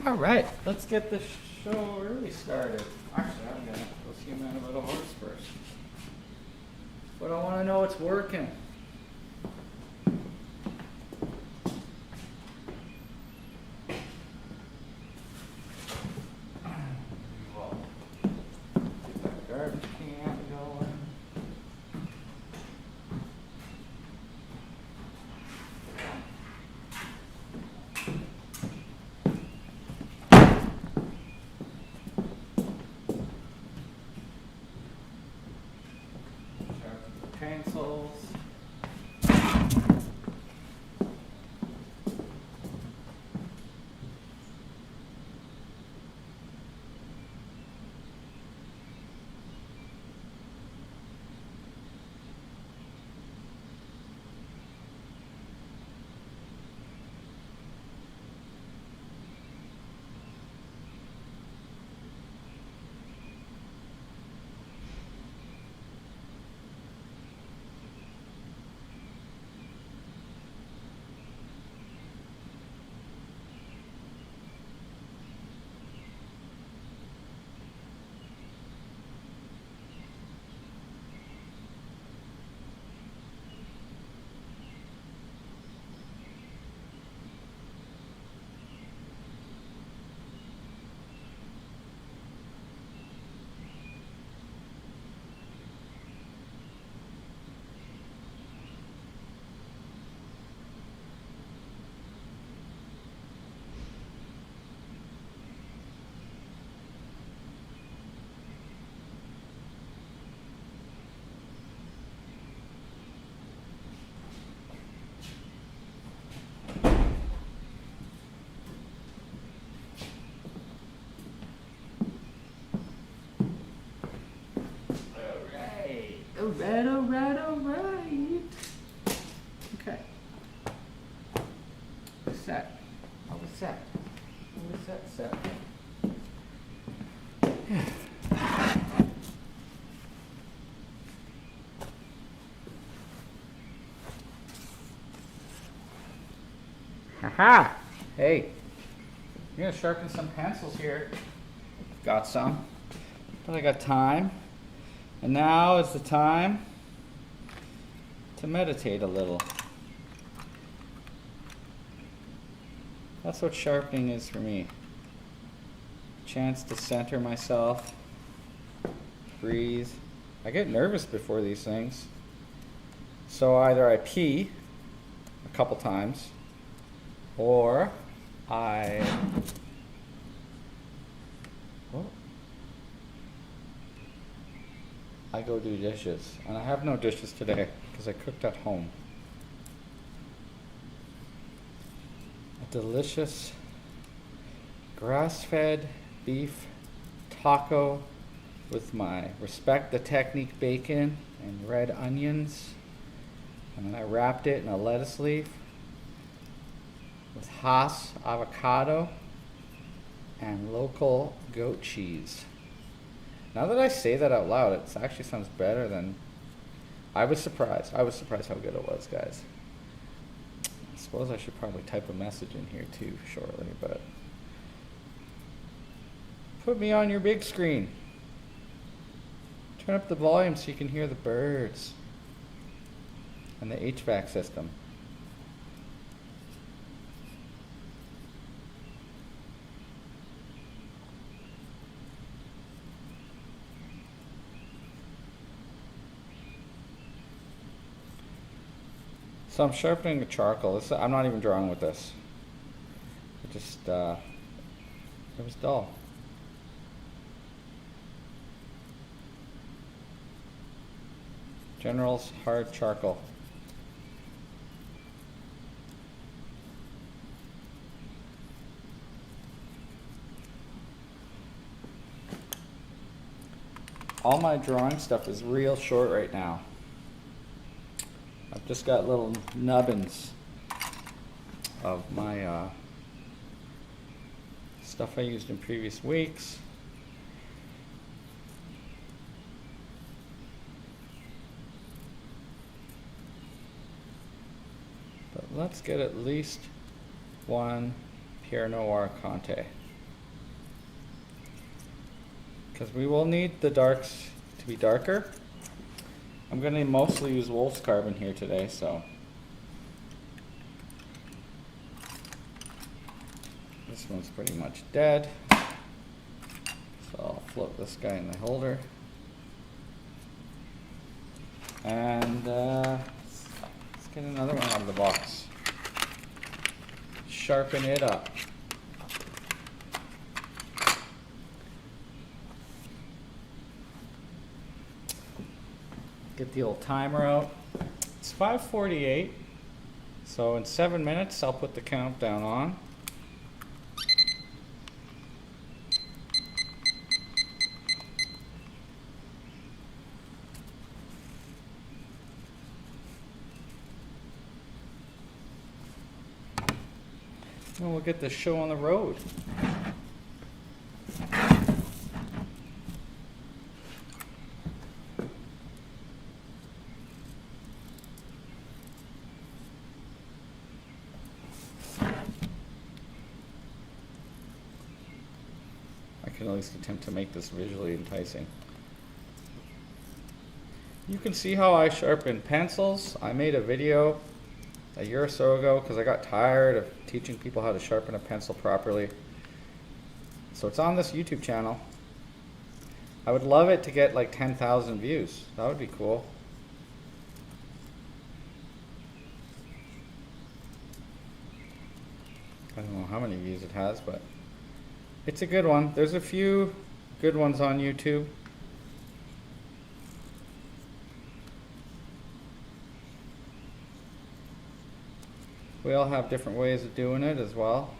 All right, let's get the show really started. Actually, I'm gonna go see a man about a horse first. But I want to know it's working. Get that garbage can going. Pencils. Alright. Okay. Set. Are we set? Are we set? Haha! Hey, I'm gonna sharpen some pencils here. Got some, but I got time. And now is the time to meditate a little. That's what sharpening is for me. Chance to center myself, breathe. I get nervous before these things. So either I pee a couple times, or I go do dishes. And I have no dishes today because I cooked at home. A delicious grass-fed beef taco with my Respect the Technique bacon and red onions. And then I wrapped it in a lettuce leaf with Haas avocado and local goat cheese. Now that I say that out loud, it actually sounds better than... I was surprised how good it was, guys. I suppose I should probably type a message in here too shortly, but... Put me on your big screen. Turn up the volume so you can hear the birds. And the HVAC system. So I'm sharpening the charcoal. I'm not even drawing with this. It just, it was dull. General's hard charcoal. All my drawing stuff is real short right now. I've just got little nubbins of my stuff I used in previous weeks. But let's get at least one Pierre Noir Conte. because we will need the darks to be darker. I'm going to mostly use wolf's carbon here today, so this one's pretty much dead. So I'll float this guy in the holder. And let's get another one out of the box. Sharpen it up. Get the old timer out. It's 5:48, so in 7 minutes I'll put the countdown on. And we'll get this show on the road. I can at least attempt to make this visually enticing. You can see how I sharpen pencils. I made a video a year or so ago because I got tired of teaching people how to sharpen a pencil properly. So it's on this YouTube channel. I would love it to get like 10,000 views. That would be cool. I don't know how many views it has, but it's a good one. There's a few good ones on YouTube. We all have different ways of doing it as well.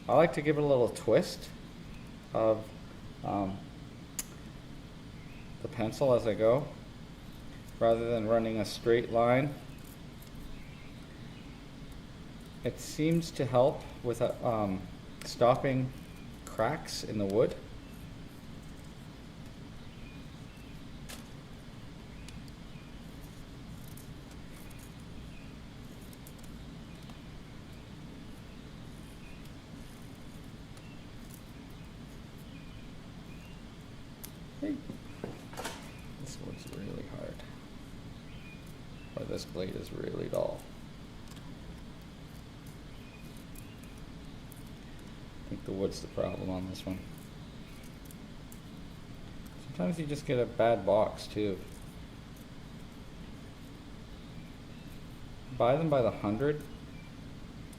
I like to give it a little twist of the pencil as I go, rather than running a straight line. It seems to help with stopping cracks in the wood. Hey. This wood's really hard. Or this blade is really dull. I think the wood's the problem on this one. Sometimes you just get a bad box too. Buy them by the 100,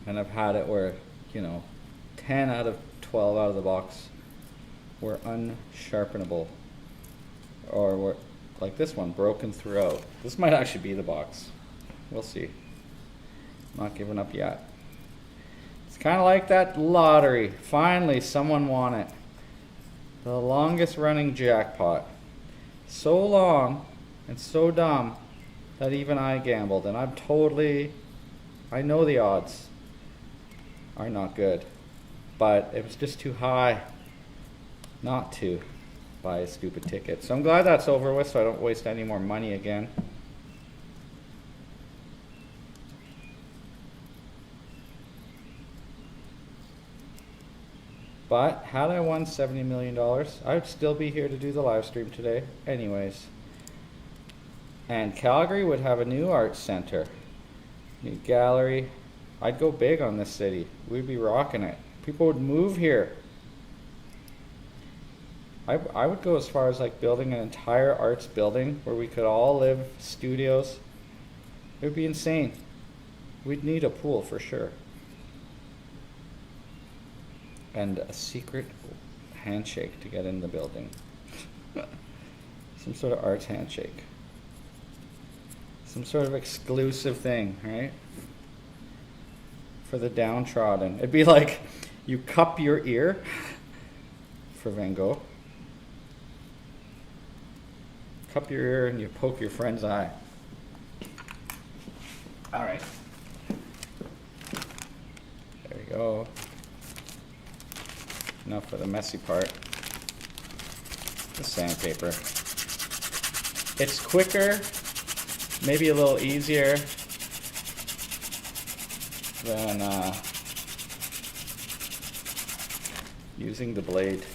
and I've had it where, 10 out of 12 out of the box were unsharpenable, or were like this one, broken throughout. This might actually be the box. We'll see. Not giving up yet. It's kind of like that lottery. Finally, someone won it. The longest running jackpot. So long and so dumb that even I gambled, and I know the odds are not good, but it was just too high not to buy a stupid ticket. So I'm glad that's over with, so I don't waste any more money again. But had I won $70 million, I would still be here to do the live stream today anyways. And Calgary would have a new art center, new gallery. I'd go big on this city. We'd be rocking it. People would move here. I would go as far as like building an entire arts building where we could all live, studios. It would be insane. We'd need a pool for sure. And a secret handshake to get in the building. Some sort of arts handshake. Some sort of exclusive thing, right? For the downtrodden. It'd be like you cup your ear for Van Gogh. Cup your ear and you poke your friend's eye. All right. There you go. Enough for the messy part. The sandpaper. It's quicker, maybe a little easier than using the blade.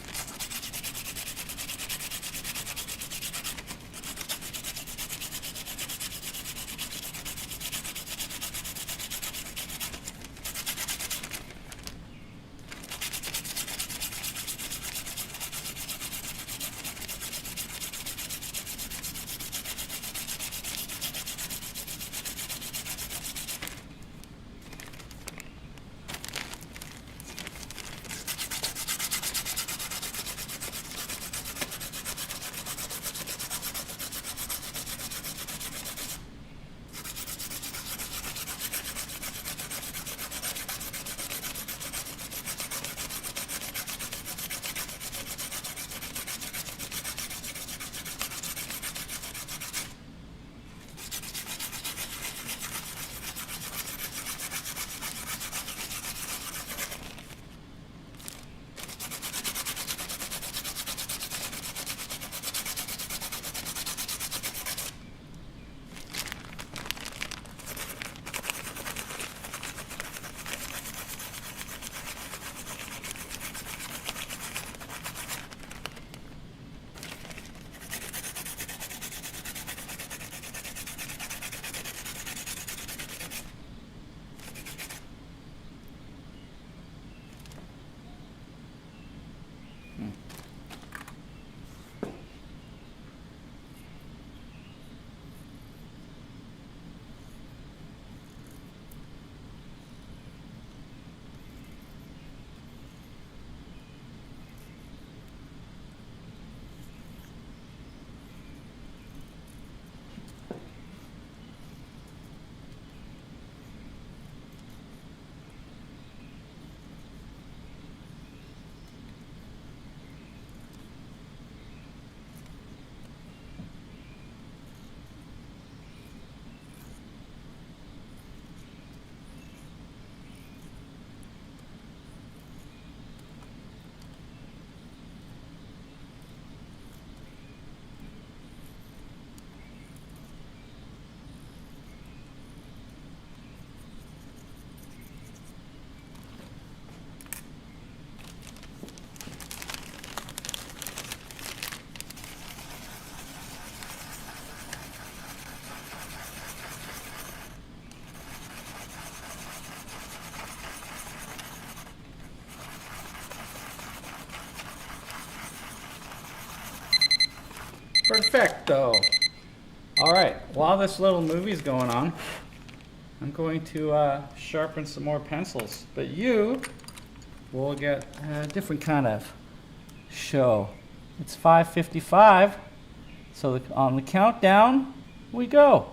Perfecto. All right, while this little movie's going on, I'm going to sharpen some more pencils, but you will get a different kind of show. It's 5:55, so on the countdown, we go.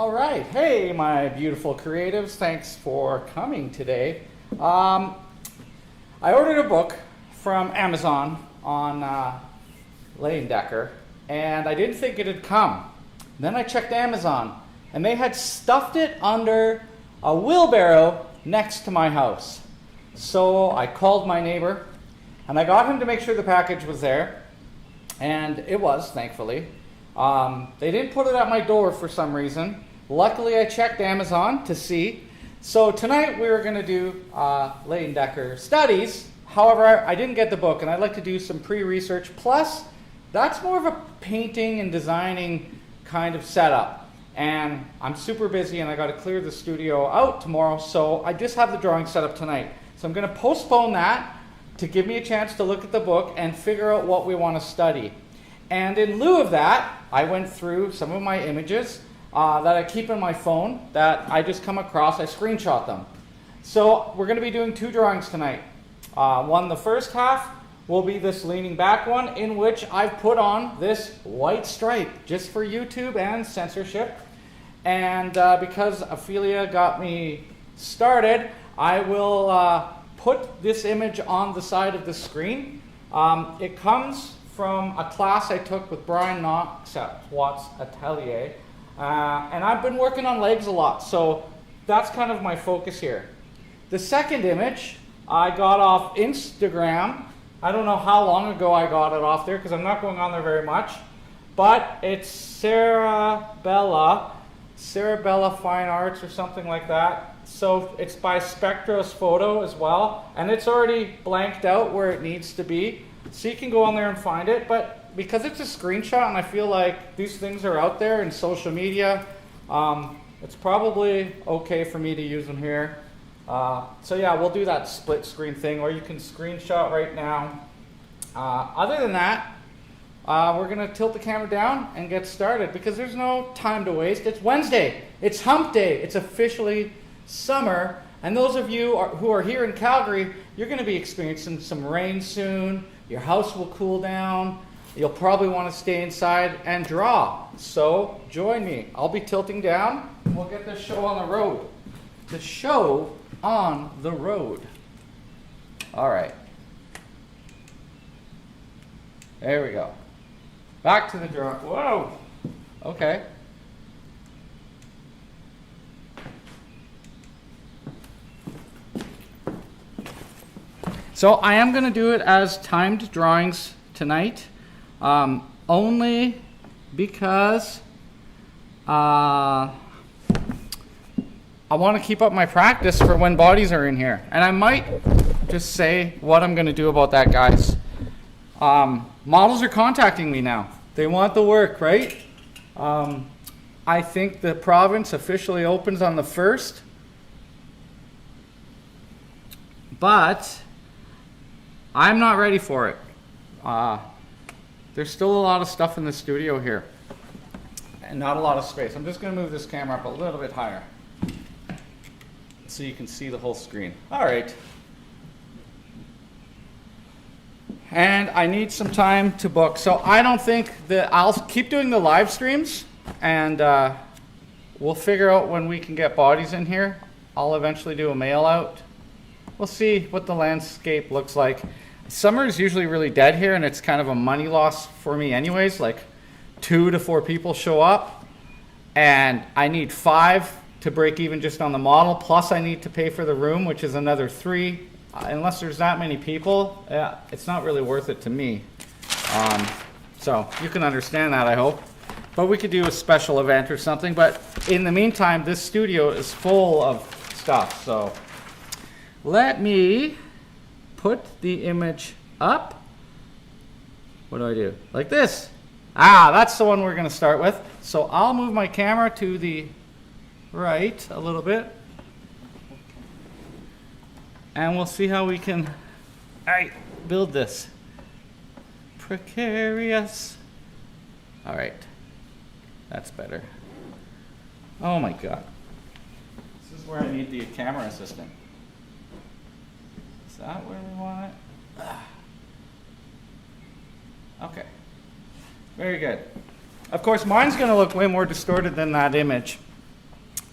All right, hey my beautiful creatives, thanks for coming today. I ordered a book from Amazon on Leyendecker, and I didn't think it had come. Then I checked Amazon, and they had stuffed it under a wheelbarrow next to my house. So I called my neighbor, and I got him to make sure the package was there, and it was, thankfully. They didn't put it at my door for some reason. Luckily, I checked Amazon to see. So tonight we were going to do Leyendecker studies. However, I didn't get the book, and I'd like to do some pre-research. Plus, that's more of a painting and designing kind of setup. And I'm super busy, and I got to clear the studio out tomorrow, so I just have the drawing set up tonight. So I'm going to postpone that to give me a chance to look at the book and figure out what we want to study. And in lieu of that, I went through some of my images that I keep in my phone that I just come across. I screenshot them. So we're going to be doing two drawings tonight. The first half will be this leaning back one, in which I've put on this white stripe just for YouTube and censorship. And because Ophelia got me started, I will put this image on the side of the screen. It comes from a class I took with Brian Batista Atelier. And I've been working on legs a lot, so that's kind of my focus here. The second image I got off Instagram. I don't know how long ago I got it off there because I'm not going on there very much. But it's Cerebella Fine Arts or something like that. So it's by Spectros Photo as well. And it's already blanked out where it needs to be. So you can go on there and find it. But because it's a screenshot and I feel like these things are out there in social media, it's probably okay for me to use them here. So yeah, we'll do that split screen thing, or you can screenshot right now. Other than that, we're going to tilt the camera down and get started because there's no time to waste. It's Wednesday. It's hump day. It's officially summer. And those of you who are here in Calgary, you're going to be experiencing some rain soon. Your house will cool down. You'll probably want to stay inside and draw. So join me. I'll be tilting down. And we'll get this show on the road. The show on the road. All right. There we go. Back to the drawing. Whoa. Okay. So I am going to do it as timed drawings tonight. Only because I want to keep up my practice for when bodies are in here. And I might just say what I'm going to do about that, guys. Models are contacting me now. They want the work, right? I think the province officially opens on the 1st. But I'm not ready for it. There's still a lot of stuff in the studio here and not a lot of space. I'm just going to move this camera up a little bit higher so you can see the whole screen. All right. And I need some time to book. So I don't think that I'll keep doing the live streams, and we'll figure out when we can get bodies in here. I'll eventually do a mail out. We'll see what the landscape looks like. Summer is usually really dead here, and it's kind of a money loss for me anyways. Like 2 to 4 people show up, and I need 5 to break even just on the model, plus I need to pay for the room, which is another 3. Unless there's that many people, it's not really worth it to me. So you can understand that, I hope. But we could do a special event or something. But in the meantime, this studio is full of stuff. So let me put the image up. What do I do? Like this. That's the one we're going to start with. So I'll move my camera to the right a little bit. And we'll see how we can build this. Precarious. All right. That's better. Oh my God. This is where I need the camera assistant. Is that where we want it? Okay. Very good. Of course, mine's going to look way more distorted than that image.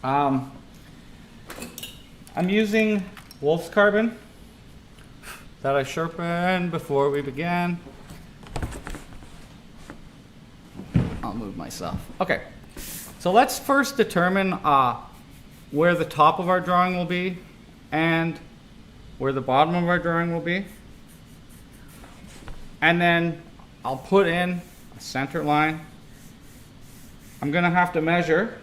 I'm using wolf's carbon that I sharpened before we began. I'll move myself. Okay, so let's first determine where the top of our drawing will be and where the bottom of our drawing will be. And then I'll put in a center line. I'm gonna have to measure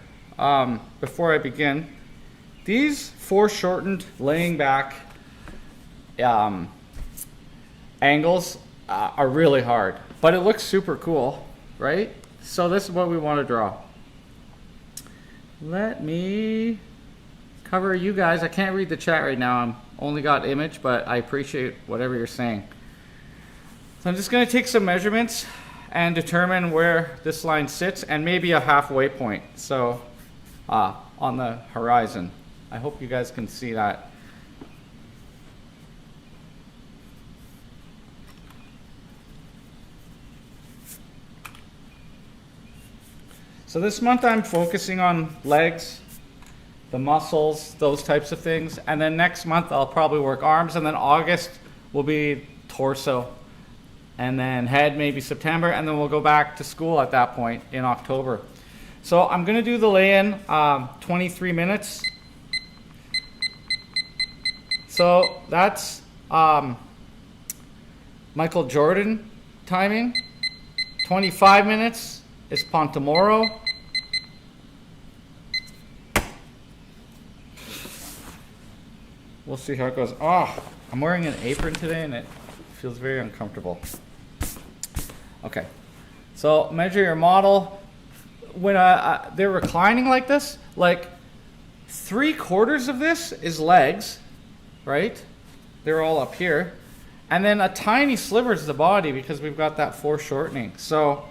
before I begin. These foreshortened laying back angles are really hard, but it looks super cool, right? So this is what we want to draw. Let me cover you guys. I can't read the chat right now. I'm only got image, but I appreciate whatever you're saying. So I'm just going to take some measurements and determine where this line sits and maybe a halfway point. So on the horizon. I hope you guys can see that. So this month I'm focusing on legs, the muscles, those types of things. And then next month I'll probably work arms, and then August will be torso. And then head maybe September, and then we'll go back to school at that point in October. So I'm gonna do the lay-in 23 minutes. So that's Michael Jordan timing. 25 minutes is Pontemoro. We'll see how it goes. Oh, I'm wearing an apron today and it feels very uncomfortable. Okay, so measure your model. When they're reclining like this, like 3/4 of this is legs, right? They're all up here. And then a tiny sliver is the body because we've got that foreshortening. So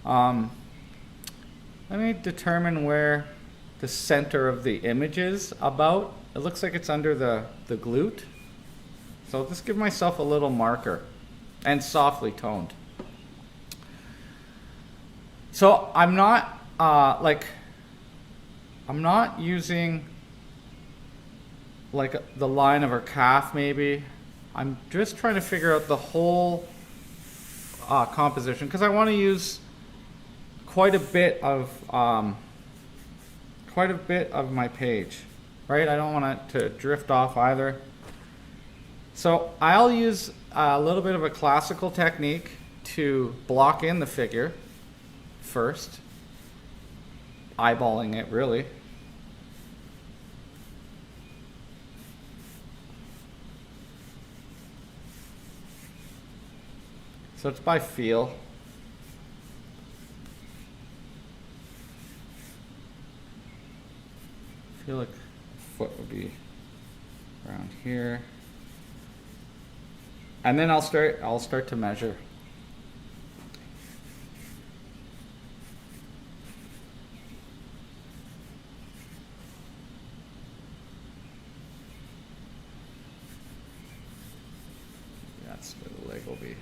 let me determine where the center of the image is about. It looks like it's under the glute. So I'll just give myself a little marker and softly toned. So I'm not using like the line of her calf maybe. I'm just trying to figure out the whole composition because I want to use quite a bit of my page, right? I don't want it to drift off either. So I'll use a little bit of a classical technique to block in the figure first, eyeballing it really. So it's by feel. I feel like the foot would be around here. And then I'll start to measure. That's where the leg will be.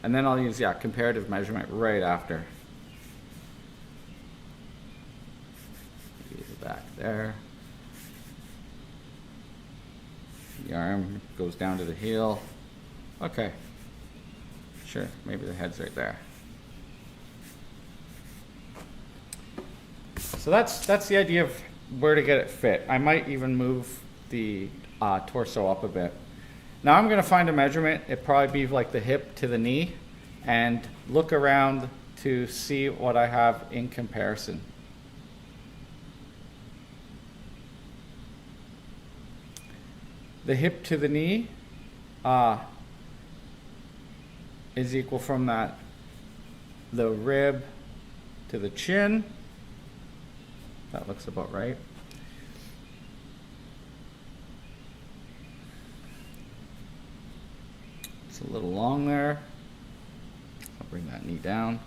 And then I'll use, comparative measurement right after. Use the back there. The arm goes down to the heel. Okay. Sure, maybe the head's right there. So that's the idea of where to get it fit. I might even move the torso up a bit. Now I'm going to find a measurement. It'd probably be like the hip to the knee and look around to see what I have in comparison. The hip to the knee is equal from the rib to the chin. That looks about right. It's a little long there. I'll bring that knee down.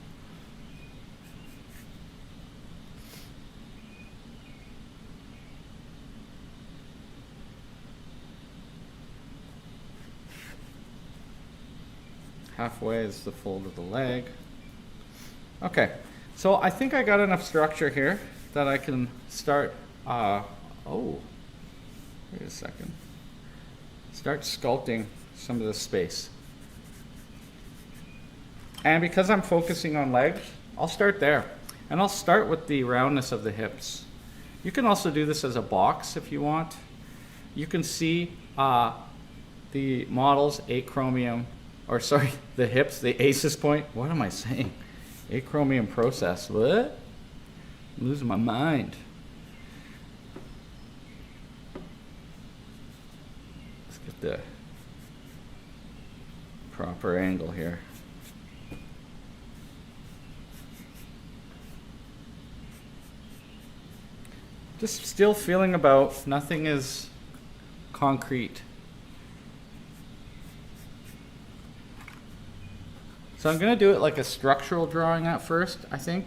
halfway is the fold of the leg. Okay, so I think I got enough structure here that I can start, oh, wait a second. Start sculpting some of this space. And because I'm focusing on legs, I'll start there. And I'll start with the roundness of the hips. You can also do this as a box if you want. You can see the model's acromion, or sorry, the hips, the ACES point. What am I saying? Acromion process. What? I'm losing my mind. Let's get the proper angle here. Just still feeling about, nothing is concrete. So I'm going to do it like a structural drawing at first, I think.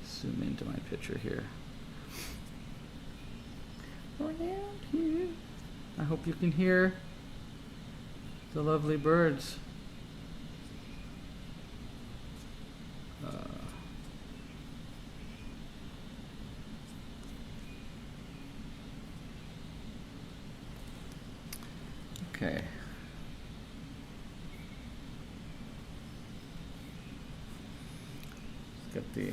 Zoom into my picture here. Around here. I hope you can hear the lovely birds. Okay. Let's get the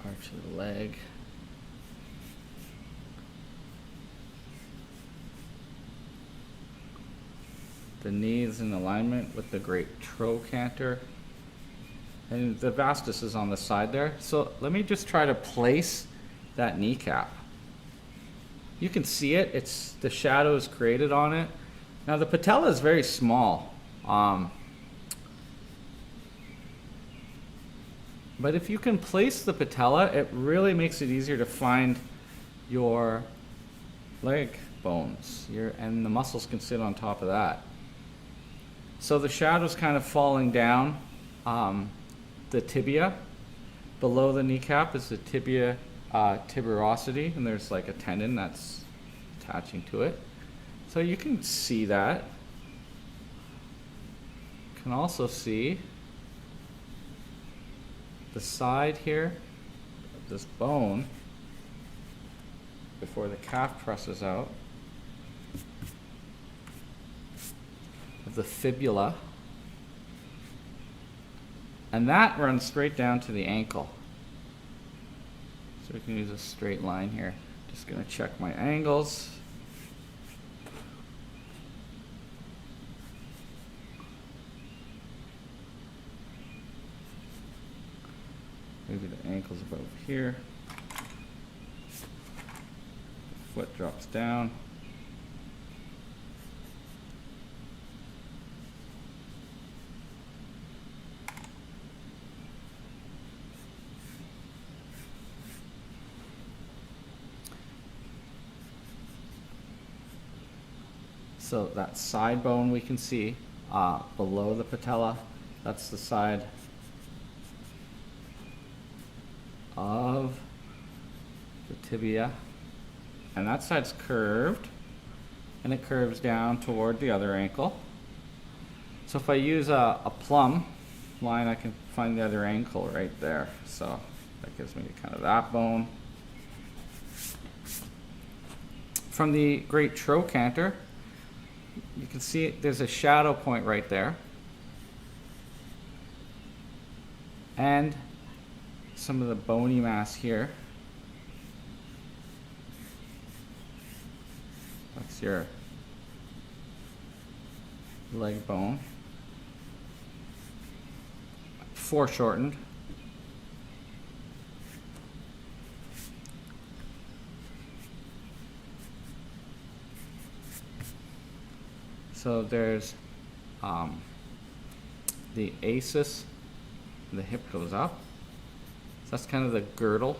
arch of the leg. The knee is in alignment with the great trochanter. And the vastus is on the side there. So let me just try to place that kneecap. You can see it. It's the shadow is created on it. Now the patella is very small. But if you can place the patella, it really makes it easier to find your leg bones. And the muscles can sit on top of that. So the shadow's kind of falling down. The tibia, below the kneecap is the Tibial Tuberosity, and there's like a tendon that's attaching to it. So you can see that. You can also see the side here of this bone before the calf presses out of the fibula. And that runs straight down to the ankle. So we can use a straight line here. Just going to check my angles. Maybe the ankle's about here. Foot drops down. So that side bone we can see below the patella, that's the side of the tibia. And that side's curved, and it curves down toward the other ankle. So if I use a plumb line, I can find the other ankle right there. So that gives me kind of that bone. From the great trochanter, you can see there's a shadow point right there. And some of the bony mass here. That's your leg bone. Foreshortened. So there's the ACES, the hip goes up. So that's kind of the girdle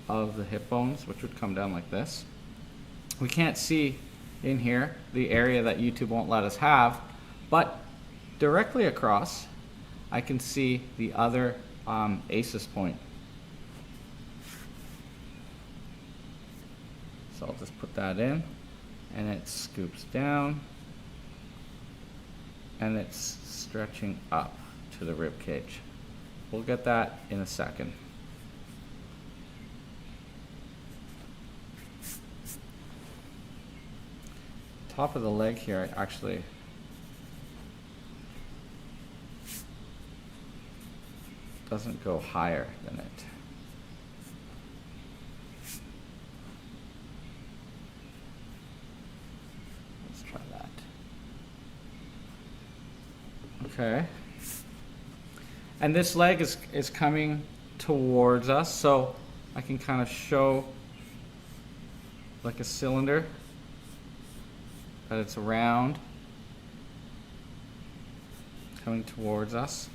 of the hip bones, which would come down like this. We can't see in here, the area that YouTube won't let us have, but directly across, I can see the other ACES point. So I'll just put that in, and it scoops down, and it's stretching up to the rib cage. We'll get that in a second. Top of the leg here actually doesn't go higher than it. Let's try that. Okay. And this leg is coming towards us, so I can kind of show like a cylinder that it's round, coming towards us.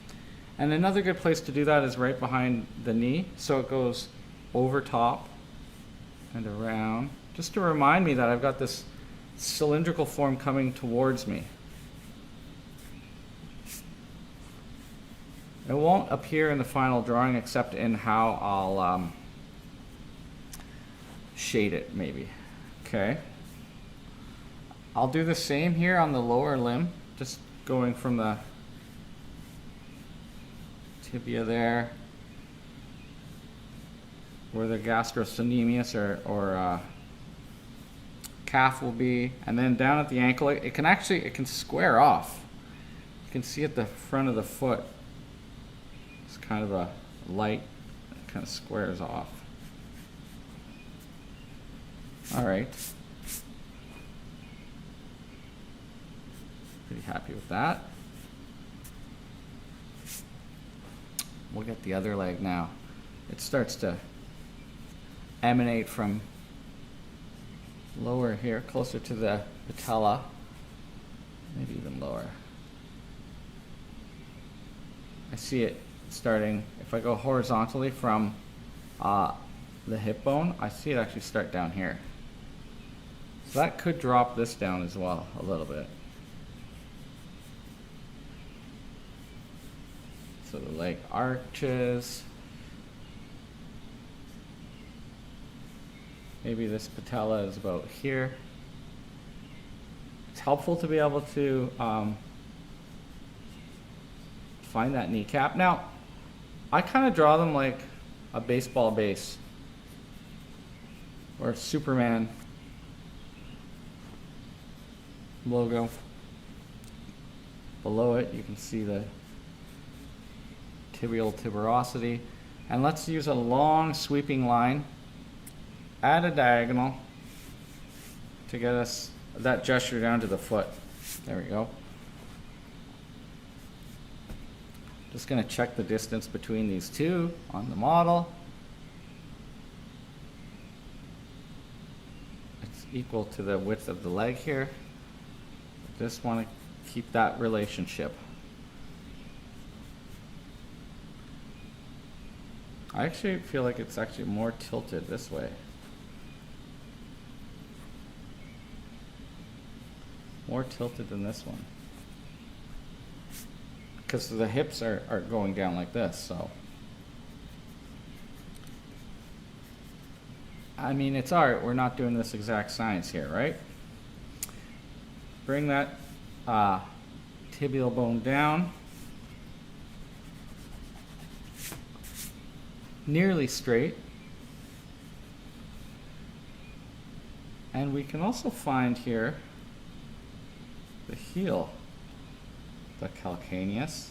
And another good place to do that is right behind the knee, so it goes over top and around, just to remind me that I've got this cylindrical form coming towards me. It won't appear in the final drawing except in how I'll shade it, maybe. Okay. I'll do the same here on the lower limb, just going from the tibia there, where the gastrocnemius or calf will be, and then down at the ankle. It can square off. You can see at the front of the foot, it's kind of a light that kind of squares off. All right. Pretty happy with that. We'll get the other leg now. It starts to emanate from lower here, closer to the patella, maybe even lower. I see it starting, if I go horizontally from the hip bone, I see it actually start down here. So that could drop this down as well, a little bit. So the leg arches. Maybe this patella is about here. It's helpful to be able to find that kneecap. Now, I kind of draw them like a baseball base or a Superman logo. Below it, you can see the tibial tuberosity. And let's use a long sweeping line at a diagonal to get us that gesture down to the foot. There we go. Just going to check the distance between these two on the model. It's equal to the width of the leg here. Just want to keep that relationship. I actually feel like it's actually more tilted this way. More tilted than this one. Because the hips are going down like this, so. I mean, it's art. We're not doing this exact science here, right? Bring that tibial bone down. Nearly straight. And we can also find here the heel, the calcaneus.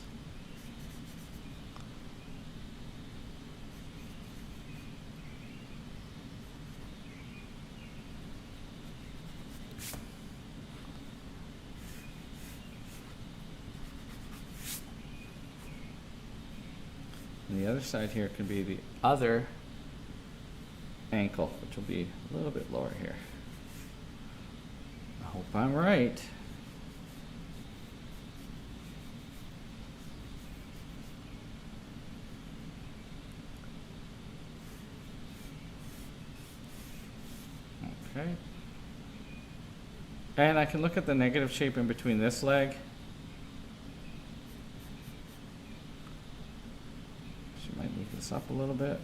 And the other side here can be the other ankle, which will be a little bit lower here. I hope I'm right. Okay. And I can look at the negative shape in between this leg. She might move this up a little bit.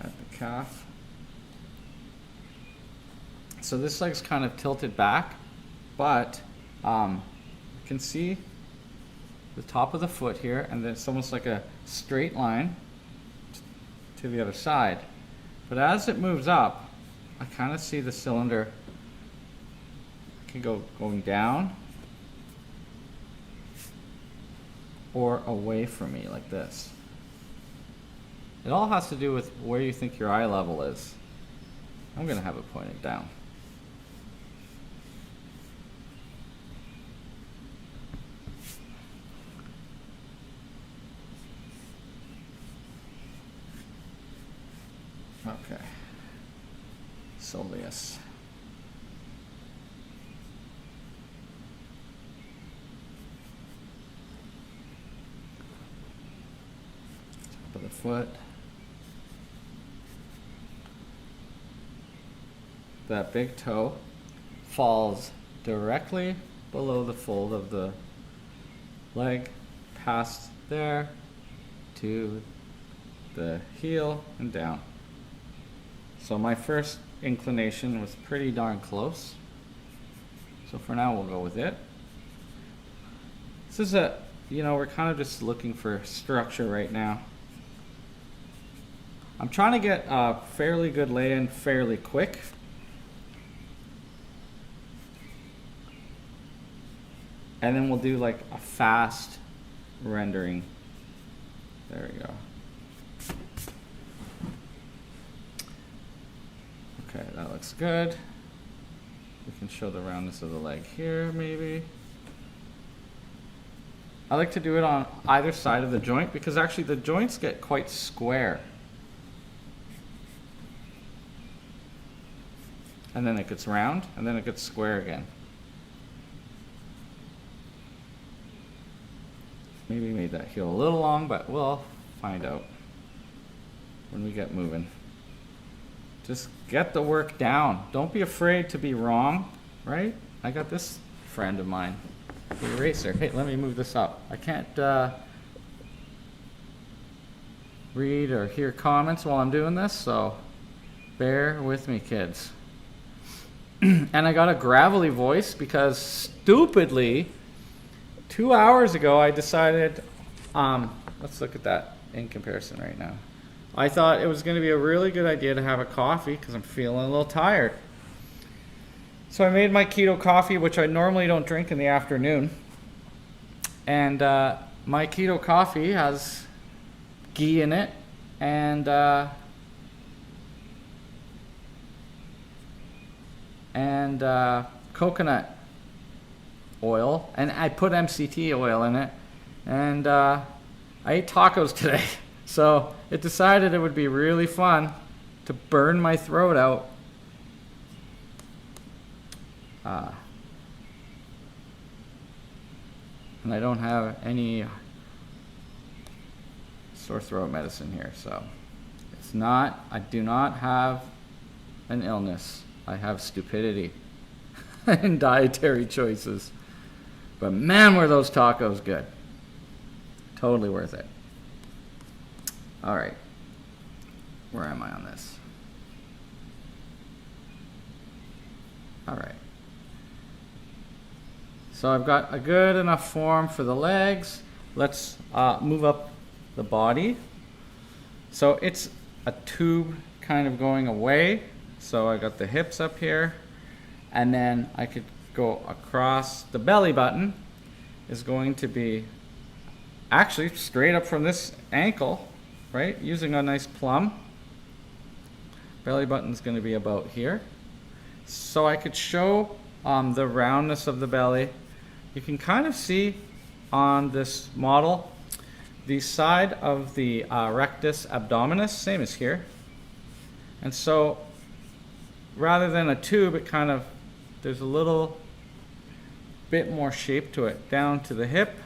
At the calf. So this leg's kind of tilted back, but you can see the top of the foot here, and then it's almost like a straight line to the other side. But as it moves up, I kind of see the cylinder can go going down or away from me like this. It all has to do with where you think your eye level is. I'm going to have it pointed down. Okay. Soleus. Top of the foot. That big toe falls directly below the fold of the leg, past there to the heel and down. So my first inclination was pretty darn close. So for now we'll go with it. This is we're kind of just looking for structure right now. I'm trying to get a fairly good lay-in fairly quick. And then we'll do like a fast rendering. There we go. Okay, that looks good. We can show the roundness of the leg here, maybe. I like to do it on either side of the joint because actually the joints get quite square. And then it gets round, and then it gets square again. Maybe made that heel a little long, but we'll find out when we get moving. Just get the work down. Don't be afraid to be wrong, right? I got this friend of mine, the eraser. Hey, let me move this up. I can't read or hear comments while I'm doing this, so bear with me, kids. And I got a gravelly voice because stupidly, 2 hours ago I decided, let's look at that in comparison right now. I thought it was going to be a really good idea to have a coffee because I'm feeling a little tired. So I made my keto coffee, which I normally don't drink in the afternoon. And my keto coffee has ghee in it and coconut oil. And I put MCT oil in it. And I ate tacos today. So it decided it would be really fun to burn my throat out. And I don't have any sore throat medicine here, so it's not, I do not have an illness. I have stupidity and dietary choices. But man, were those tacos good. Totally worth it. All right, where am I on this? All right. So I've got a good enough form for the legs. Let's move up the body. So it's a tube kind of going away. So I got the hips up here, and then I could go across. The belly button is going to be actually straight up from this ankle, right? Using a nice plumb. Belly button's going to be about here. So I could show the roundness of the belly. You can kind of see on this model the side of the rectus abdominis, same as here. And so rather than a tube, it kind of, there's a little bit more shape to it, down to the hip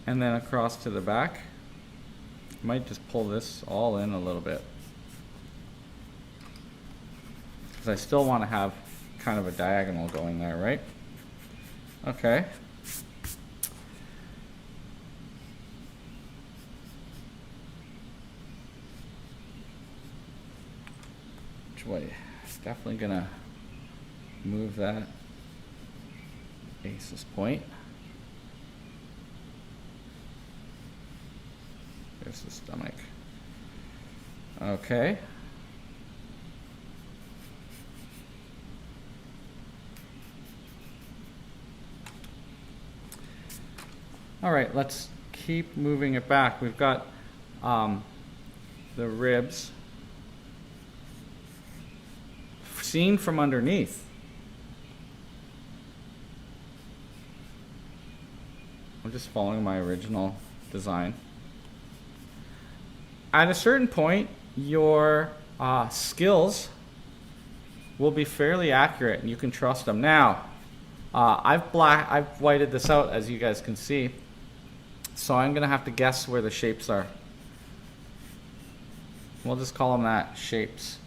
and then across to the back. Might just pull this all in a little bit, because I still want to have kind of a diagonal going there, right? Okay. Which way? Definitely gonna move that aces point. There's the stomach. Okay. All right, let's keep moving it back. We've got the ribs seen from underneath. I'm just following my original design. At a certain point, your skills will be fairly accurate, and you can trust them. Now, I've whited this out, as you guys can see, so I'm gonna have to guess where the shapes are. We'll just call them that, shapes.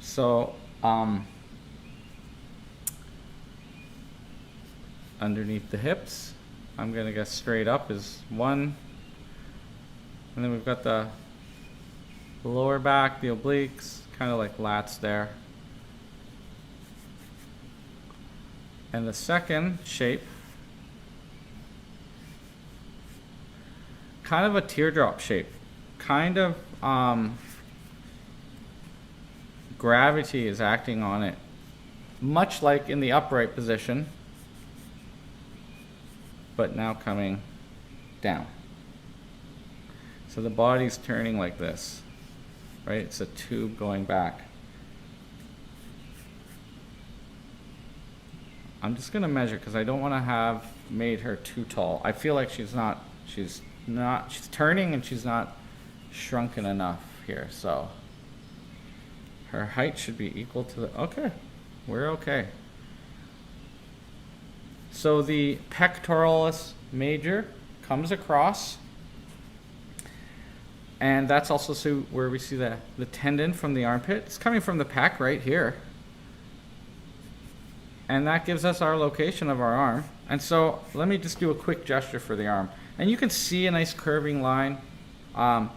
So, underneath the hips, I'm gonna guess straight up is one. And then we've got the lower back, the obliques, kind of like lats there. And the second shape, kind of a teardrop shape. Kind of gravity is acting on it, much like in the upright position, but now coming down. So the body's turning like this, right? It's a tube going back. I'm just gonna measure, because I don't want to have made her too tall. I feel like she's turning and she's not shrunken enough here. So her height should be equal to the, okay, we're okay. So the Pectoralis Major comes across, and that's also where we see the tendon from the armpit. It's coming from the pec right here. And that gives us our location of our arm. And so let me just do a quick gesture for the arm. And you can see a nice curving line. Got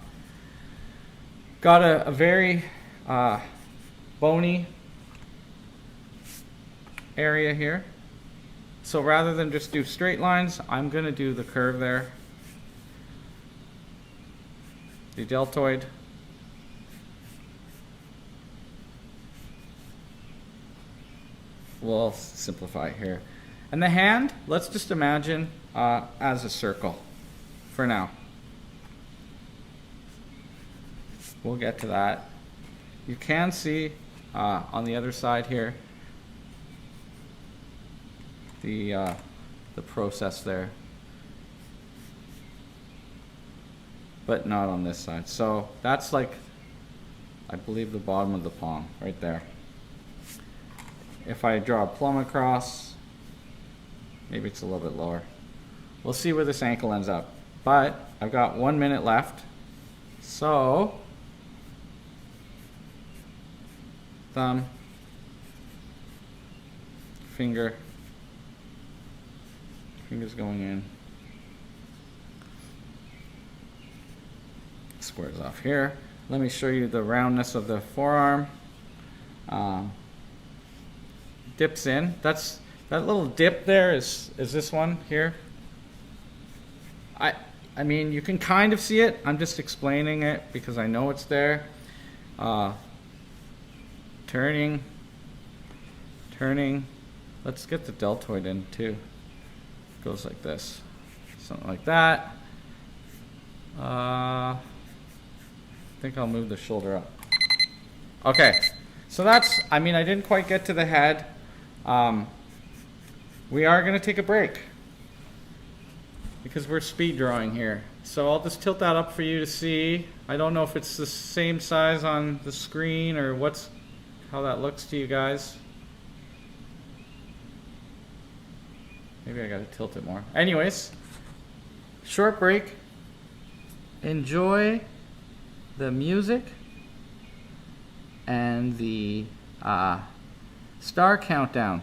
a very bony area here. So rather than just do straight lines, I'm gonna do the curve there. The deltoid. We'll simplify here. And the hand, let's just imagine as a circle for now. We'll get to that. You can see on the other side here the process there, but not on this side. So that's like, I believe, the bottom of the palm right there. If I draw a plumb across, maybe it's a little bit lower. We'll see where this ankle ends up. But I've got 1 minute left. So thumb, fingers going in. Squares off here. Let me show you the roundness of the forearm. Dips in. That little dip there is this one here. I mean, you can kind of see it. I'm just explaining it because I know it's there. Turning. Let's get the deltoid in too. Goes like this, something like that. I think I'll move the shoulder up. Okay, so that's, I mean, I didn't quite get to the head. We are going to take a break because we're speed drawing here. So I'll just tilt that up for you to see. I don't know if it's the same size on the screen or what's how that looks to you guys. Maybe I gotta tilt it more. Anyways, short break. Enjoy the music and the star countdown.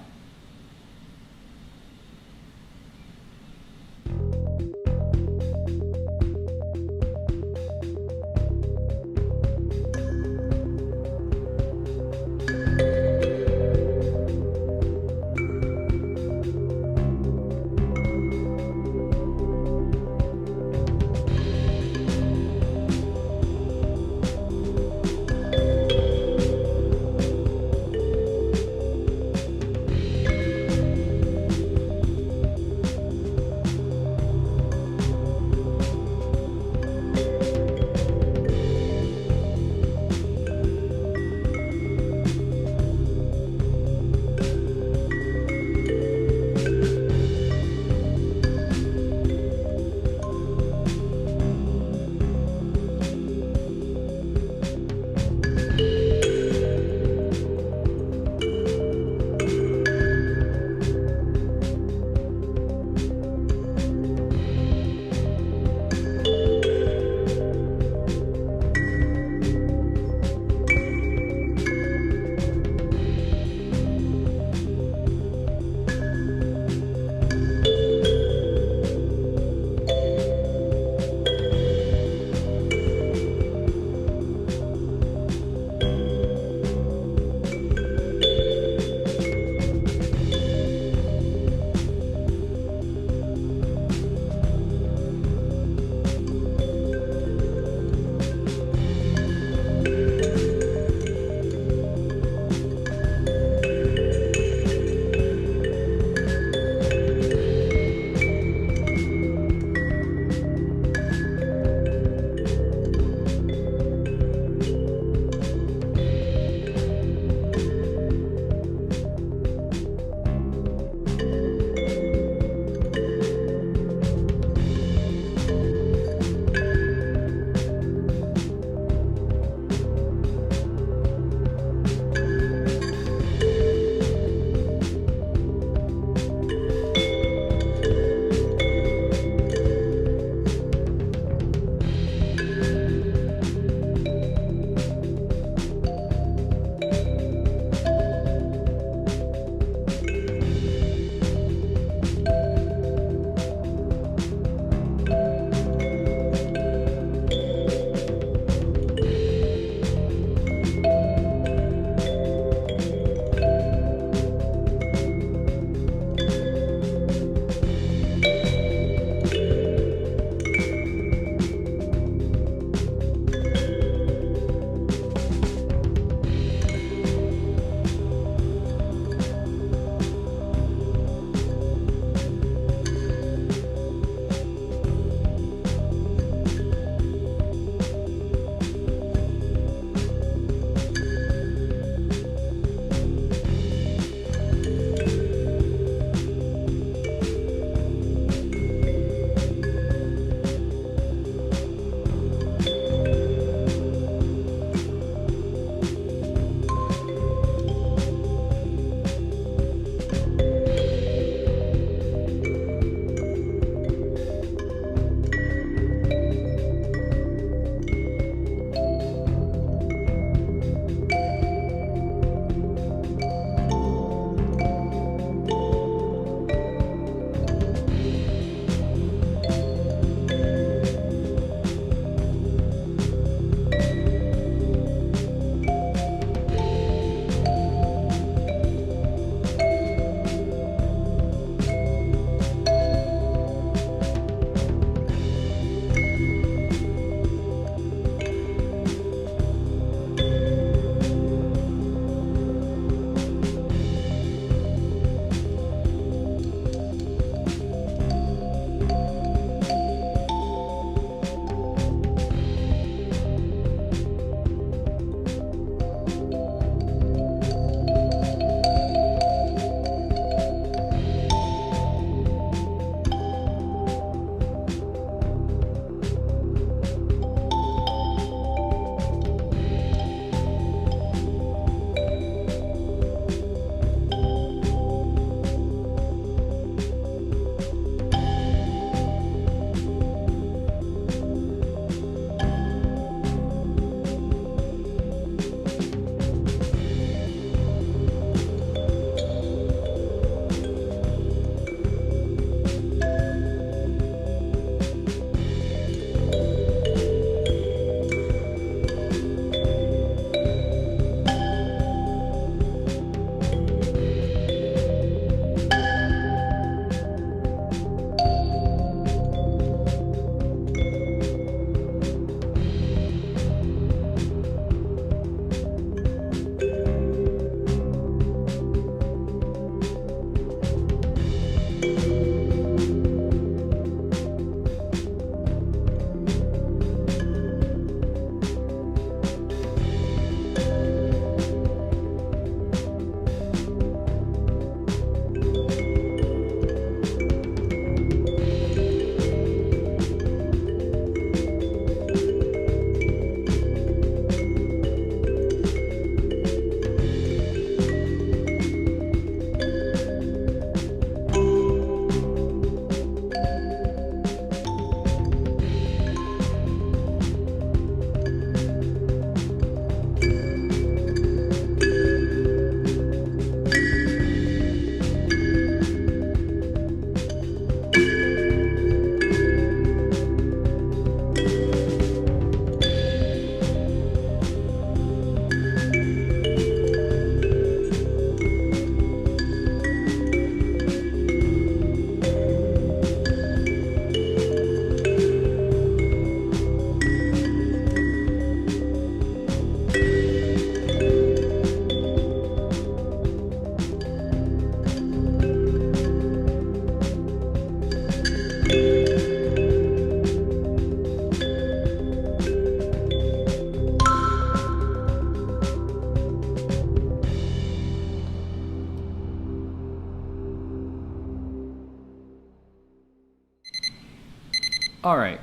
All right.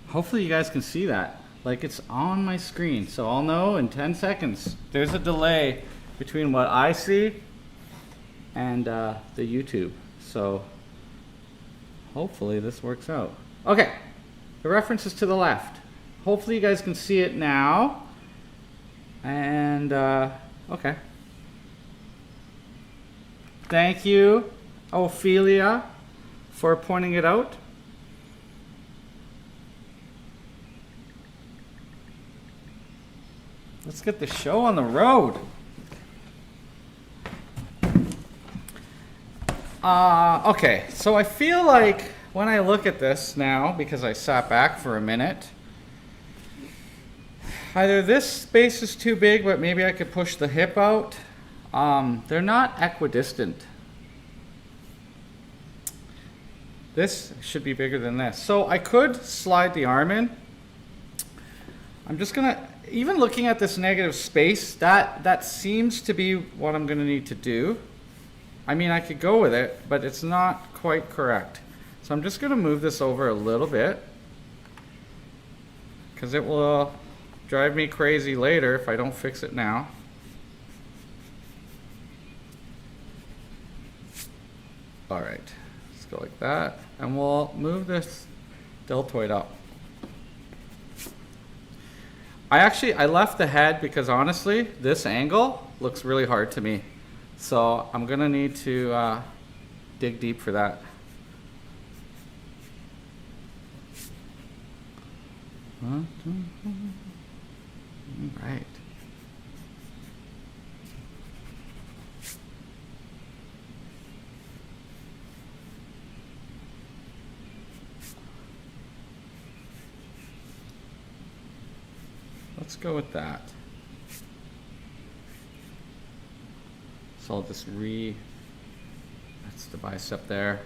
Hopefully you guys can see that. Like, it's on my screen, so I'll know in 10 seconds. There's a delay between what I see and the YouTube. So hopefully this works out. Okay, the reference is to the left. Hopefully you guys can see it now. And okay. Thank you, Ophelia, for pointing it out. Let's get the show on the road. Okay, so I feel like when I look at this now, because I sat back for a minute, either this space is too big, but maybe I could push the hip out. They're not equidistant. This should be bigger than this. So I could slide the arm in. I'm just gonna, even looking at this negative space, that seems to be what I'm gonna need to do. I mean, I could go with it, but it's not quite correct. So I'm just gonna move this over a little bit, because it will drive me crazy later if I don't fix it now. All right, let's go like that. And we'll move this deltoid up. I left the head because honestly, this angle looks really hard to me. So I'm gonna need to dig deep for that. All right. Let's go with that. So I'll just that's the bicep there.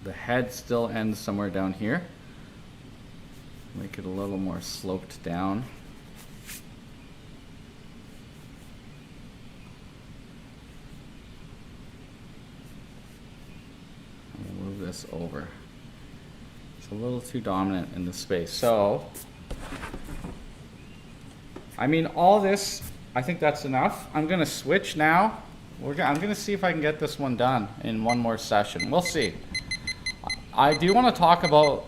The head still ends somewhere down here. Make it a little more sloped down. I'll move this over. It's a little too dominant in the space. So, I mean, all this, I think that's enough. I'm gonna switch now. I'm gonna see if I can get this one done in one more session. We'll see. I do want to talk about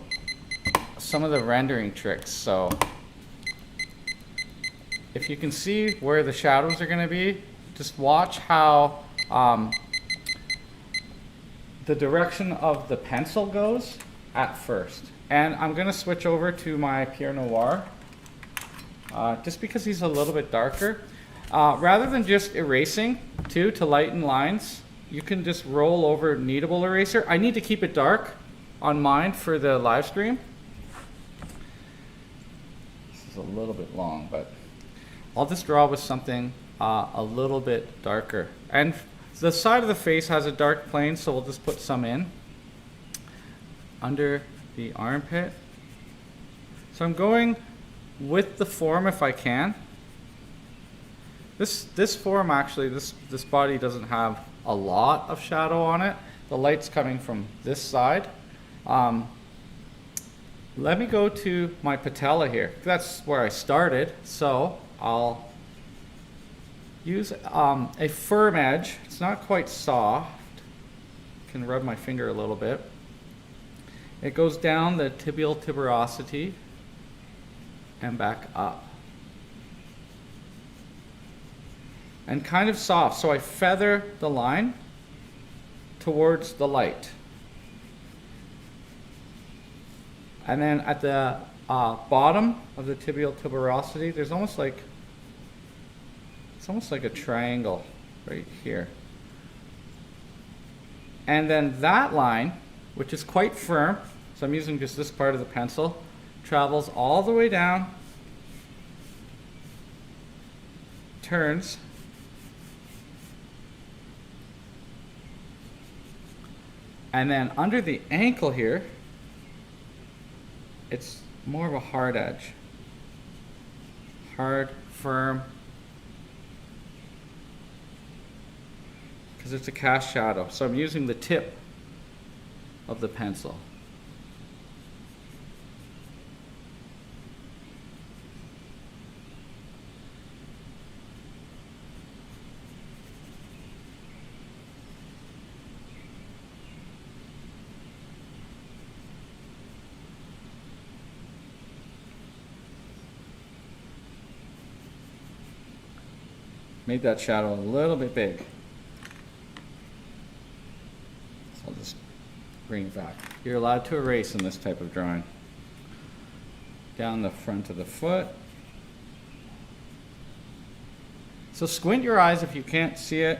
some of the rendering tricks. So if you can see where the shadows are going to be, just watch how the direction of the pencil goes at first. And I'm going to switch over to my Pierre Noir just because he's a little bit darker. Rather than just erasing to lighten lines, you can just roll over kneadable eraser. I need to keep it dark on mine for the live stream. This is a little bit long, but I'll just draw with something a little bit darker. And the side of the face has a dark plane, so we'll just put some in under the armpit. So I'm going with the form if I can. This form actually, this body doesn't have a lot of shadow on it. The light's coming from this side. Let me go to my patella here. That's where I started. So I'll use a firm edge. It's not quite soft. I can rub my finger a little bit. It goes down the tibial tuberosity and back up. And kind of soft. So I feather the line towards the light. And then at the bottom of the tibial tuberosity, there's almost like, it's almost like a triangle right here. And then that line, which is quite firm, so I'm using just this part of the pencil, travels all the way down, turns, and then under the ankle here, it's more of a hard edge. Hard, firm. Because it's a cast shadow. So I'm using the tip of the pencil. Made that shadow a little bit big. So I'll just bring it back. You're allowed to erase in this type of drawing. Down the front of the foot. So squint your eyes if you can't see it.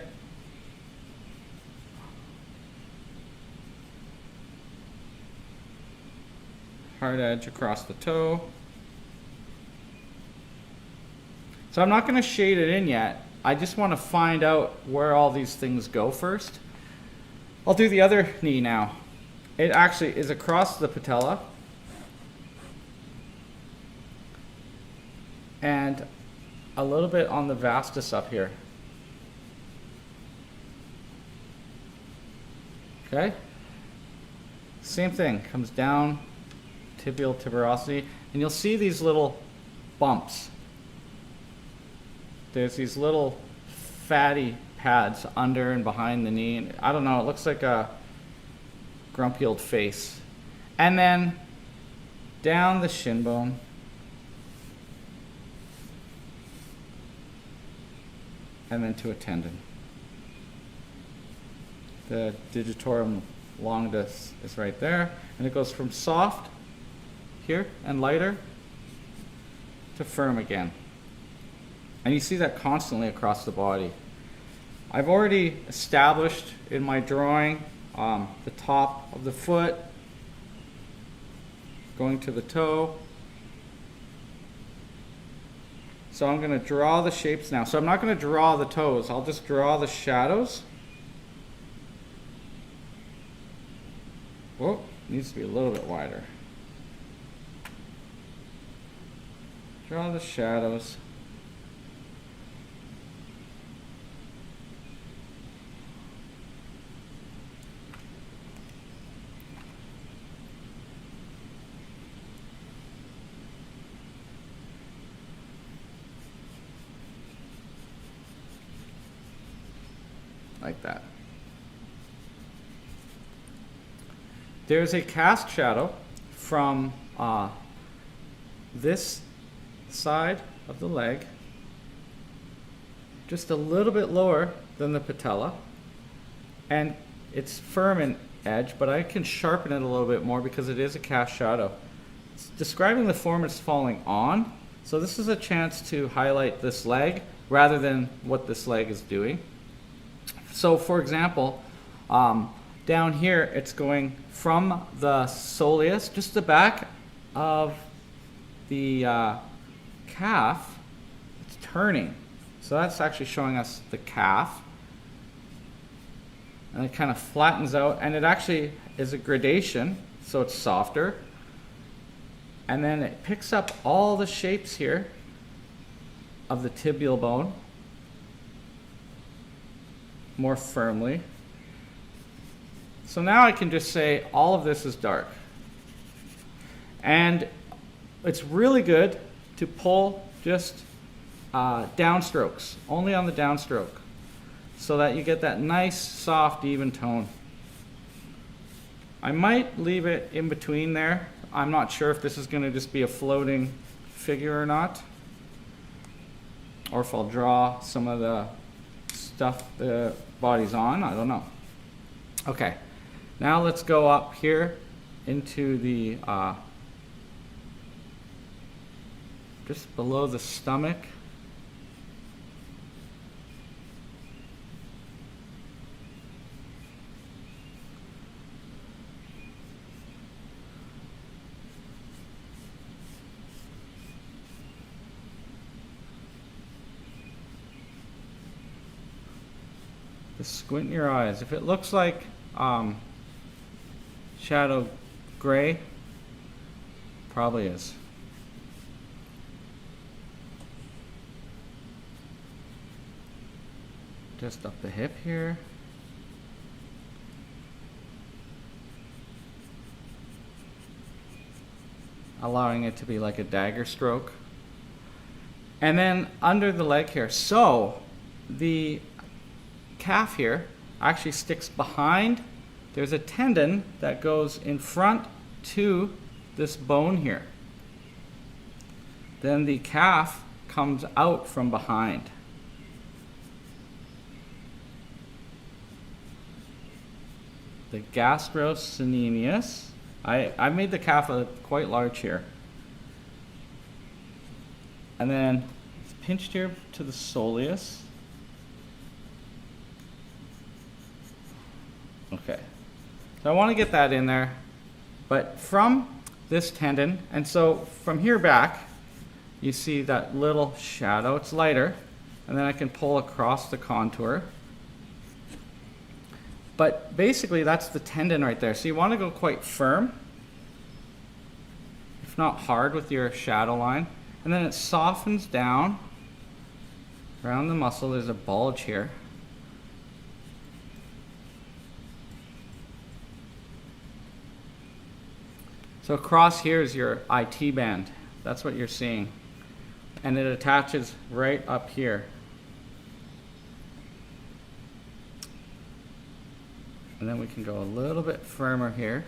Hard edge across the toe. So I'm not going to shade it in yet. I just want to find out where all these things go first. I'll do the other knee now. It actually is across the patella. And a little bit on the vastus up here. Okay? Same thing, comes down, tibial tuberosity, and you'll see these little bumps. There's these little fatty pads under and behind the knee. And I don't know, it looks like a grumpy old face. And then down the shin bone. And then to a tendon. The digitorum longus is right there. And it goes from soft here and lighter to firm again. And you see that constantly across the body. I've already established in my drawing the top of the foot, going to the toe. So I'm going to draw the shapes now. So I'm not going to draw the toes, I'll just draw the shadows. Whoa, needs to be a little bit wider. Draw the shadows. Like that. There's a cast shadow from this side of the leg, just a little bit lower than the patella, and it's firm in edge, but I can sharpen it a little bit more because it is a cast shadow. It's describing the form it's falling on, so this is a chance to highlight this leg rather than what this leg is doing. So for example, down here it's going from the soleus, just the back of the calf, it's turning. So that's actually showing us the calf. And it kind of flattens out, and it actually is a gradation, so it's softer. And then it picks up all the shapes here of the tibial bone more firmly. So now I can just say all of this is dark. And it's really good to pull just downstrokes, only on the downstroke, so that you get that nice, soft, even tone. I might leave it in between there. I'm not sure if this is going to just be a floating figure or not, or if I'll draw some of the stuff the body's on. I don't know. Okay, now let's go up here into the just below the stomach. Just squint your eyes. If it looks like shadow gray, probably is. Just up the hip here. allowing it to be like a dagger stroke. And then under the leg here, so the calf here actually sticks behind. There's a tendon that goes in front to this bone here. Then the calf comes out from behind. The gastrocnemius. I made the calf quite large here. And then it's pinched here to the soleus. Okay. So I want to get that in there. But from this tendon, and so from here back, you see that little shadow. It's lighter. And then I can pull across the contour. But basically, that's the tendon right there. So you want to go quite firm, if not hard, with your shadow line. And then it softens down around the muscle. There's a bulge here. So across here is your IT band. That's what you're seeing. And it attaches right up here. And then we can go a little bit firmer here.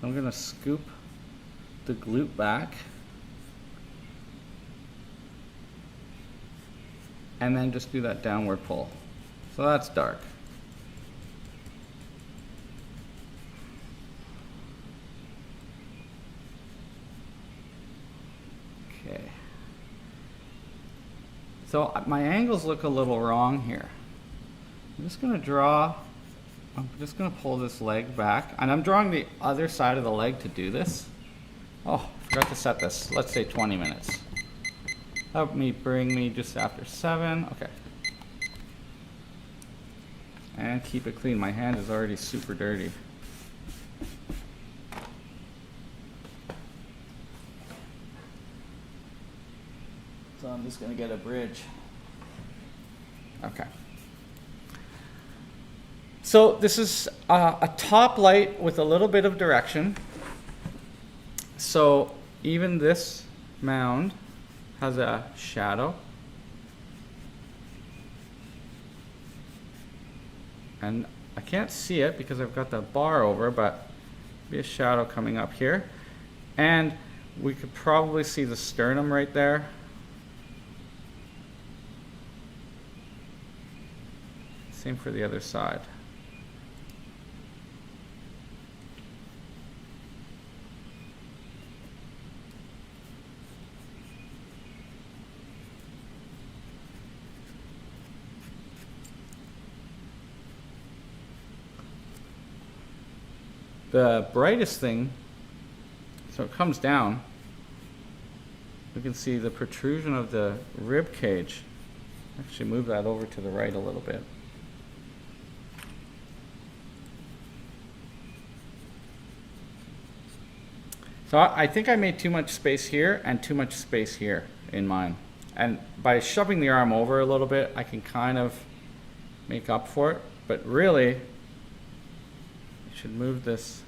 So I'm going to scoop the glute back. And then just do that downward pull. So that's dark. Okay. So my angles look a little wrong here. I'm just going to pull this leg back, and I'm drawing the other side of the leg to do this. Oh, I forgot to set this. Let's say 20 minutes. Help me bring me just after 7. Okay. And keep it clean. My hand is already super dirty. So I'm just going to get a bridge. Okay. So this is a top light with a little bit of direction. So even this mound has a shadow. And I can't see it because I've got the bar over, but be a shadow coming up here. And we could probably see the sternum right there. Same for the other side. The brightest thing, so it comes down, we can see the protrusion of the rib cage. Actually move that over to the right a little bit. So I think I made too much space here and too much space here in mine. And by shoving the arm over a little bit, I can kind of make up for it. But really, I should move this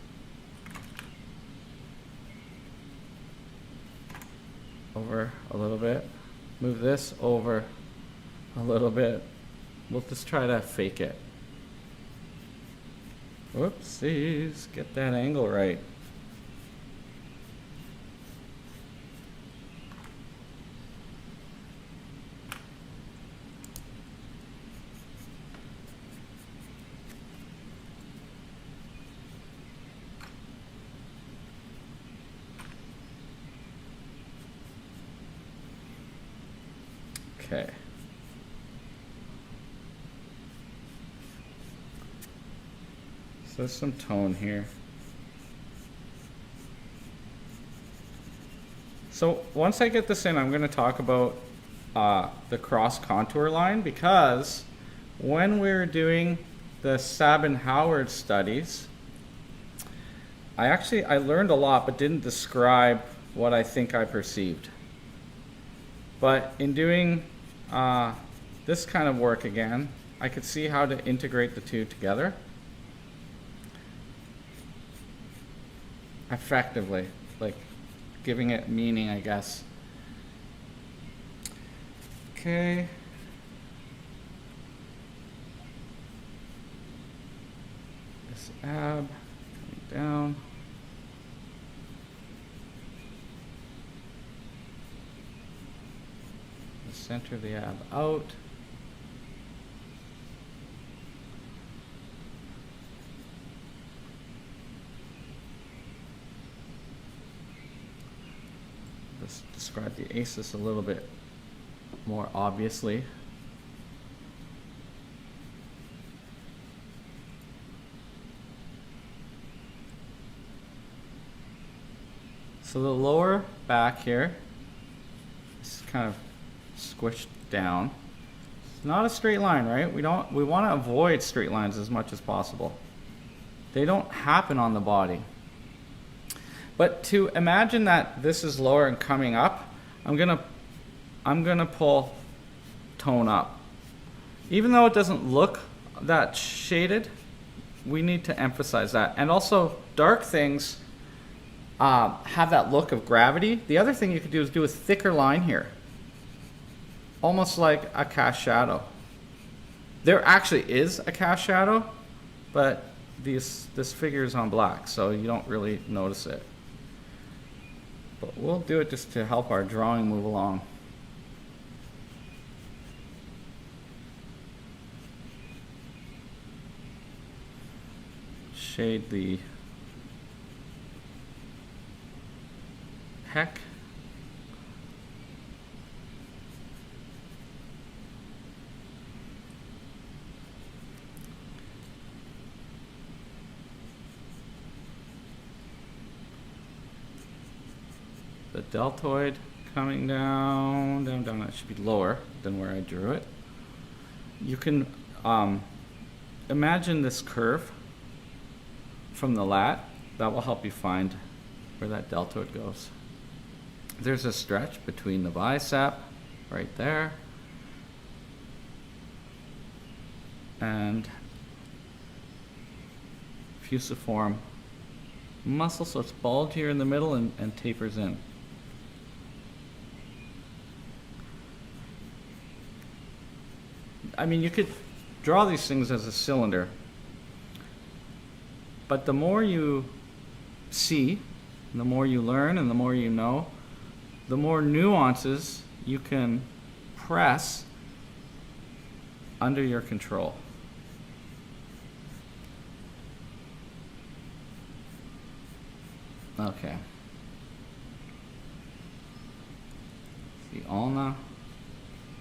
over a little bit. Move this over a little bit. We'll just try to fake it. Whoopsies, get that angle right. Okay. So there's some tone here. So once I get this in, I'm going to talk about the cross contour line, because when we were doing the Sabin-Howard studies, I learned a lot but didn't describe what I think I perceived. But in doing this kind of work again, I could see how to integrate the two together. effectively, like giving it meaning, I guess. Okay. This ab coming down. The center of the ab out. Let's describe the ACES a little bit more obviously. So the lower back here is kind of squished down. It's not a straight line, right? We want to avoid straight lines as much as possible. They don't happen on the body. But to imagine that this is lower and coming up, I'm gonna pull tone up. Even though it doesn't look that shaded, we need to emphasize that. And also, dark things have that look of gravity. The other thing you could do is do a thicker line here, almost like a cast shadow. There actually is a cast shadow, but this figure is on black, so you don't really notice it. But we'll do it just to help our drawing move along. Shade the pec. The deltoid coming down, down, down. That should be lower than where I drew it. You can imagine this curve from the lat. That will help you find where that deltoid goes. There's a stretch between the bicep right there and fusiform muscle, so it's bulged here in the middle and tapers in. I mean, you could draw these things as a cylinder, but the more you see, and the more you learn, and the more you know, the more nuances you can press under your control. Okay. The ulna.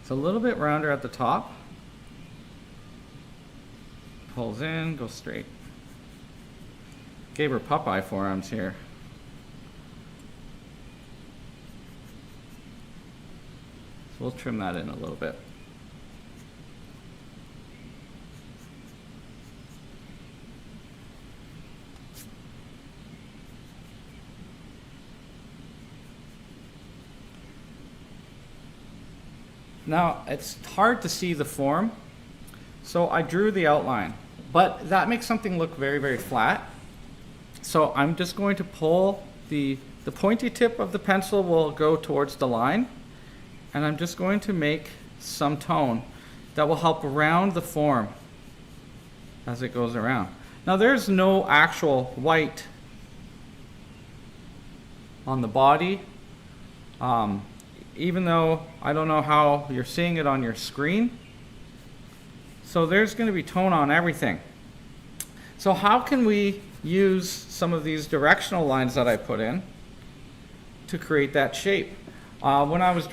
It's a little bit rounder at the top. Pulls in, goes straight. Gave her Popeye forearms here. So we'll trim that in a little bit. Now, it's hard to see the form, so I drew the outline, but that makes something look very, very flat. So I'm just going to pull the pointy tip of the pencil will go towards the line, and I'm just going to make some tone that will help round the form as it goes around. Now, there's no actual white on the body. Even though I don't know how you're seeing it on your screen. So there's going to be tone on everything. So how can we use some of these directional lines that I put in to create that shape? When I was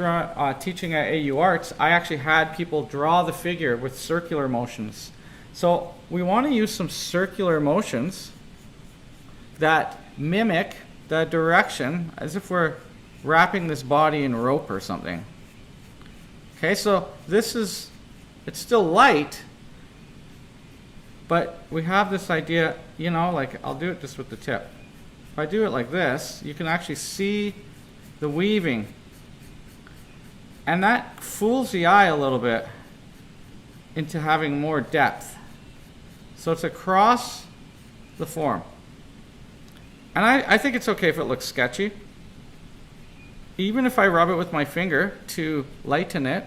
teaching at AU Arts, I actually had people draw the figure with circular motions. So we want to use some circular motions that mimic the direction as if we're wrapping this body in rope or something. Okay, so it's still light, but we have this idea, you know, like I'll do it just with the tip. If I do it like this, you can actually see the weaving. And that fools the eye a little bit into having more depth. So it's across the form. And I think it's okay if it looks sketchy. Even if I rub it with my finger to lighten it,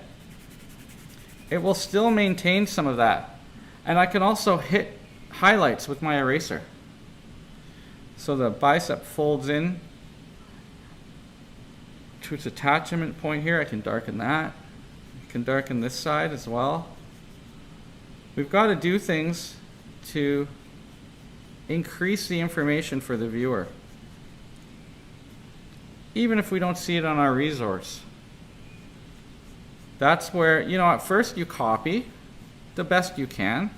it will still maintain some of that. And I can also hit highlights with my eraser. So the bicep folds in to its attachment point here. I can darken that. I can darken this side as well. We've got to do things to increase the information for the viewer, even if we don't see it on our resource. That's where, you know, at first you copy the best you can,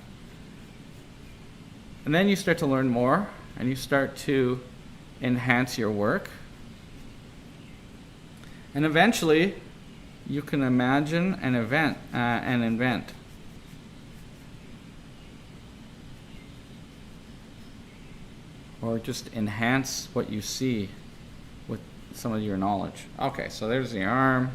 and then you start to learn more, and you start to enhance your work. And eventually, you can imagine an event and invent. Or just enhance what you see with some of your knowledge. Okay, so there's the arm.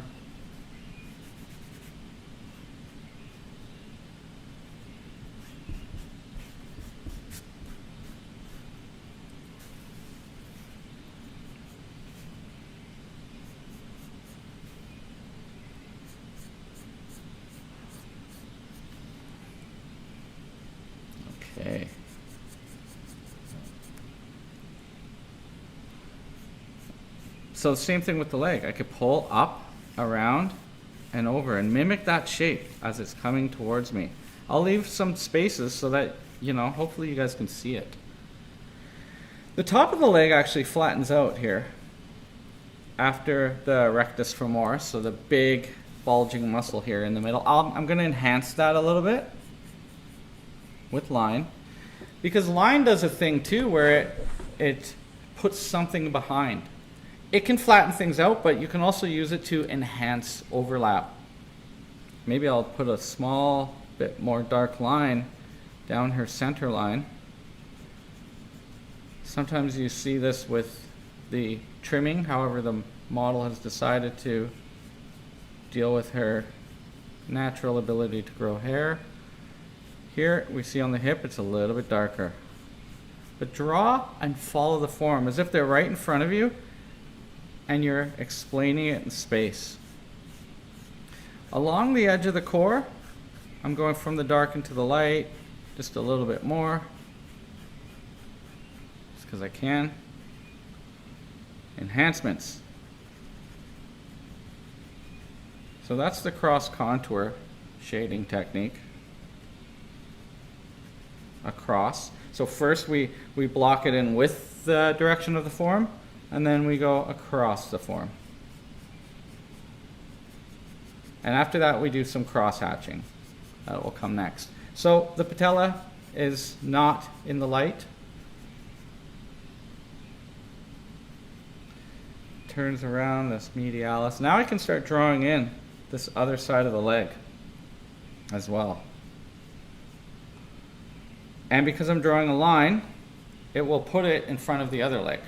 Okay. So the same thing with the leg. I could pull up, around, and over and mimic that shape as it's coming towards me. I'll leave some spaces so that, you know, hopefully you guys can see it. The top of the leg actually flattens out here after the rectus femoris, so the big bulging muscle here in the middle. I'm going to enhance that a little bit with line, because line does a thing too where it puts something behind. It can flatten things out, but you can also use it to enhance overlap. Maybe I'll put a small bit more dark line down her center line. Sometimes you see this with the trimming, however the model has decided to deal with her natural ability to grow hair. Here we see on the hip it's a little bit darker. But draw and follow the form as if they're right in front of you and you're explaining it in space. Along the edge of the core, I'm going from the dark into the light, just a little bit more, just because I can. Enhancements. So that's the cross contour shading technique. Across. So first we block it in with the direction of the form, and then we go across the form. And after that we do some cross hatching. That will come next. So the patella is not in the light. Turns around this medialis. Now I can start drawing in this other side of the leg as well. And because I'm drawing a line, it will put it in front of the other leg.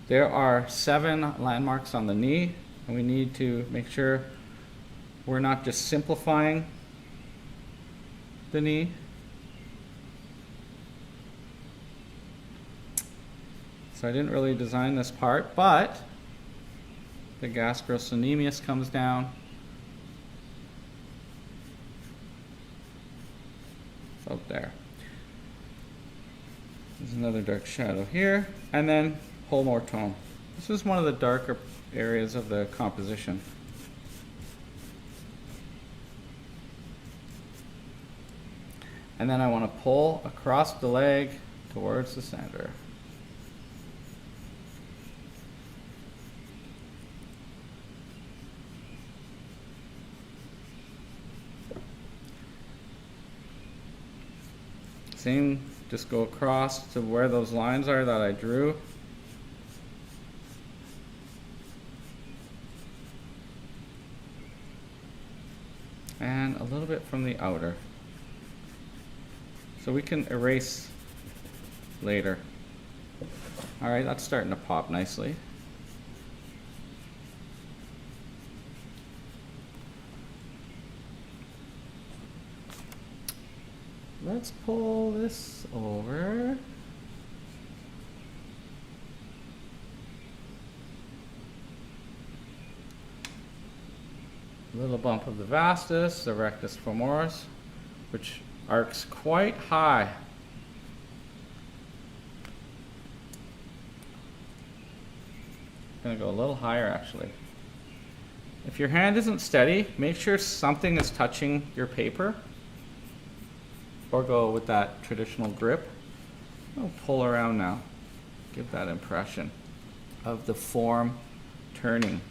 There are 7 landmarks on the knee, and we need to make sure we're not just simplifying the knee. So I didn't really design this part, but the gastrocnemius comes down. It's out there. There's another dark shadow here, and then whole tone. This is one of the darker areas of the composition. And then I want to pull across the leg towards the center. Same, just go across to where those lines are that I drew. And a little bit from the outer. So we can erase later. All right, that's starting to pop nicely. Let's pull this over. little bump of the vastus, the rectus femoris, which arcs quite high. I'm going to go a little higher actually. If your hand isn't steady, make sure something is touching your paper, or go with that traditional grip. I'll pull around now. Give that impression of the form turning.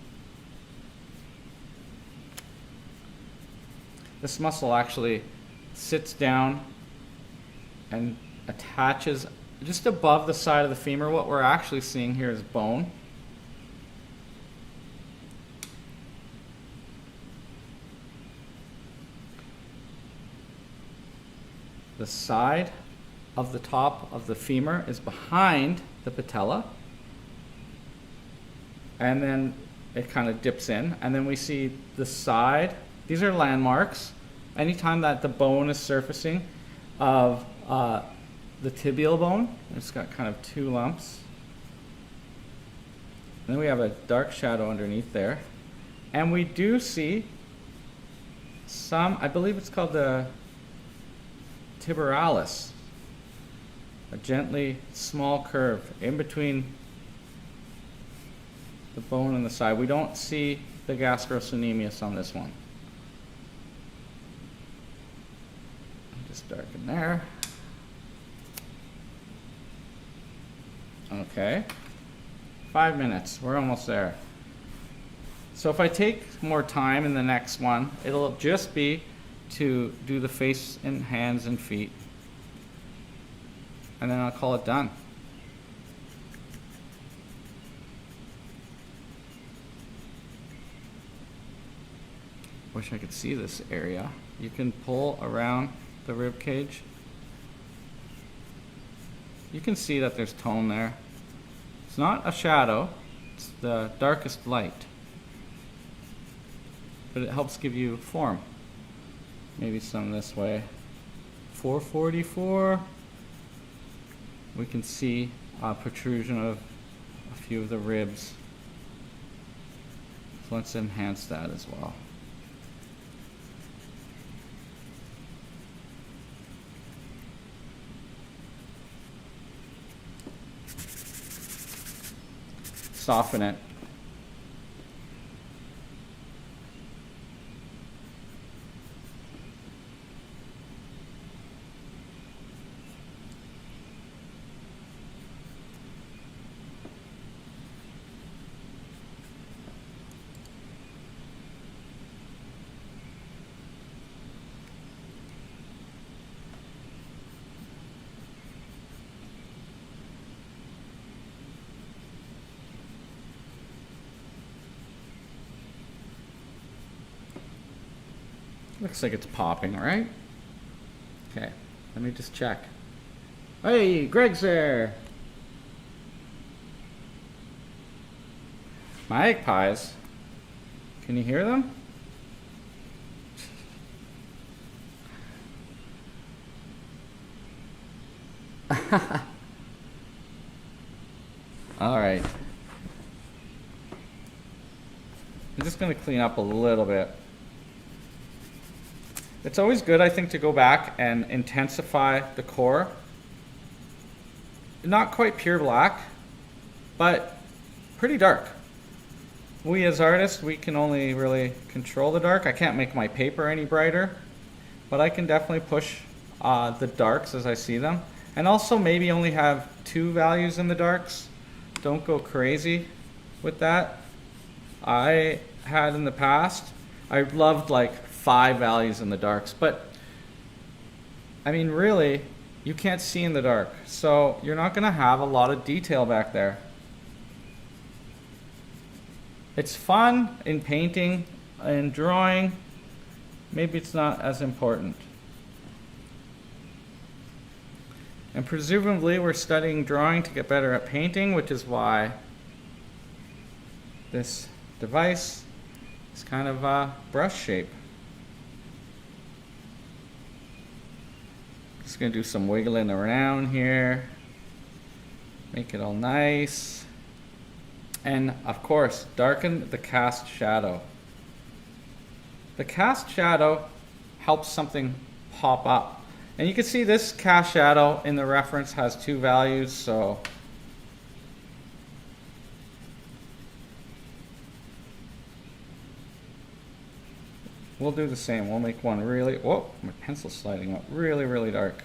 This muscle actually sits down and attaches just above the side of the femur. What we're actually seeing here is bone. The side of the top of the femur is behind the patella, and then it kind of dips in, and then we see the side. These are landmarks. Anytime that the bone is surfacing of the tibial bone, it's got kind of two lumps. And then we have a dark shadow underneath there, and we do see some, I believe it's called the Pectoralis, a gently small curve in between the bone and the side. We don't see the gastrocnemius on this one. Just darken there. Okay, 5 minutes, we're almost there. So if I take more time in the next one, it'll just be to do the face and hands and feet, and then I'll call it done. Wish I could see this area. You can pull around the rib cage. You can see that there's tone there. It's not a shadow, it's the darkest light, but it helps give you form. Maybe some this way. 444. We can see a protrusion of a few of the ribs. So let's enhance that as well. Soften it. Looks like it's popping, right? Okay, let me just check. Hey, Greg's there! My egg pies. Can you hear them? All right. I'm just going to clean up a little bit. It's always good, I think, to go back and intensify the core. Not quite pure black, but pretty dark. We as artists, we can only really control the dark. I can't make my paper any brighter, but I can definitely push the darks as I see them. And also maybe only have 2 values in the darks. Don't go crazy with that. I had in the past, I loved like 5 values in the darks, but I mean really you can't see in the dark, so you're not going to have a lot of detail back there. It's fun in painting and drawing, maybe it's not as important. And presumably we're studying drawing to get better at painting, which is why this device is kind of a brush shape. Just going to do some wiggling around here, make it all nice, and of course darken the cast shadow. the cast shadow helps something pop up. And you can see this cast shadow in the reference has 2 values, so we'll do the same. We'll make one really, whoa, my pencil's sliding up, really, really dark.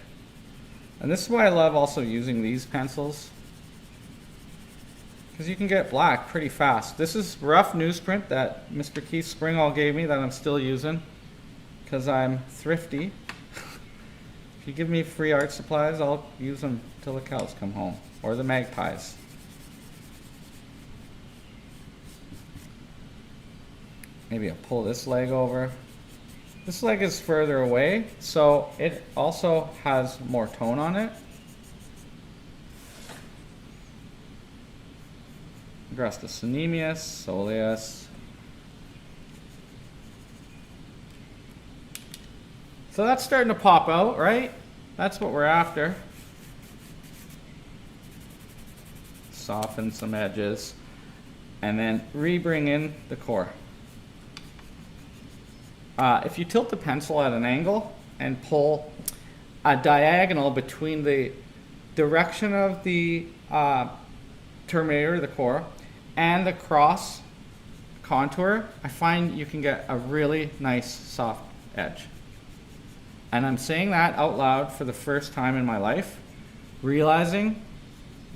And this is why I love also using these pencils, because you can get black pretty fast. This is rough newsprint that Mr. Keith Springall gave me that I'm still using because I'm thrifty. If you give me free art supplies, I'll use them till the cows come home, or the magpies. Maybe I'll pull this leg over. This leg is further away, so it also has more tone on it. Rectus soleus. So that's starting to pop out, right? That's what we're after. Soften some edges, and then re-bring in the core. If you tilt the pencil at an angle and pull a diagonal between the direction of the terminator, the core, and the cross contour, I find you can get a really nice soft edge. And I'm saying that out loud for the first time in my life, realizing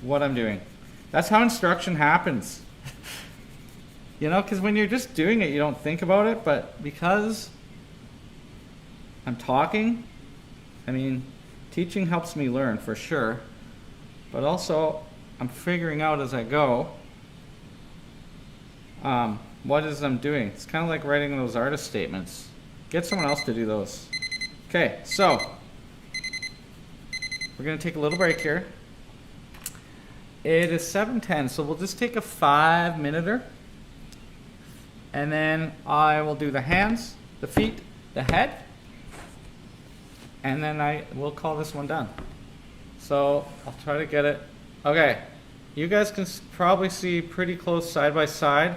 what I'm doing. That's how instruction happens. You know, because when you're just doing it, you don't think about it, but because I'm talking, I mean, teaching helps me learn for sure, but also I'm figuring out as I go what is I'm doing. It's kind of like writing those artist statements. Get someone else to do those. Okay, so we're going to take a little break here. It is 7:10, so we'll just take a 5-minute. And then I will do the hands, the feet, the head, and then I will call this one done. So I'll try to get it. Okay, you guys can probably see pretty close side by side.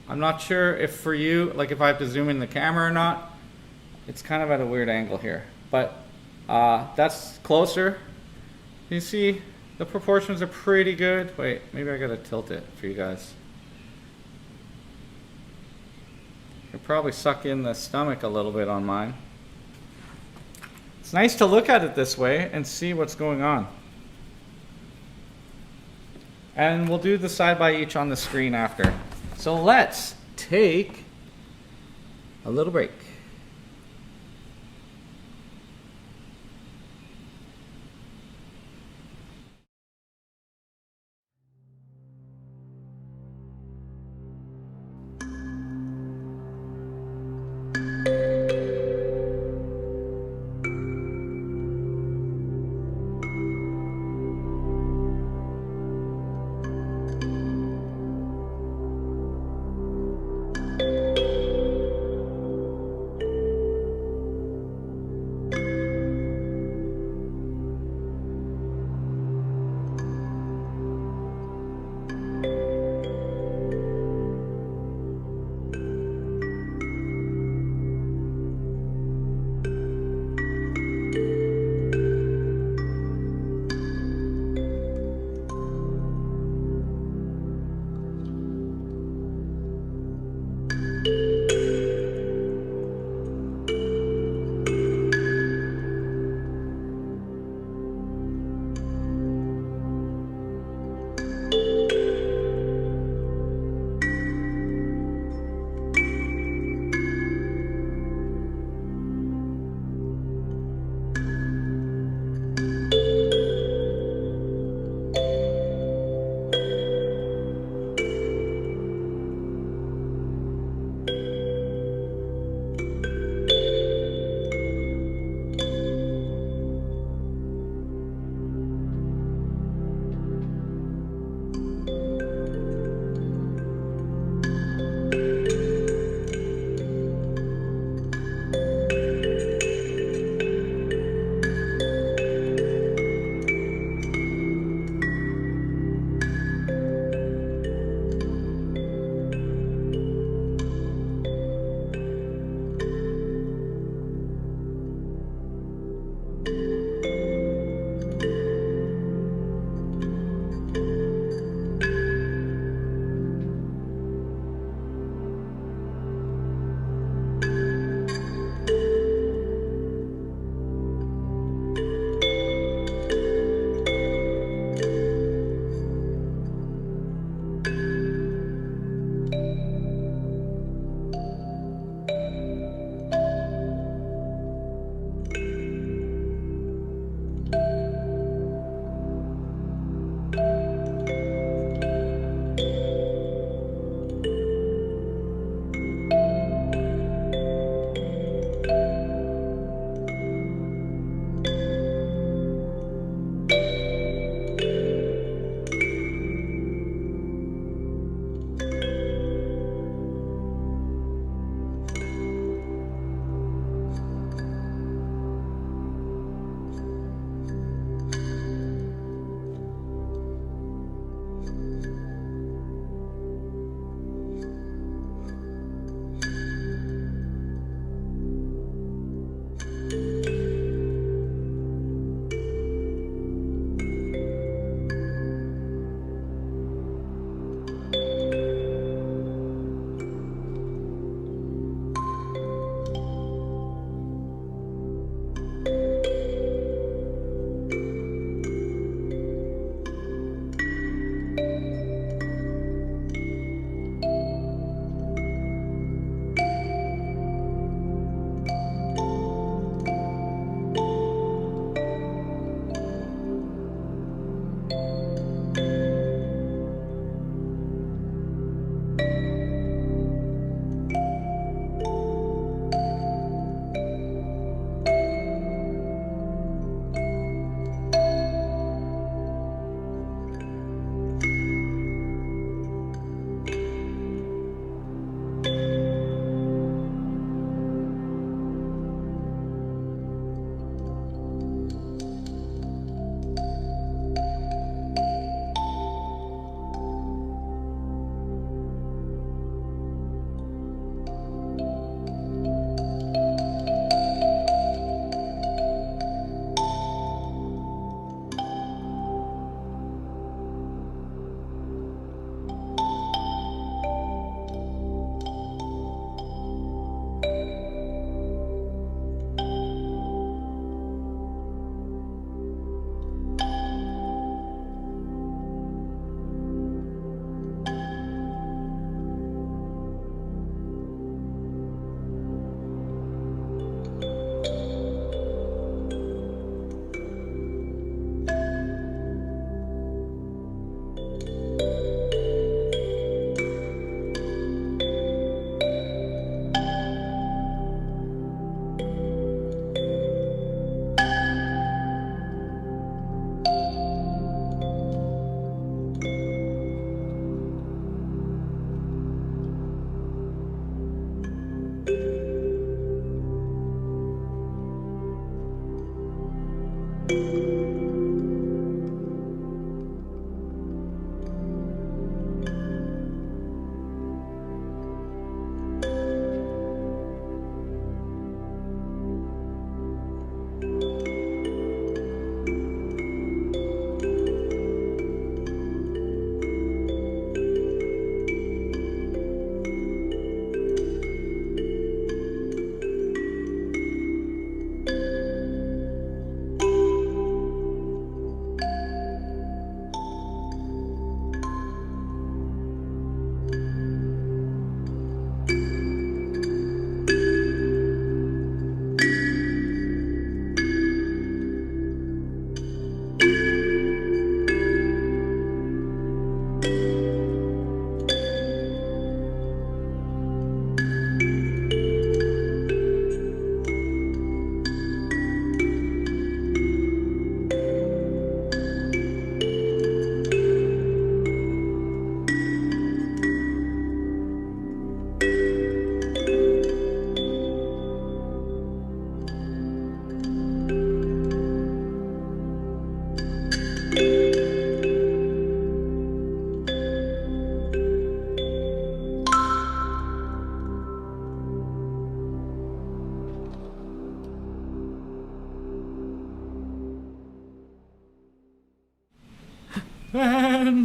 I'm not sure if for you, like if I have to zoom in the camera or not. It's kind of at a weird angle here, but that's closer. You see the proportions are pretty good. Wait, maybe I gotta tilt it for you guys. I'll probably suck in the stomach a little bit on mine. It's nice to look at it this way and see what's going on. And we'll do the side by each on the screen after. So let's take a little break.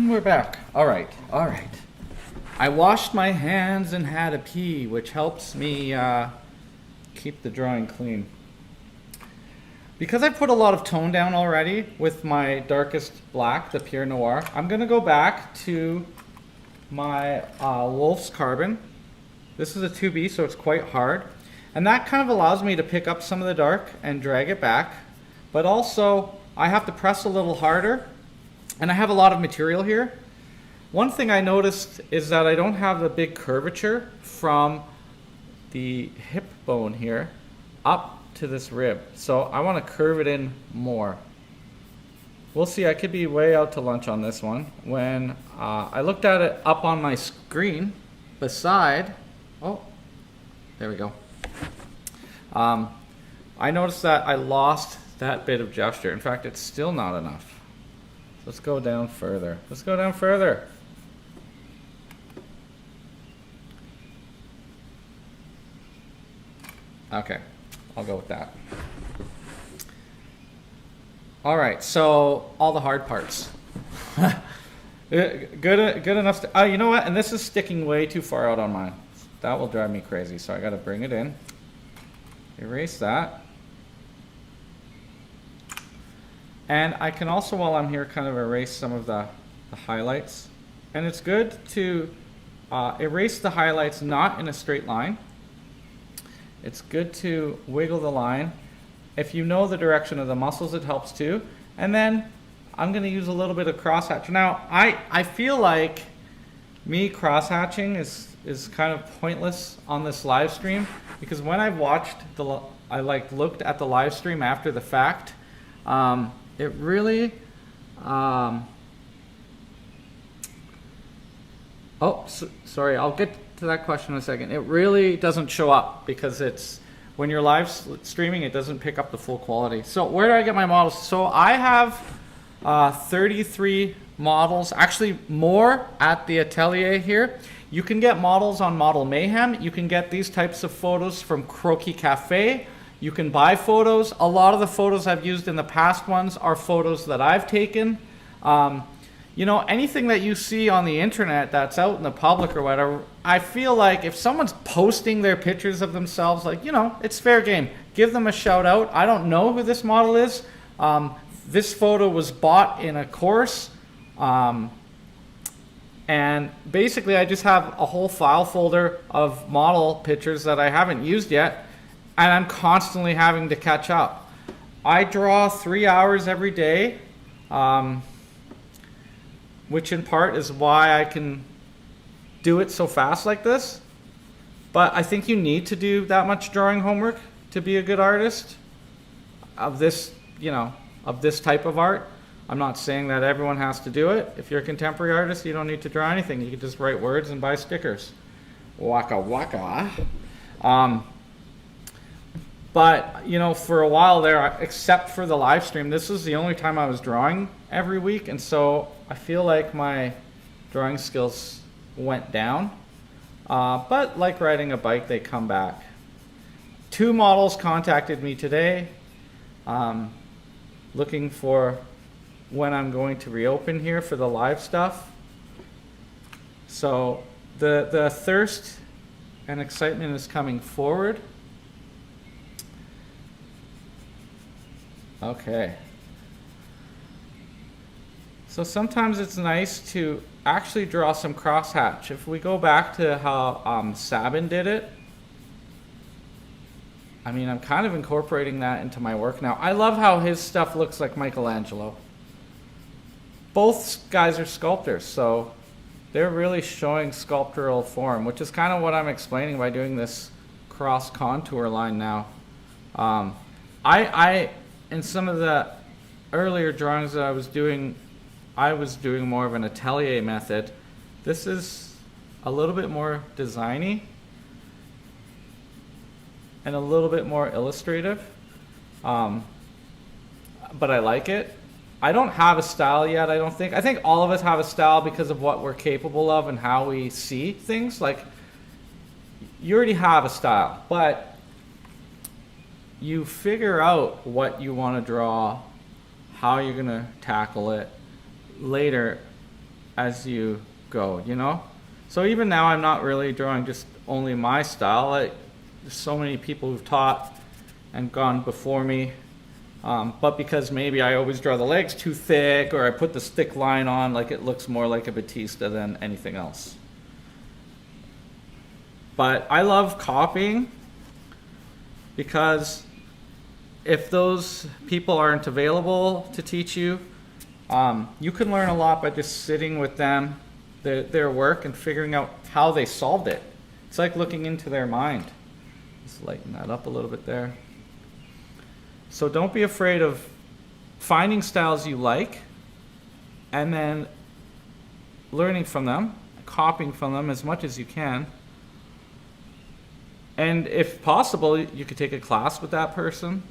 And we're back. All right. I washed my hands and had a pee, which helps me keep the drawing clean. Because I put a lot of tone down already with my darkest black, the Pure Noir, I'm going to go back to my Wolf's Carbon. This is a 2B, so it's quite hard. And that kind of allows me to pick up some of the dark and drag it back. But also, I have to press a little harder, and I have a lot of material here. One thing I noticed is that I don't have the big curvature from the hip bone here up to this rib. So I want to curve it in more. We'll see. I could be way out to lunch on this one. When I looked at it up on my screen beside, oh, there we go. I noticed that I lost that bit of gesture. In fact, it's still not enough. Let's go down further. Let's go down further. Okay, I'll go with that. All right, so all the hard parts. good enough to, you know what? And this is sticking way too far out on mine. That will drive me crazy, so I got to bring it in. Erase that. And I can also, while I'm here, kind of erase some of the highlights. And it's good to erase the highlights not in a straight line. It's good to wiggle the line. If you know the direction of the muscles, it helps too. And then I'm going to use a little bit of crosshatch. Now, I feel like me crosshatching is kind of pointless on this live stream, because when I've watched I looked at the live stream after the fact, it really sorry, I'll get to that question in a second. It really doesn't show up because it's when you're live streaming, it doesn't pick up the full quality. So where do I get my models? So I have 33 models, actually more at the Atelier here. You can get models on Model Mayhem. You can get these types of photos from Croquis Cafe. You can buy photos. A lot of the photos I've used in the past ones are photos that I've taken. You know, anything that you see on the internet that's out in the public or whatever, I feel like if someone's posting their pictures of themselves, like, you know, it's fair game. Give them a shout out. I don't know who this model is. This photo was bought in a course. And basically I just have a whole file folder of model pictures that I haven't used yet, and I'm constantly having to catch up. I draw 3 hours every day, which in part is why I can do it so fast like this. But I think you need to do that much drawing homework to be a good artist of this, you know, of this type of art. I'm not saying that everyone has to do it. If you're a contemporary artist, you don't need to draw anything. You can just write words and buy stickers. Waka waka. But, you know, for a while there, except for the live stream, this was the only time I was drawing every week. And so I feel like my drawing skills went down. But like riding a bike, they come back. 2 models contacted me today looking for when I'm going to reopen here for the live stuff. So the thirst and excitement is coming forward. Okay. So sometimes it's nice to actually draw some crosshatch. If we go back to how Sabin did it, I mean, I'm kind of incorporating that into my work now. I love how his stuff looks like Michelangelo. Both guys are sculptors, so they're really showing sculptural form, which is kind of what I'm explaining by doing this cross contour line now. In some of the earlier drawings that I was doing more of an Atelier method. This is a little bit more designy and a little bit more illustrative, but I like it. I don't have a style yet, I don't think. I think all of us have a style because of what we're capable of and how we see things. Like, you already have a style, but you figure out what you want to draw, how you're going to tackle it later, as you go, you know? So even now I'm not really drawing just only my style. There's so many people who've taught and gone before me. But because maybe I always draw the legs too thick, or I put the stick line on, like it looks more like a Batista than anything else. But I love copying, because if those people aren't available to teach you, you can learn a lot by just sitting with them, their work, and figuring out how they solved it. It's like looking into their mind. Just lighten that up a little bit there. So don't be afraid of finding styles you like and then learning from them, copying from them as much as you can. And if possible, you could take a class with that person.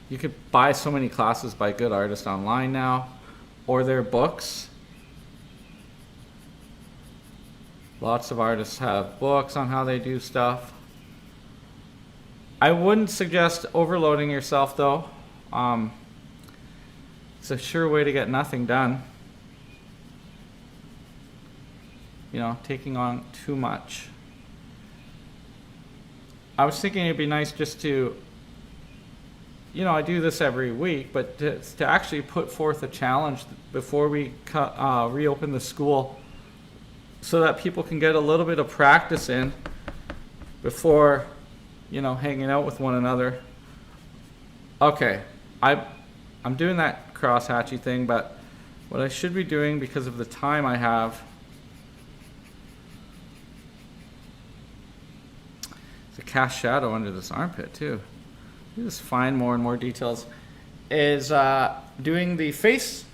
You could buy so many classes by good artists online now, or their books. Lots of artists have books on how they do stuff. I wouldn't suggest overloading yourself though. It's a sure way to get nothing done. You know, taking on too much. I was thinking it'd be nice just to, you know, I do this every week, but to actually put forth a challenge before we reopen the school, so that people can get a little bit of practice in before, you know, hanging out with one another. Okay, I'm doing that cross-hatchy thing, but what I should be doing, because of the time I have, is a cast shadow under this armpit too. You just find more and more details. Is doing the face,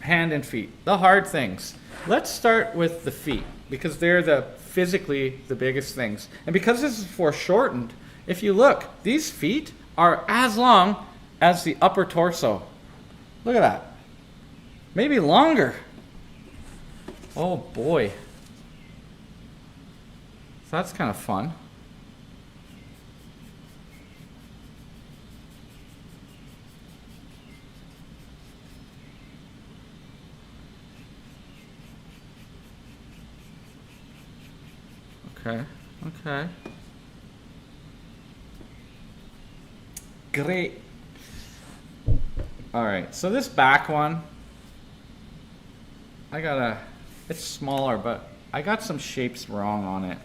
hand, and feet, the hard things. Let's start with the feet, because they're physically the biggest things. And because this is foreshortened, if you look, these feet are as long as the upper torso. Look at that. Maybe longer. Oh boy. So that's kind of fun. Okay, okay. Great. All right, so this back one, it's smaller, but I got some shapes wrong on it.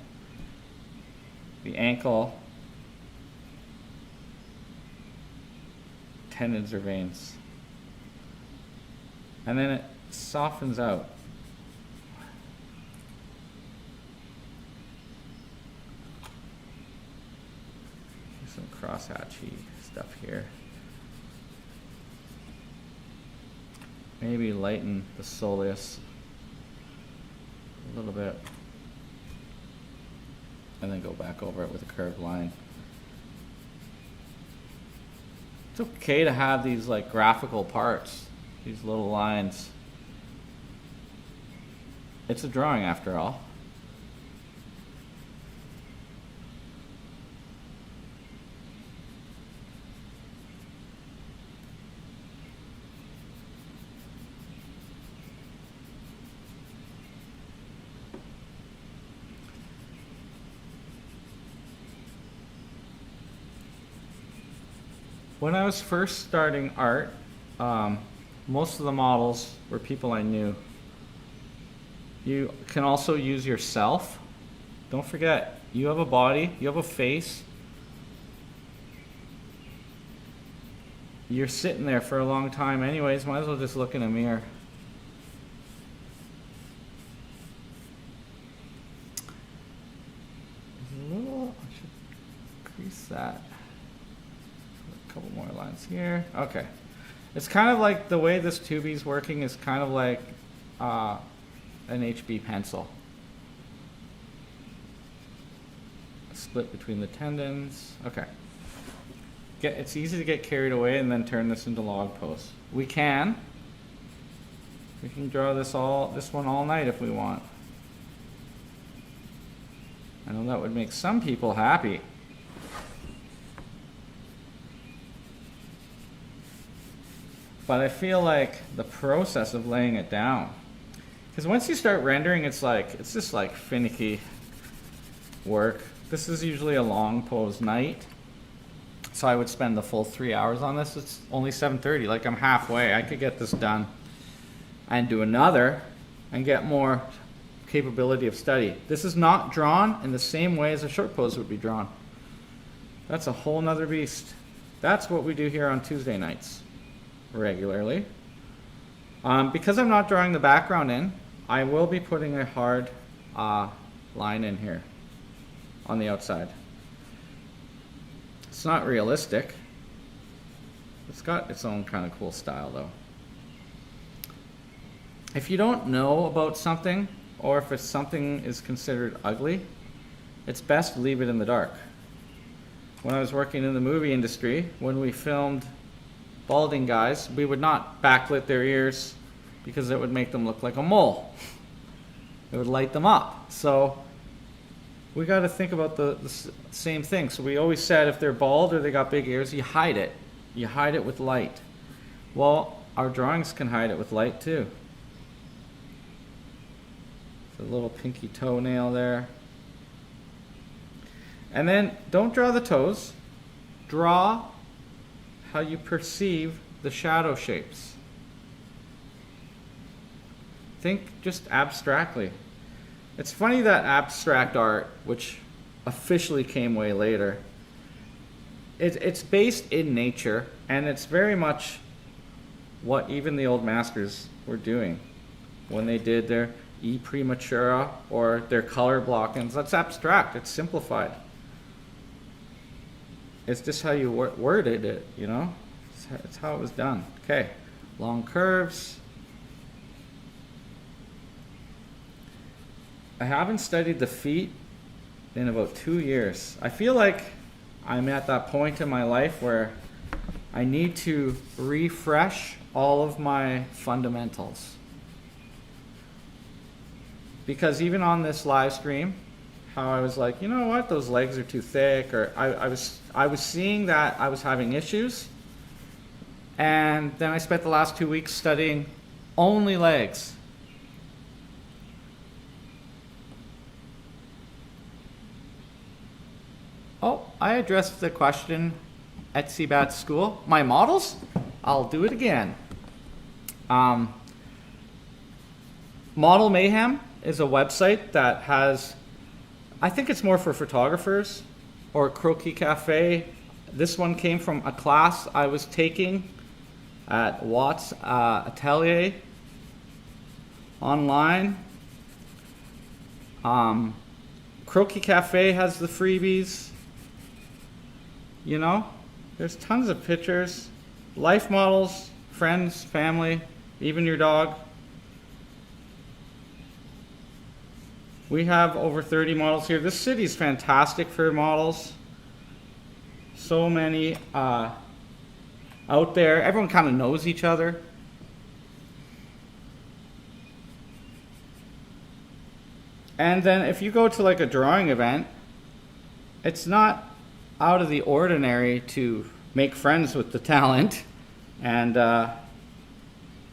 The ankle, tendons or veins. And then it softens out. Some crosshatchy stuff here. Maybe lighten the soleus a little bit, and then go back over it with a curved line. It's okay to have these like graphical parts, these little lines. It's a drawing after all. When I was first starting art, most of the models were people I knew. You can also use yourself. Don't forget, you have a body, you have a face. You're sitting there for a long time anyways, might as well just look in a mirror. I should crease that. Couple more lines here. Okay. It's kind of like the way this 2B's working is kind of like an HB pencil. A split between the tendons. Okay. It's easy to get carried away and then turn this into log posts. We can draw this one all night if we want. I know that would make some people happy. but I feel like the process of laying it down, because once you start rendering, it's just like finicky work. This is usually a long pose night, so I would spend the full 3 hours on this. It's only 7:30, like I'm halfway. I could get this done and do another and get more capability of study. This is not drawn in the same way as a short pose would be drawn. That's a whole nother beast. That's what we do here on Tuesday nights regularly. Because I'm not drawing the background in, I will be putting a hard line in here on the outside. It's not realistic. It's got its own kind of cool style though. If you don't know about something, or if it's something is considered ugly, it's best to leave it in the dark. When I was working in the movie industry, when we filmed balding guys, we would not backlit their ears because it would make them look like a mole. It would light them up. So we got to think about the same thing. So we always said if they're bald or they got big ears, you hide it. You hide it with light. Well, our drawings can hide it with light too. A little pinky toenail there. And then don't draw the toes. Draw how you perceive the shadow shapes. Think just abstractly. It's funny that abstract art, which officially came way later, it's based in nature, and it's very much what even the old masters were doing when they did their E prematura or their color blockings. That's abstract. It's simplified. It's just how you worded it, you know? It's how it was done. Okay, long curves. I haven't studied the feet in about 2 years. I feel like I'm at that point in my life where I need to refresh all of my fundamentals. Because even on this live stream, how I was like, you know what, those legs are too thick, or I was seeing that I was having issues, and then I spent the last 2 weeks studying only legs. Oh, I addressed the question at CBAT school. My models? I'll do it again. Model Mayhem is a website that has, I think it's more for photographers, or Croquis Cafe. This one came from a class I was taking at Watts Atelier online. Croquis Cafe has the freebies. You know, there's tons of pictures, life models, friends, family, even your dog. We have over 30 models here. This city is fantastic for models. So many out there. Everyone kind of knows each other. And then if you go to like a drawing event, it's not out of the ordinary to make friends with the talent. And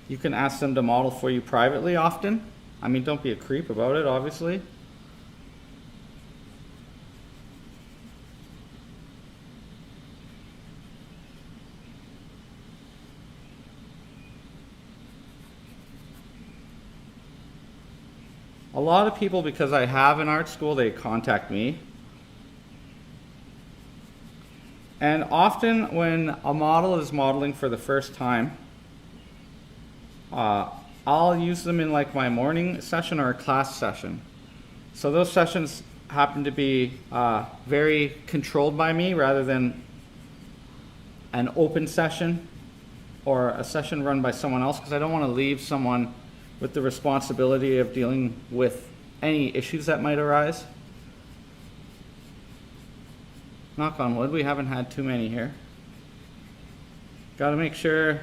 you can ask them to model for you privately often. I mean, don't be a creep about it, obviously. A lot of people, because I have an art school, they contact me. And often when a model is modeling for the first time, I'll use them in like my morning session or a class session. So those sessions happen to be very controlled by me rather than an open session or a session run by someone else, because I don't want to leave someone with the responsibility of dealing with any issues that might arise. Knock on wood, we haven't had too many here. Got to make sure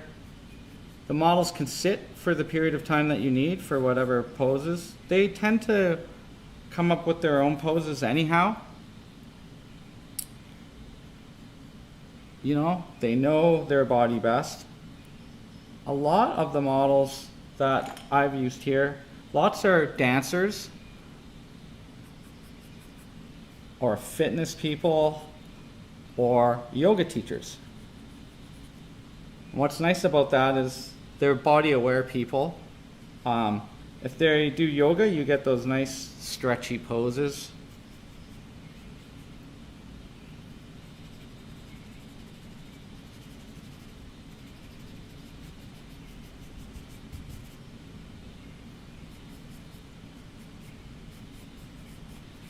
the models can sit for the period of time that you need for whatever poses. They tend to come up with their own poses anyhow. You know, they know their body best. a lot of the models that I've used here, lots are dancers or fitness people or yoga teachers. And what's nice about that is they're body aware people. If they do yoga, you get those nice stretchy poses.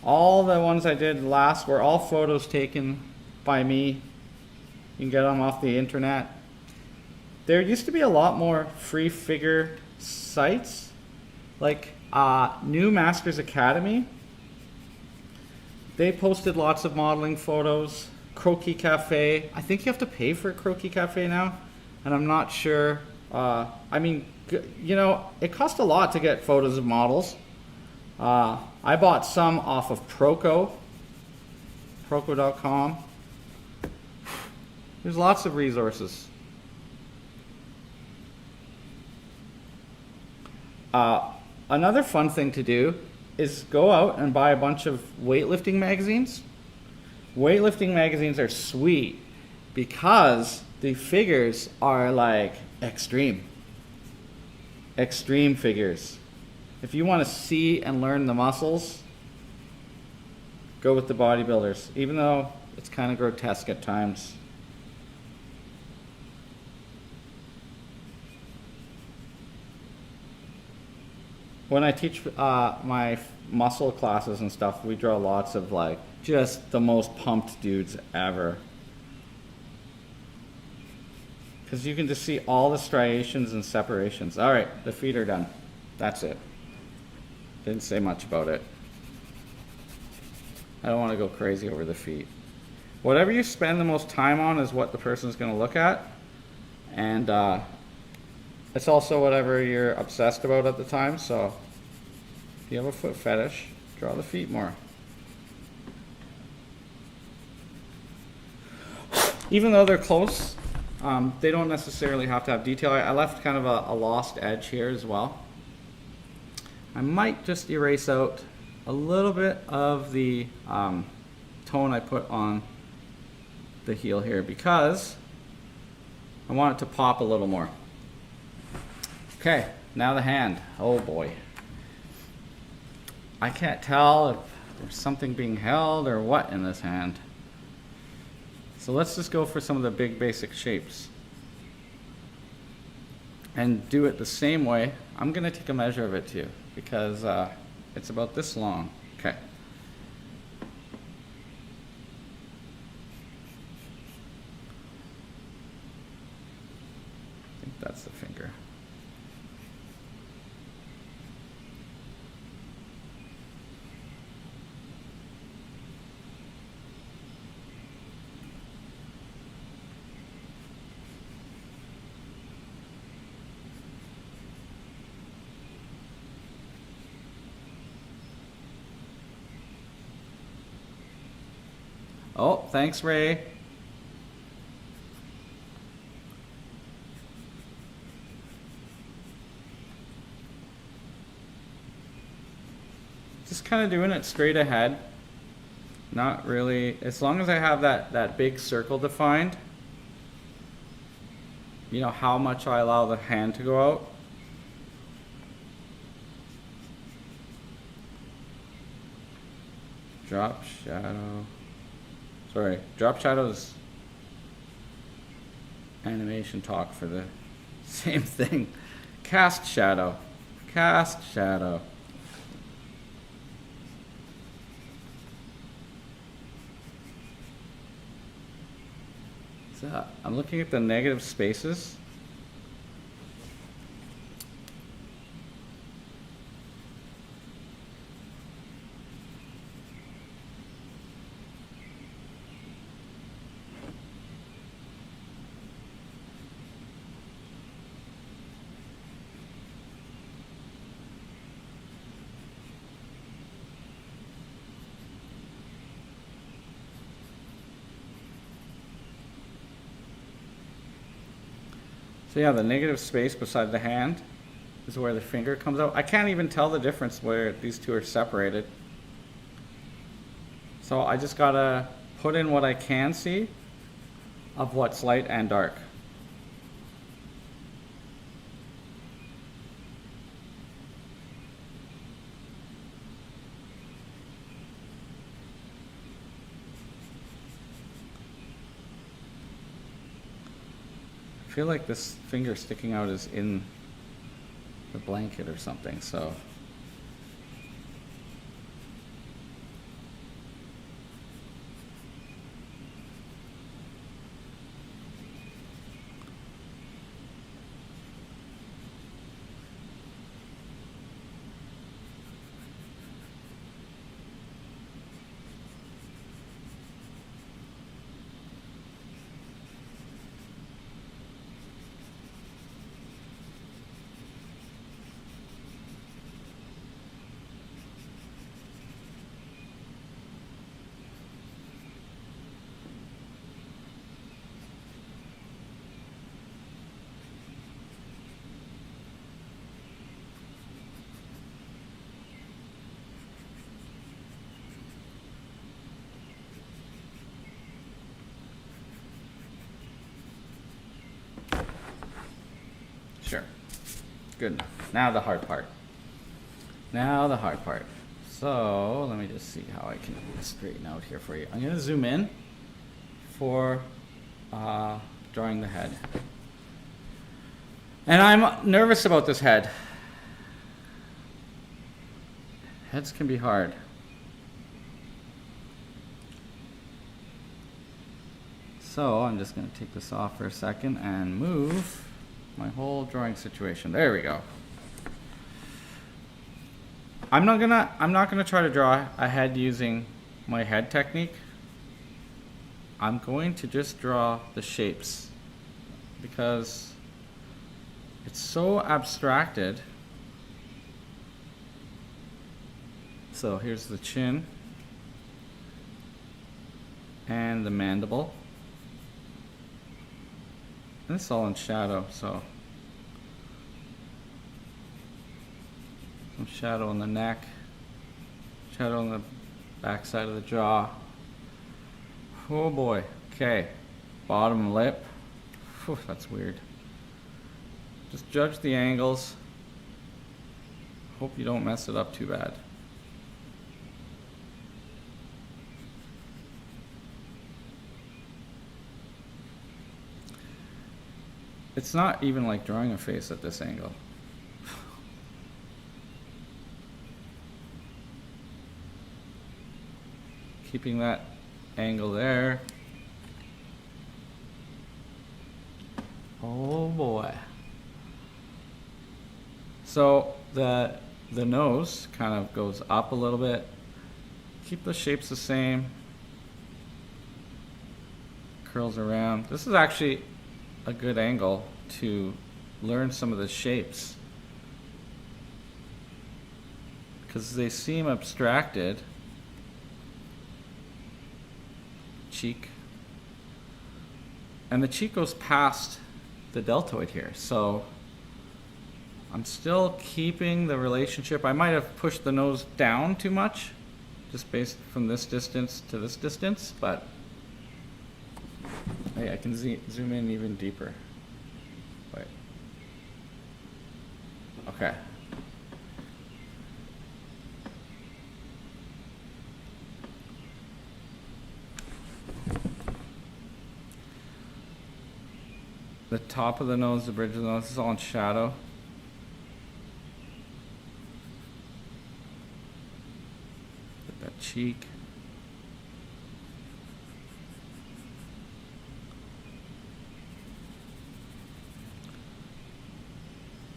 All the ones I did last were all photos taken by me. You can get them off the internet. There used to be a lot more free figure sites, like New Masters Academy. They posted lots of modeling photos. Croquis Cafe. I think you have to pay for Croquis Cafe now, and I'm not sure. I mean, you know, it costs a lot to get photos of models. I bought some off of Proco.com. There's lots of resources. Another fun thing to do is go out and buy a bunch of weightlifting magazines. Weightlifting magazines are sweet because the figures are like extreme figures. If you want to see and learn the muscles, go with the bodybuilders, even though it's kind of grotesque at times. When I teach my muscle classes and stuff, we draw lots of like just the most pumped dudes ever. Because you can just see all the striations and separations. All right, the feet are done. That's it. Didn't say much about it. I don't want to go crazy over the feet. Whatever you spend the most time on is what the person's going to look at. And it's also whatever you're obsessed about at the time. So if you have a foot fetish, draw the feet more. Even though they're close, they don't necessarily have to have detail. I left kind of a lost edge here as well. I might just erase out a little bit of the tone I put on the heel here because I want it to pop a little more. Okay, now the hand. Oh boy. I can't tell if there's something being held or what in this hand. So let's just go for some of the big basic shapes and do it the same way. I'm going to take a measure of it too because it's about this long. Okay. I think that's the finger. Oh, thanks, Ray. Just kind of doing it straight ahead. Not really, as long as I have that big circle defined, you know how much I allow the hand to go out. Drop shadow. Sorry, drop shadows animation talk for the same thing. Cast shadow. Cast shadow. So I'm looking at the negative spaces. So yeah, the negative space beside the hand is where the finger comes out. I can't even tell the difference where these two are separated. So I just gotta put in what I can see of what's light and dark. I feel like this finger sticking out is in the blanket or something, so. Sure. Good enough. Now the hard part. Now the hard part. So let me just see how I can straighten out here for you. I'm going to zoom in for drawing the head. And I'm nervous about this head. Heads can be hard. So I'm just going to take this off for a second and move my whole drawing situation. There we go. I'm not gonna try to draw a head using my head technique. I'm going to just draw the shapes because it's so abstracted. So here's the chin and the mandible. And it's all in shadow, so some shadow on the neck, shadow on the back side of the jaw. Oh boy. Okay, bottom lip. Whew, that's weird. Just judge the angles. Hope you don't mess it up too bad. It's not even like drawing a face at this angle. Keeping that angle there. Oh boy. So the nose kind of goes up a little bit. Keep the shapes the same. Curls around. This is actually a good angle to learn some of the shapes because they seem abstracted. Cheek, and the cheek goes past the deltoid here, so I'm still keeping the relationship. I might have pushed the nose down too much just based from this distance to this distance, but hey, I can zoom in even deeper. Wait. Okay. The top of the nose, the bridge of the nose, is all in shadow. Get that cheek.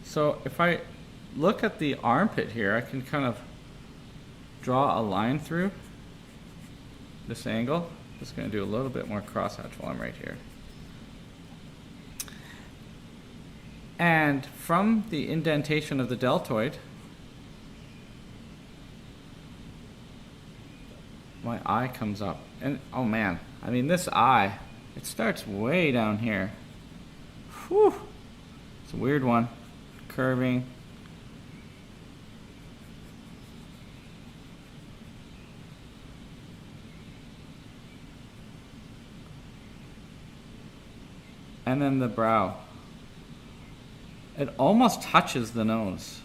So if I look at the armpit here, I can kind of draw a line through this angle. Just going to do a little bit more crosshatch while I'm right here. And from the indentation of the deltoid, my eye comes up. And oh man, I mean this eye, it starts way down here. Whew. It's a weird one. Curving. And then the brow. It almost touches the nose.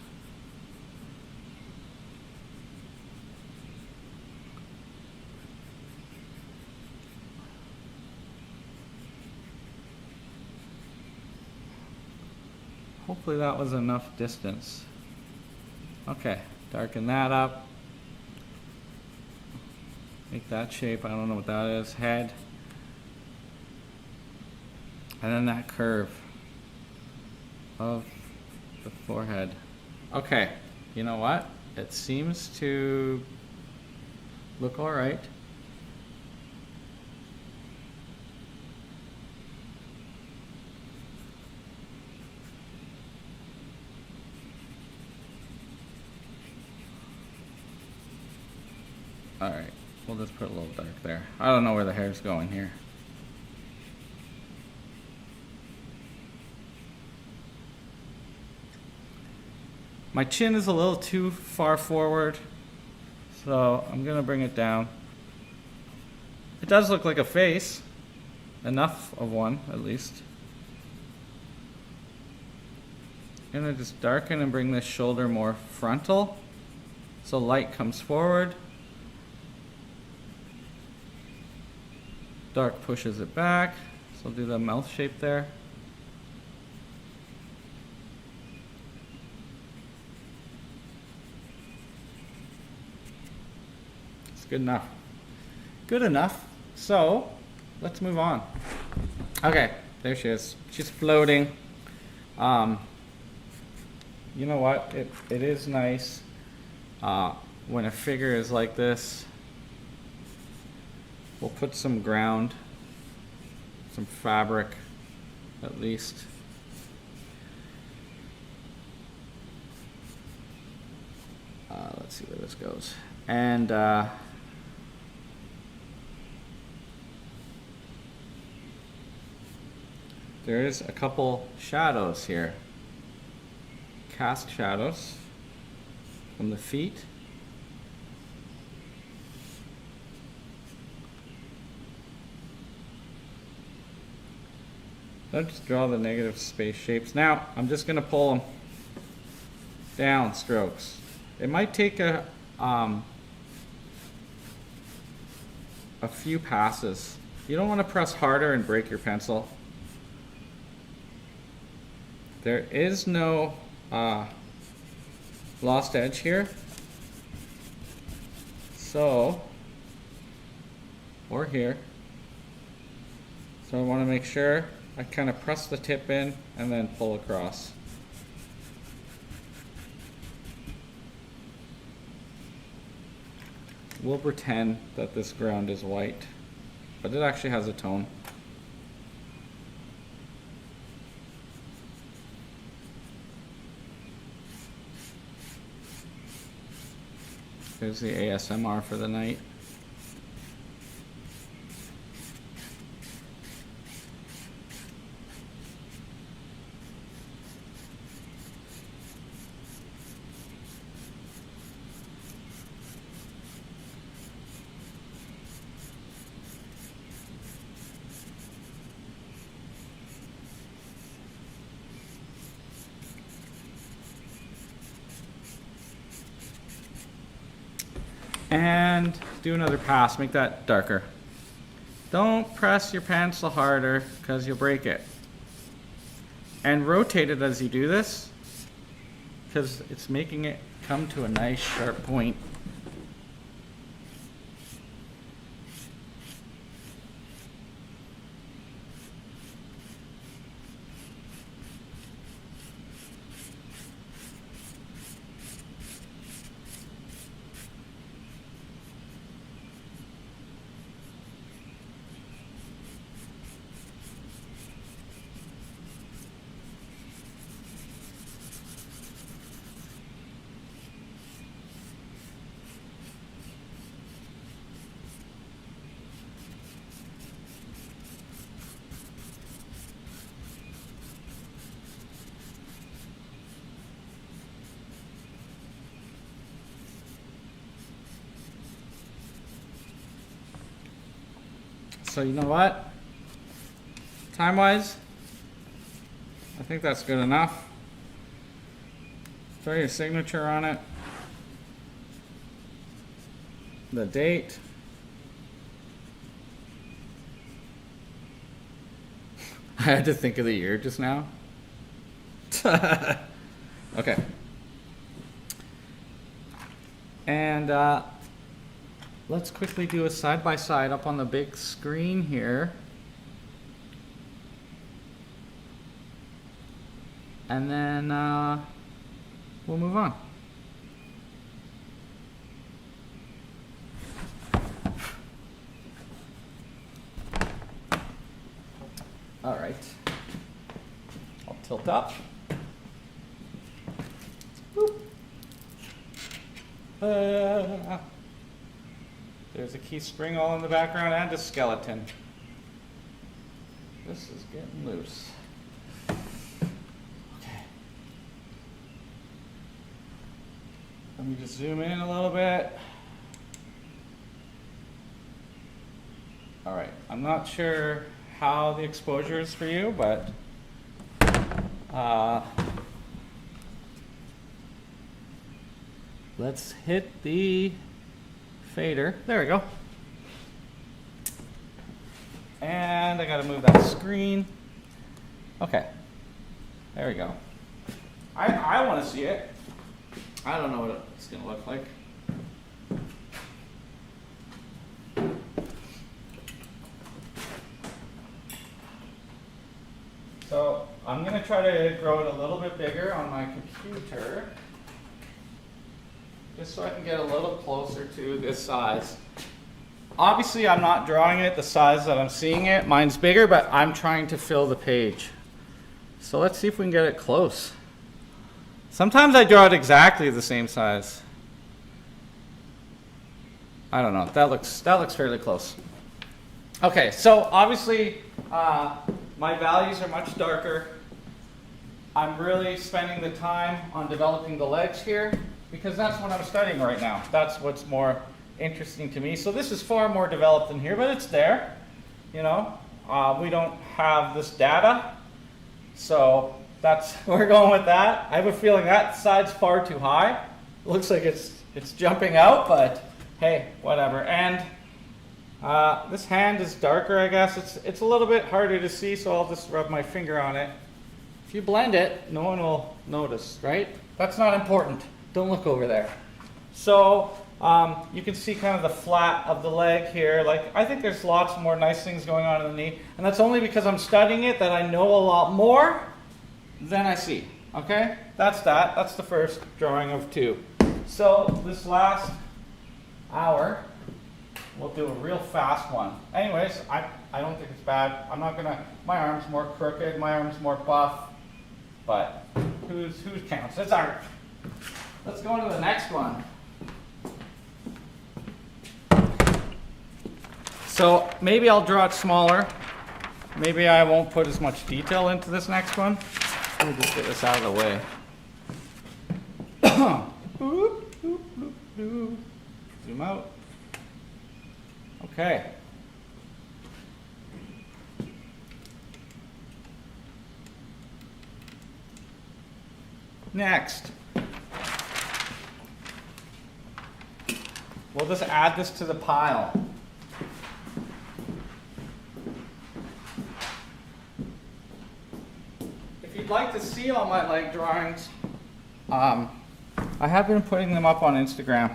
Hopefully that was enough distance. Okay, darken that up. Make that shape, I don't know what that is. Head. And then that curve of the forehead. Okay, you know what? It seems to look all right. All right, we'll just put a little dark there. I don't know where the hair's going here. My chin is a little too far forward, so I'm gonna bring it down. It does look like a face, enough of one at least. I'm gonna just darken and bring this shoulder more frontal, so light comes forward. Dark pushes it back, so I'll do the mouth shape there. Good enough. Good enough. So, let's move on. Okay, there she is. She's floating. You know what? It is nice when a figure is like this. We'll put some ground, some fabric at least. Let's see where this goes. And there is a couple shadows here. Cast shadows from the feet. I'll just draw the negative space shapes. Now, I'm just going to pull them down strokes. It might take a few passes. You don't want to press harder and break your pencil. There is no lost edge here. So, or here. So I want to make sure I kind of press the tip in and then pull across. We'll pretend that this ground is white, but it actually has a tone. There's the ASMR for the night. And do another pass, make that darker. Don't press your pencil harder because you'll break it. And rotate it as you do this because it's making it come to a nice sharp point. So you know what? Time-wise, I think that's good enough. Throw your signature on it. The date. I had to think of the year just now. Okay. And let's quickly do a side-by-side up on the big screen here. And then we'll move on. All right. I'll tilt up. Boop. There's a key spring all in the background and a skeleton. This is getting loose. Okay. Let me just zoom in a little bit. All right. I'm not sure how the exposure is for you, but let's hit the fader. There we go. And I gotta move that screen. Okay, there we go. I want to see it. I don't know what it's gonna look like. So I'm going to try to grow it a little bit bigger on my computer, just so I can get a little closer to this size. Obviously, I'm not drawing it the size that I'm seeing it. Mine's bigger, but I'm trying to fill the page. So let's see if we can get it close. Sometimes I draw it exactly the same size. I don't know. That looks fairly close. Okay, so obviously, my values are much darker. I'm really spending the time on developing the legs here because that's what I'm studying right now. That's what's more interesting to me. So this is far more developed than here, but it's there. You know, we don't have this data, so we're going with that. I have a feeling that side's far too high. It looks like it's jumping out, but hey, whatever. And this hand is darker, I guess. It's a little bit harder to see, so I'll just rub my finger on it. If you blend it, no one will notice, right? That's not important. Don't look over there. So you can see kind of the flat of the leg here. Like, I think there's lots more nice things going on in the knee, and that's only because I'm studying it that I know a lot more than I see. Okay? That's that. That's the first drawing of 2. So this last hour, we'll do a real fast one. Anyways, I don't think it's bad. I'm not gonna, my arm's more crooked, my arm's more buff, but who counts? It's art. Let's go on to the next one. So maybe I'll draw it smaller. Maybe I won't put as much detail into this next one. Let me just get this out of the way. Zoom out. Okay. Next. We'll just add this to the pile. If you'd like to see all my leg drawings, I have been putting them up on Instagram.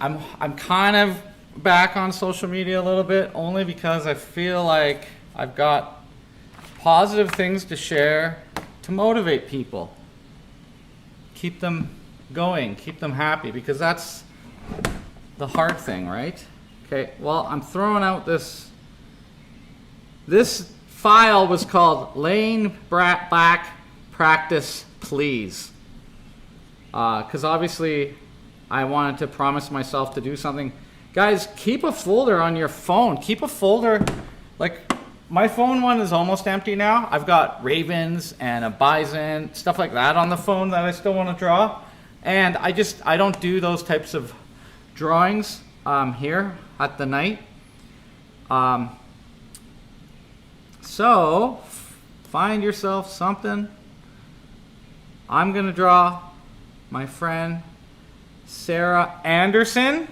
I'm kind of back on social media a little bit, only because I feel like I've got positive things to share to motivate people. Keep them going, keep them happy, because that's the hard thing, right? Okay, well, I'm throwing out this file was called Laying Back Practice Please. Because obviously I wanted to promise myself to do something. Guys, keep a folder on your phone. Keep a folder, like my phone one is almost empty now. I've got ravens and a bison, stuff like that on the phone that I still want to draw. And I don't do those types of drawings here at the night. So find yourself something. I'm gonna draw my friend Sarah Anderson.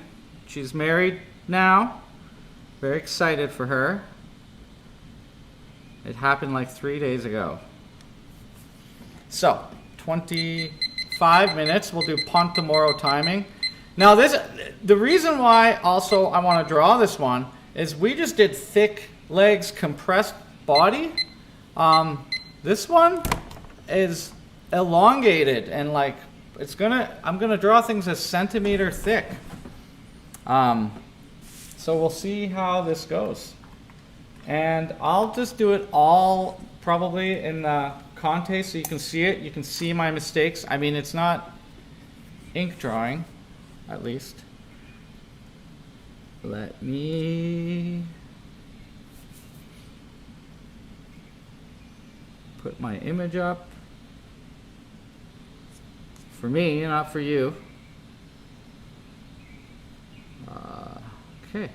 She's married now. Very excited for her. It happened like 3 days ago. So 25 minutes. We'll do Ponte Moro timing. Now the reason why also I want to draw this one is we just did thick legs, compressed body. This one is elongated and like I'm gonna draw things a centimeter thick. So we'll see how this goes. And I'll just do it all probably in the Conte so you can see it. You can see my mistakes. I mean, it's not ink drawing, at least. Let me put my image up. For me, not for you. Okay.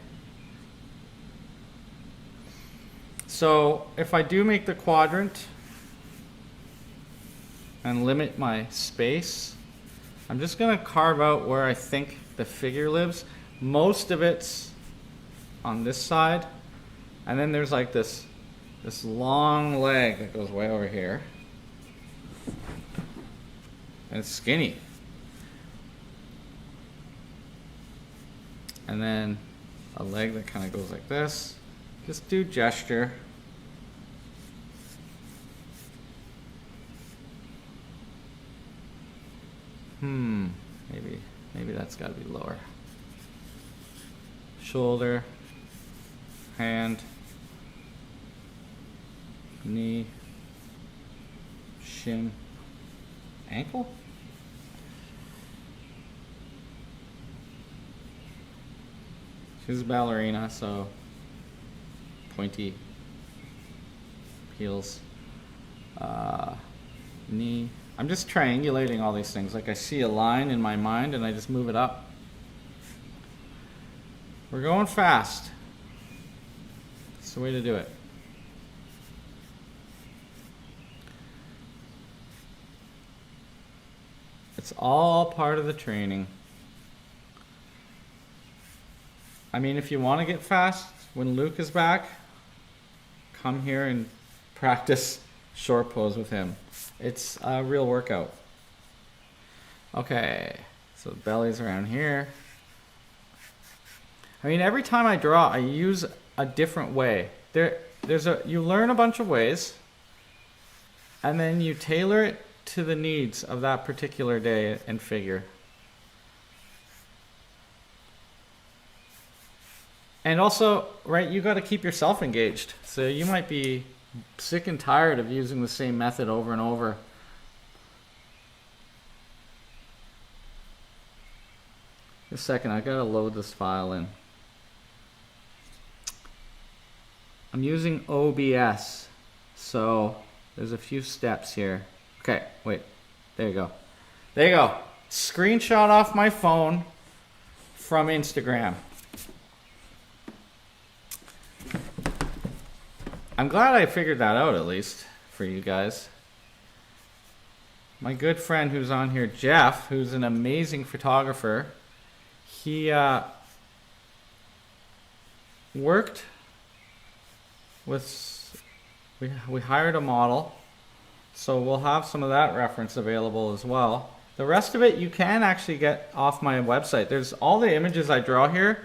So if I do make the quadrant and limit my space, I'm just going to carve out where I think the figure lives. Most of it's on this side, and then there's like this long leg that goes way over here, and it's skinny. And then a leg that kind of goes like this. Just do gesture. Maybe that's got to be lower. Shoulder, hand, knee, shin, ankle. She's a ballerina, so pointy heels, knee. I'm just triangulating all these things. Like I see a line in my mind and I just move it up. We're going fast. That's the way to do it. It's all part of the training. I mean, if you want to get fast, when Luke is back, come here and practice short pose with him. It's a real workout. Okay, so the belly's around here. I mean, every time I draw, I use a different way. You learn a bunch of ways, and then you tailor it to the needs of that particular day and figure. And also, right, you got to keep yourself engaged. So you might be sick and tired of using the same method over and over. Just a second, I gotta load this file in. I'm using OBS, so there's a few steps here. Okay, wait, there you go. There you go. Screenshot off my phone from Instagram. I'm glad I figured that out, at least for you guys. My good friend who's on here, Jeff, who's an amazing photographer, he worked with, we hired a model, so we'll have some of that reference available as well. The rest of it you can actually get off my website. There's all the images I draw here.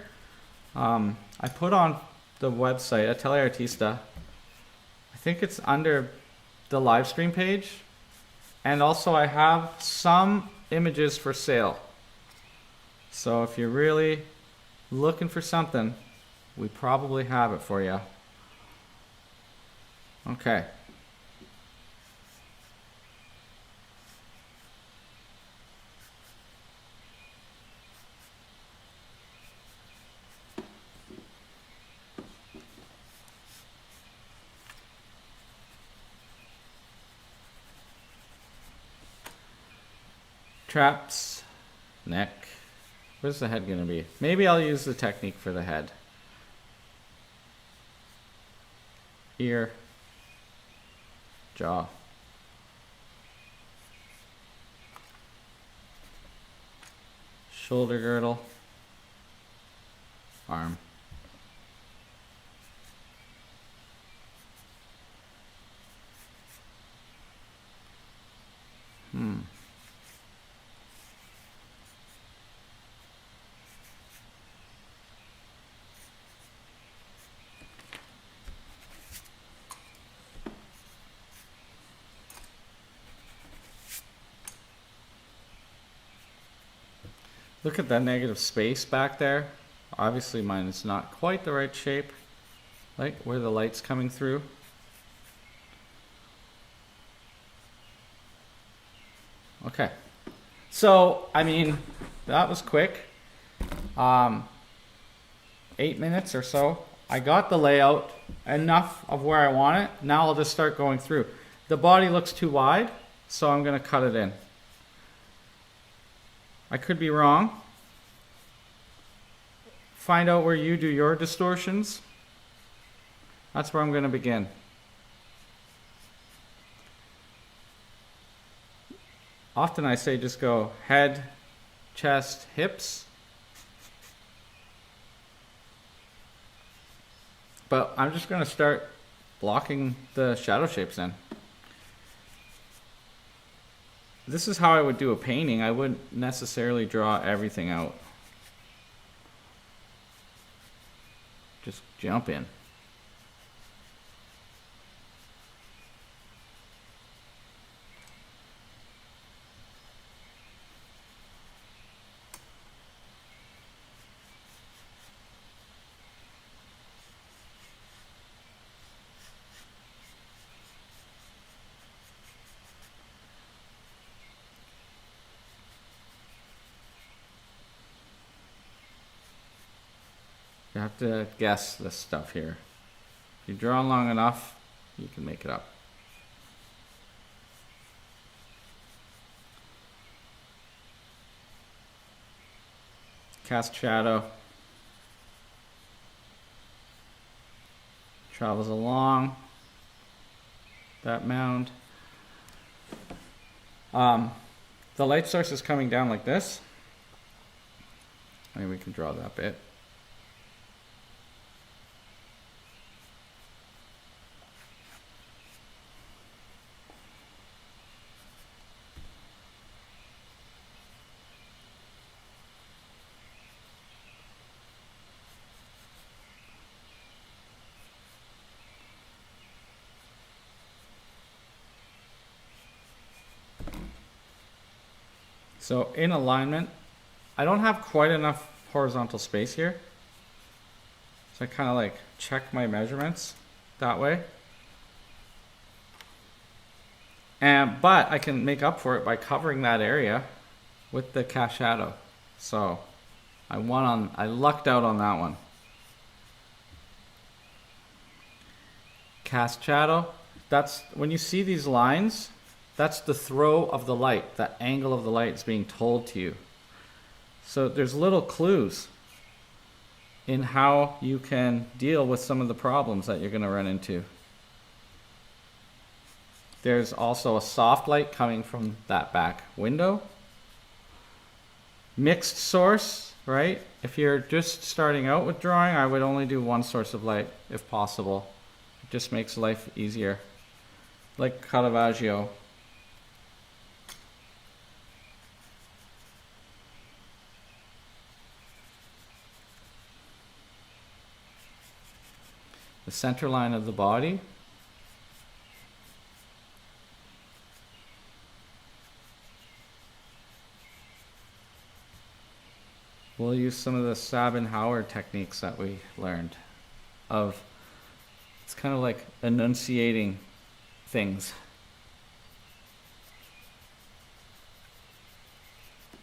I put on the website, Atelier Artista. I think it's under the Livestream page. And also I have some images for sale. So if you're really looking for something, we probably have it for you. Okay. Traps, neck, Where's the head gonna be? Maybe I'll use the technique for the head. Ear, jaw. Shoulder girdle, arm. Look at that negative space back there. Obviously mine is not quite the right shape, like where the light's coming through. Okay, so I mean, that was quick. 8 minutes or so. I got the layout, enough of where I want it. Now I'll just start going through. The body looks too wide, so I'm gonna cut it in. I could be wrong. Find out where you do your distortions. That's where I'm going to begin. Often I say just go head, chest, hips. But I'm just going to start blocking the shadow shapes in. This is how I would do a painting. I wouldn't necessarily draw everything out. Just jump in. You have to guess this stuff here. If you draw long enough, you can make it up. Cast shadow. Travels along that mound. The light source is coming down like this. Maybe we can draw that bit. So in alignment, I don't have quite enough horizontal space here. So I kind of like check my measurements that way. But I can make up for it by covering that area with the cast shadow. So I lucked out on that one. Cast shadow, that's when you see these lines, that's the throw of the light, that angle of the light is being told to you. So there's little clues in how you can deal with some of the problems that you're going to run into. There's also a soft light coming from that back window. Mixed source, right? If you're just starting out with drawing, I would only do one source of light if possible. It just makes life easier. Like Caravaggio. The center line of the body. We'll use some of the Sabin Howard techniques that we learned of, it's kind of like enunciating things.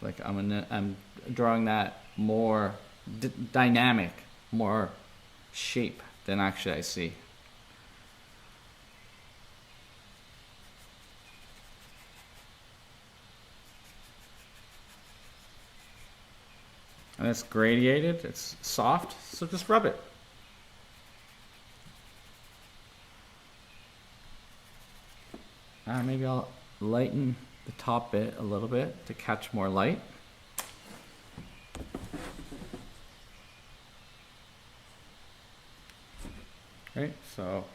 Like I'm drawing that more dynamic, more shape than actually I see. And it's gradiated, it's soft, so just rub it. Maybe I'll lighten the top bit a little bit to catch more light. Right, so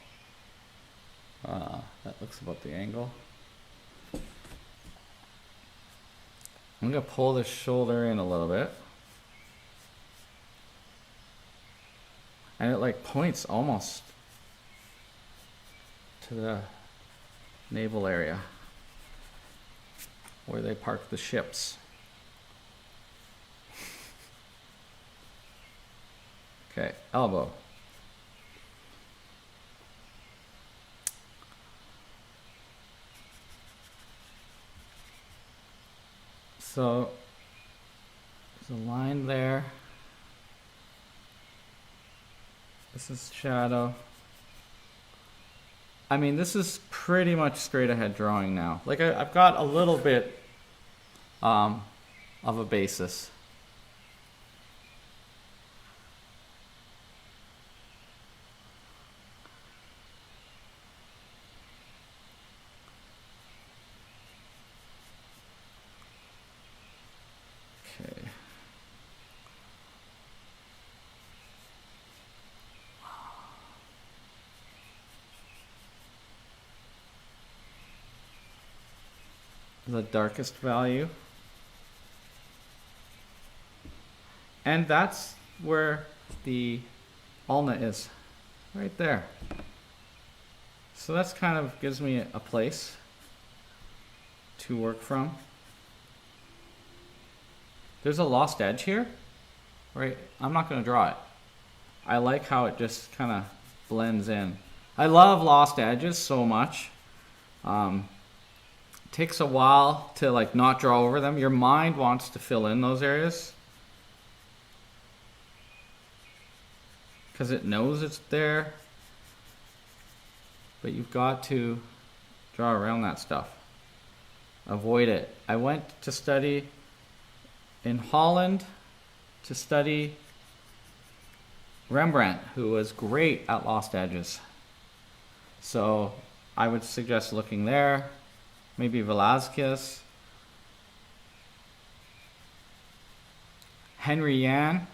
that looks about the angle. I'm gonna pull this shoulder in a little bit. And it like points almost to the navel area where they park the ships. Okay, elbow. So there's a line there. This is shadow. I mean, this is pretty much straight ahead drawing now. Like I've got a little bit of a basis. Okay. The darkest value. And that's where the ulna is, right there. So that's kind of gives me a place to work from. There's a lost edge here, right? I'm not going to draw it. I like how it just kind of blends in. I love lost edges so much. Takes a while to like not draw over them. Your mind wants to fill in those areas because it knows it's there, but you've got to draw around that stuff. Avoid it. I went to study in Holland to study Rembrandt, who was great at lost edges. So I would suggest looking there. Maybe Velázquez. Henry Yan,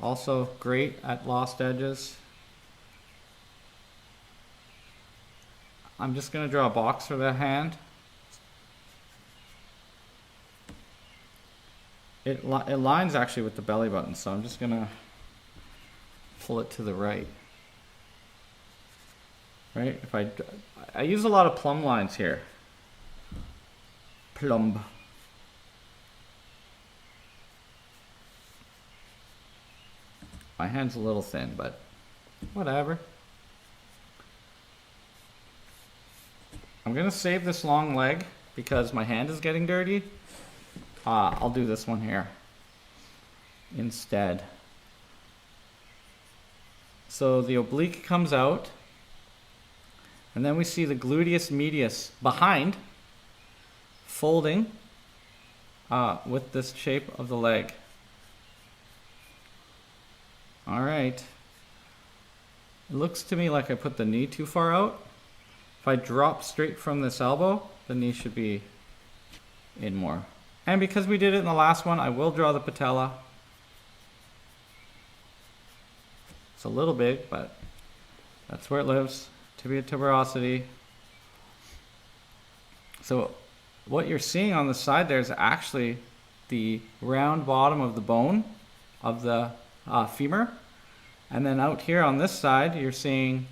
also great at lost edges. I'm just going to draw a box for the hand. It lines actually with the belly button, so I'm just going to pull it to the right. Right? If I use a lot of plumb lines here. Plumb. My hand's a little thin, but whatever. I'm gonna save this long leg because my hand is getting dirty. I'll do this one here instead. So the oblique comes out, and then we see the gluteus medius behind, folding with this shape of the leg. All right. It looks to me like I put the knee too far out. If I drop straight from this elbow, the knee should be in more. And because we did it in the last one, I will draw the patella. It's a little big, but that's where it lives. Tibial tuberosity. So what you're seeing on the side there is actually the round bottom of the bone of the femur. And then out here on this side, you're seeing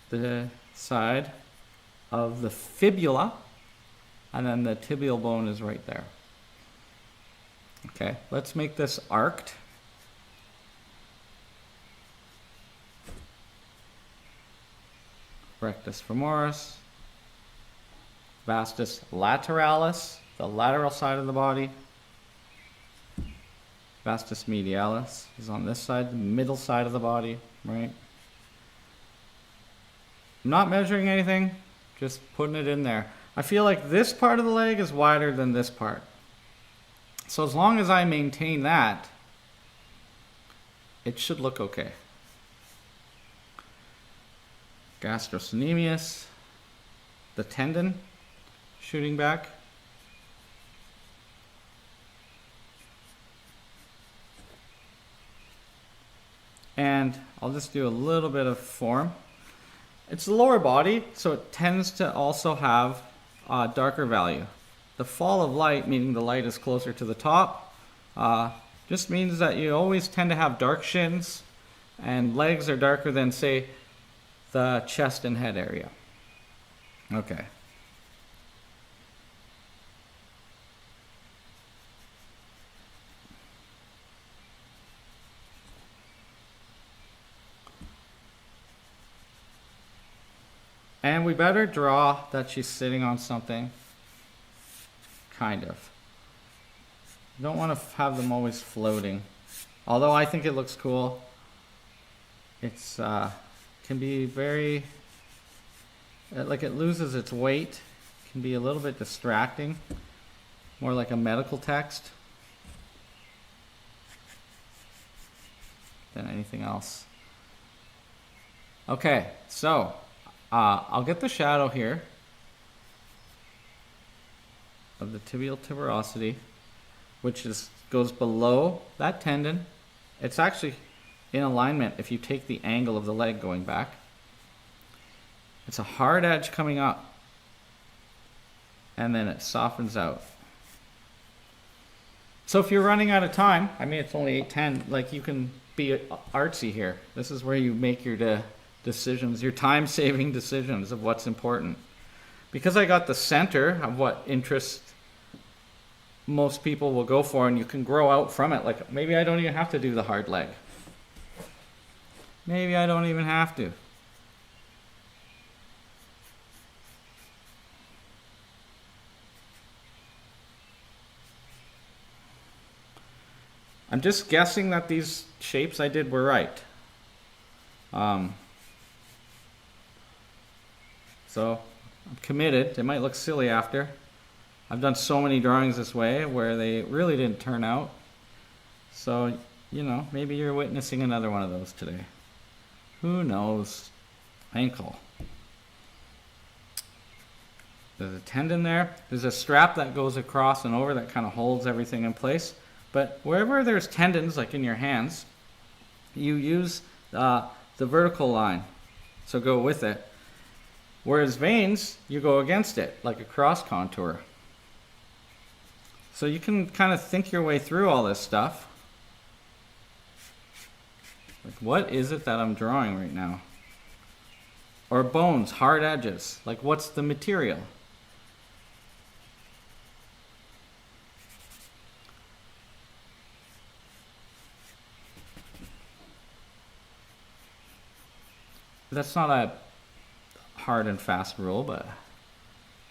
the side of the fibula. And then the tibial bone is right there. Okay, let's make this arced. Rectus femoris. Vastus lateralis, the lateral side of the body. Vastus medialis is on this side, the middle side of the body, right? I'm not measuring anything, just putting it in there. I feel like this part of the leg is wider than this part. So as long as I maintain that, it should look okay. Gastrocnemius, the tendon shooting back. And I'll just do a little bit of form. It's the lower body, so it tends to also have a darker value. The fall of light, meaning the light is closer to the top, just means that you always tend to have dark shins, and legs are darker than, say, the chest and head area. Okay. And we better draw that she's sitting on something, kind of. You don't want to have them always floating. Although I think it looks cool. It's can be very, like it loses its weight. Can be a little bit distracting. More like a medical text than anything else. Okay, so I'll get the shadow here of the tibial tuberosity, which goes below that tendon. It's actually in alignment if you take the angle of the leg going back. It's a hard edge coming up, and then it softens out. So if you're running out of time, I mean it's only 8:10, like you can be artsy here. This is where you make your decisions, your time-saving decisions of what's important. Because I got the center of what interest most people will go for, and you can grow out from it. Like maybe I don't even have to do the hard leg. Maybe I don't even have to. I'm just guessing that these shapes I did were right. So I'm committed. They might look silly after. I've done so many drawings this way where they really didn't turn out. So, you know, maybe you're witnessing another one of those today. Who knows? Ankle. There's a tendon there. There's a strap that goes across and over that kind of holds everything in place. But wherever there's tendons, like in your hands, you use the vertical line. So go with it. Whereas veins, you go against it, like a cross contour. So you can kind of think your way through all this stuff. Like, what is it that I'm drawing right now? Or bones, hard edges. Like, what's the material? That's not a hard and fast rule, but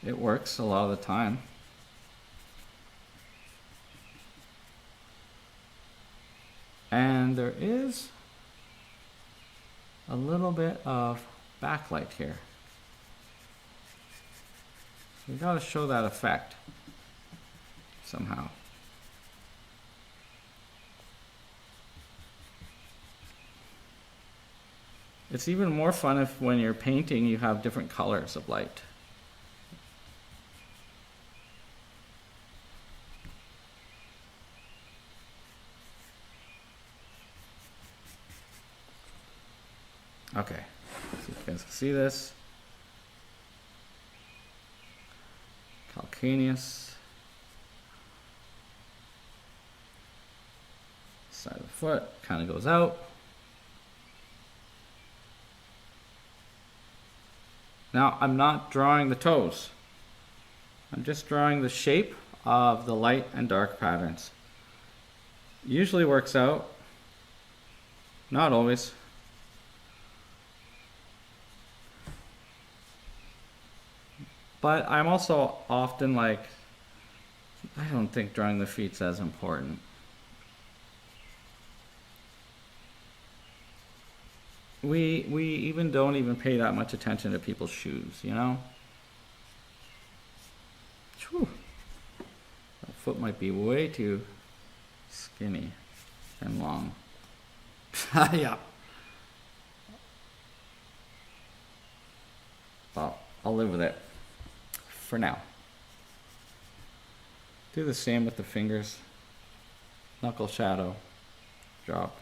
it works a lot of the time. And there is a little bit of backlight here. So we got to show that effect somehow. It's even more fun if when you're painting you have different colors of light. Okay, see if you guys can see this. Calcaneus. Side of the foot kind of goes out. Now, I'm not drawing the toes. I'm just drawing the shape of the light and dark patterns. Usually works out. Not always. But I'm also often like, I don't think drawing the feet's as important. We even don't even pay that much attention to people's shoes, you know? Whew. That foot might be way too skinny and long. Yeah. Well, I'll live with it for now. Do the same with the fingers. Knuckle shadow, drop.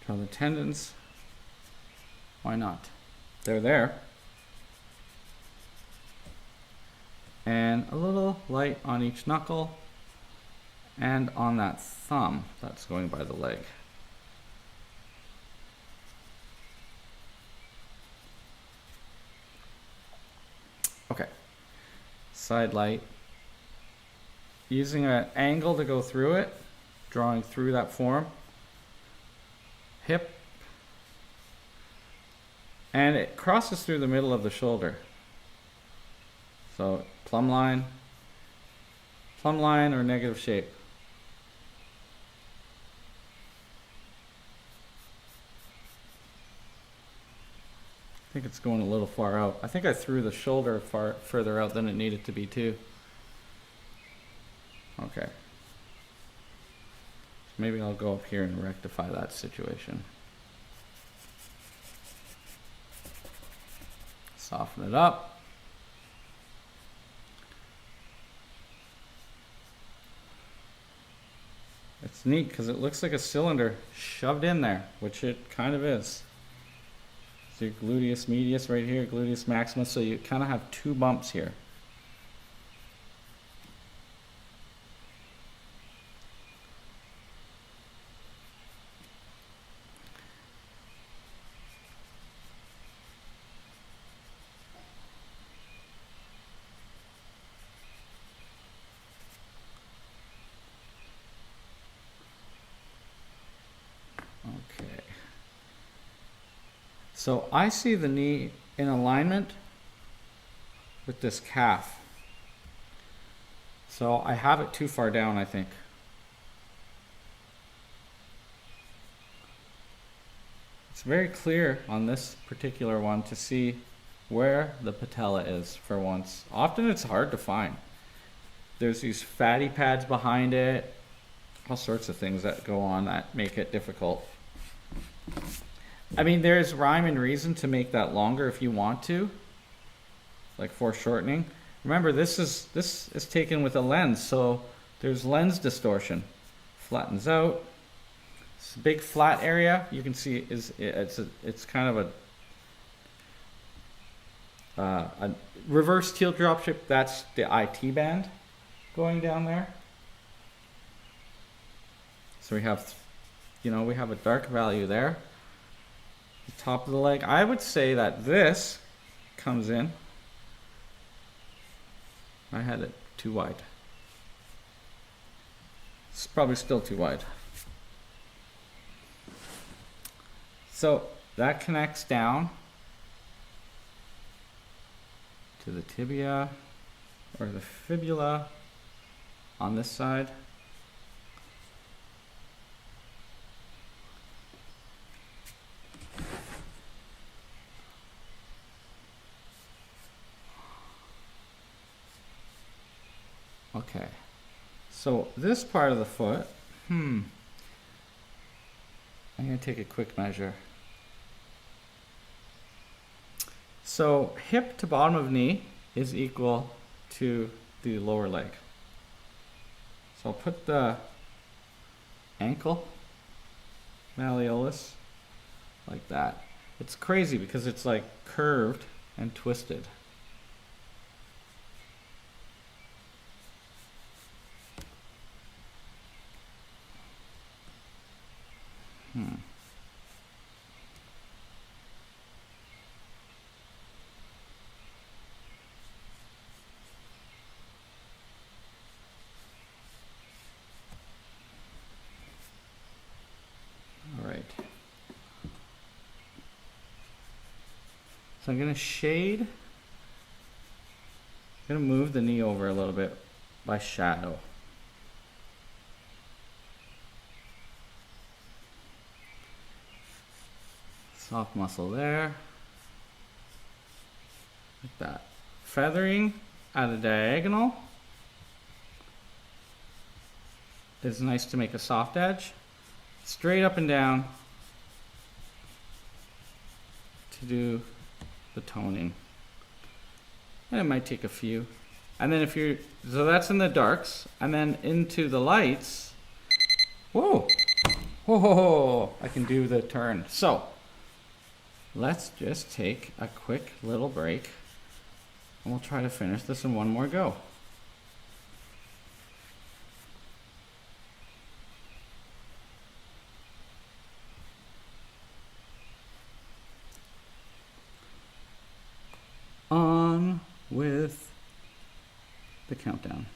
Draw the tendons. Why not? They're there. And a little light on each knuckle and on that thumb that's going by the leg. Okay. Side light. Using an angle to go through it, drawing through that form. Hip. And it crosses through the middle of the shoulder. So plumb line or negative shape. I think it's going a little far out. I think I threw the shoulder further out than it needed to be too. Okay. Maybe I'll go up here and rectify that situation. Soften it up. It's neat because it looks like a cylinder shoved in there, which it kind of is. So your gluteus medius right here, gluteus maximus, so you kind of have two bumps here. Okay. So I see the knee in alignment with this calf. So I have it too far down, I think. It's very clear on this particular one to see where the patella is for once. Often it's hard to find. There's these fatty pads behind it, all sorts of things that go on that make it difficult. I mean, there's rhyme and reason to make that longer if you want to, like foreshortening. Remember, this is taken with a lens, so there's lens distortion. Flattens out. This big flat area you can see it's kind of a reverse teardrop shape. That's the IT band going down there. So we have, we have a dark value there. The top of the leg. I would say that this comes in. I had it too wide. It's probably still too wide. So that connects down to the tibia or the fibula on this side. Okay, so this part of the foot, I'm going to take a quick measure. So hip to bottom of knee is equal to the lower leg. So I'll put the ankle malleolus like that. It's crazy because it's like curved and twisted. All right. So I'm going to shade. I'm going to move the knee over a little bit by shadow. Soft muscle there. Like that. Feathering at a diagonal. It's nice to make a soft edge. Straight up and down to do the toning. And it might take a few. And then if you're, so that's in the darks. And then into the lights, whoa, whoa, I can do the turn. So let's just take a quick little break and we'll try to finish this in one more go. On with the countdown.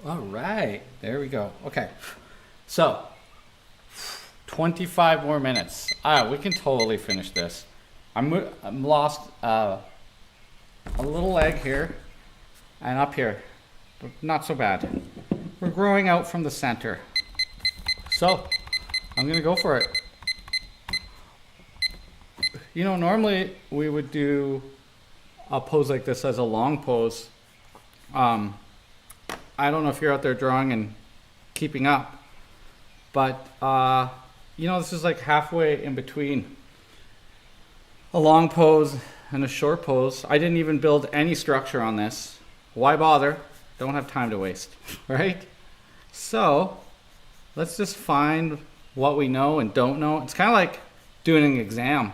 All right, there we go. Okay, so 25 more minutes. We can totally finish this. I'm lost a little leg here and up here, but not so bad. We're growing out from the center. So I'm gonna go for it. You know, normally we would do a pose like this as a long pose. I don't know if you're out there drawing and keeping up, but you know, this is like halfway in between a long pose and a short pose. I didn't even build any structure on this. Why bother? Don't have time to waste, right? So let's just find what we know and don't know. It's kind of like doing an exam.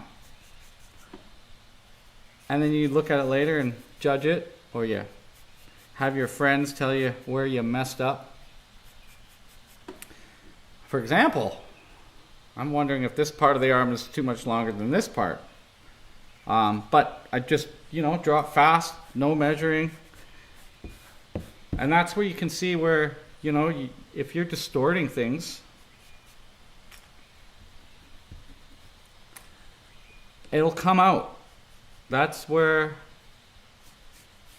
And then you look at it later and judge it, or you have your friends tell you where you messed up. For example, I'm wondering if this part of the arm is too much longer than this part. But I just, you know, draw it fast, no measuring. And that's where you can see where, you know, if you're distorting things, it'll come out. That's where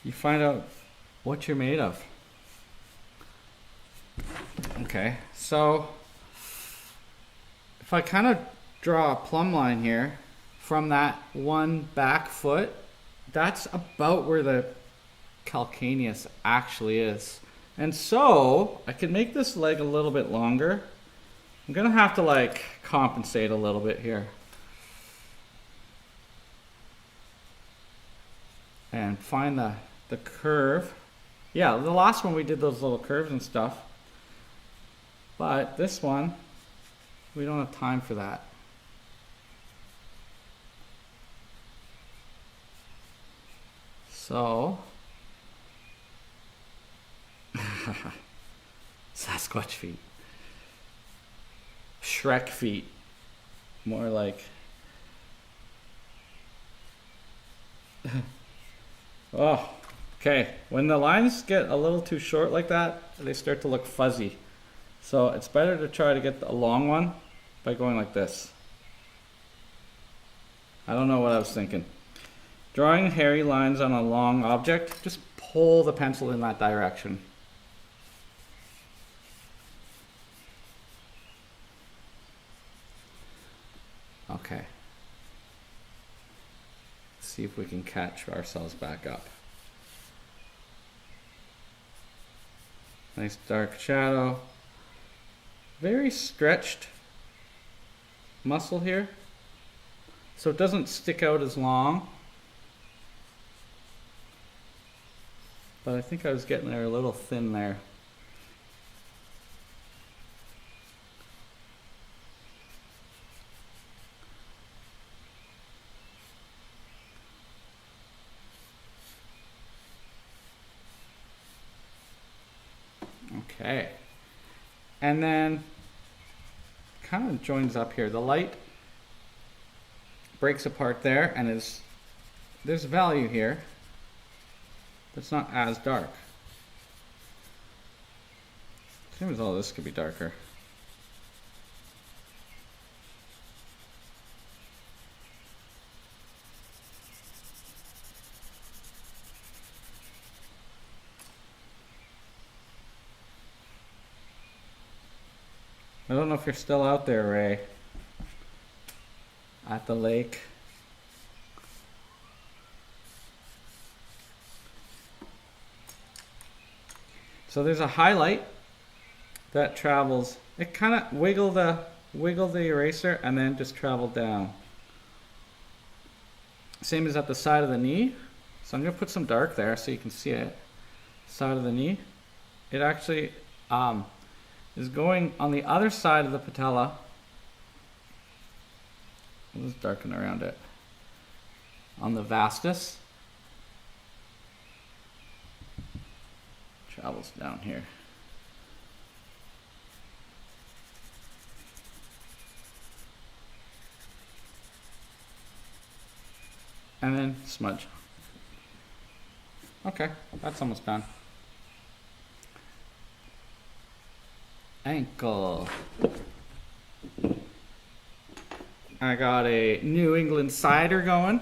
you find out what you're made of. Okay, so if I kind of draw a plumb line here from that one back foot, that's about where the calcaneus actually is. And so I can make this leg a little bit longer. I'm gonna have to like compensate a little bit here. And find the curve. Yeah, the last one we did those little curves and stuff. But this one, we don't have time for that. So, Sasquatch feet. Shrek feet. More like... Oh, okay. When the lines get a little too short like that, they start to look fuzzy. So it's better to try to get a long one by going like this. I don't know what I was thinking. Drawing hairy lines on a long object, just pull the pencil in that direction. Okay. See if we can catch ourselves back up. Nice dark shadow. Very stretched muscle here, so it doesn't stick out as long. But I think I was getting there a little thin there. Okay, and then kind of joins up here. The light breaks apart there, and there's value here that's not as dark. Seems all this could be darker. I don't know if you're still out there, Ray, at the lake. So there's a highlight that travels. It kind of wiggle the eraser and then just travel down. Same as at the side of the knee. So I'm going to put some dark there so you can see it. Side of the knee. It actually is going on the other side of the patella. I'll just darken around it. On the vastus. Travels down here. And then smudge. Okay, that's almost done. ankle. I got a New England cider going.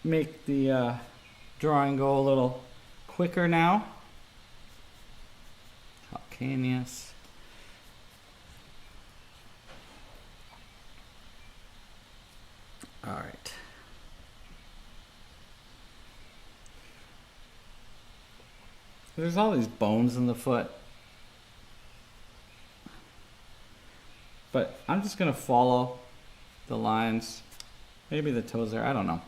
Make the drawing go a little quicker now. Calcaneus. All right. There's all these bones in the foot. But I'm just going to follow the lines. Maybe the toes there, I don't know.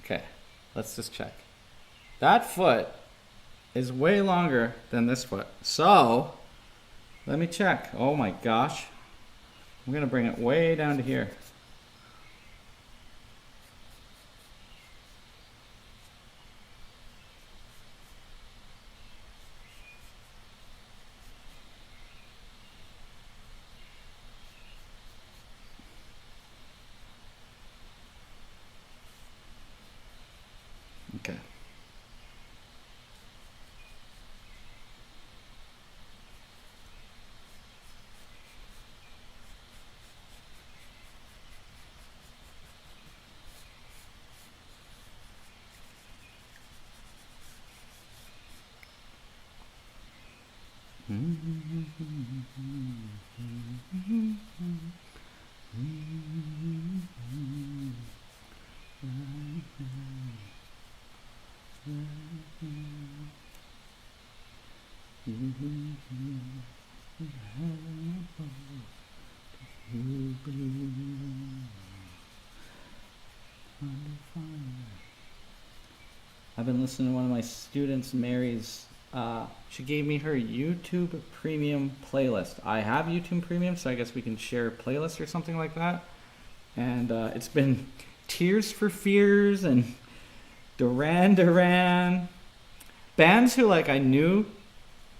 Okay, let's just check. That foot is way longer than this foot. So, let me check. Oh my gosh. I'm going to bring it way down to here. Okay. I've been listening to one of my students, Mary's. She gave me her YouTube Premium playlist. I have YouTube Premium, so I guess we can share a playlist or something like that. And it's been Tears for Fears and Duran Duran. Bands who, like, I knew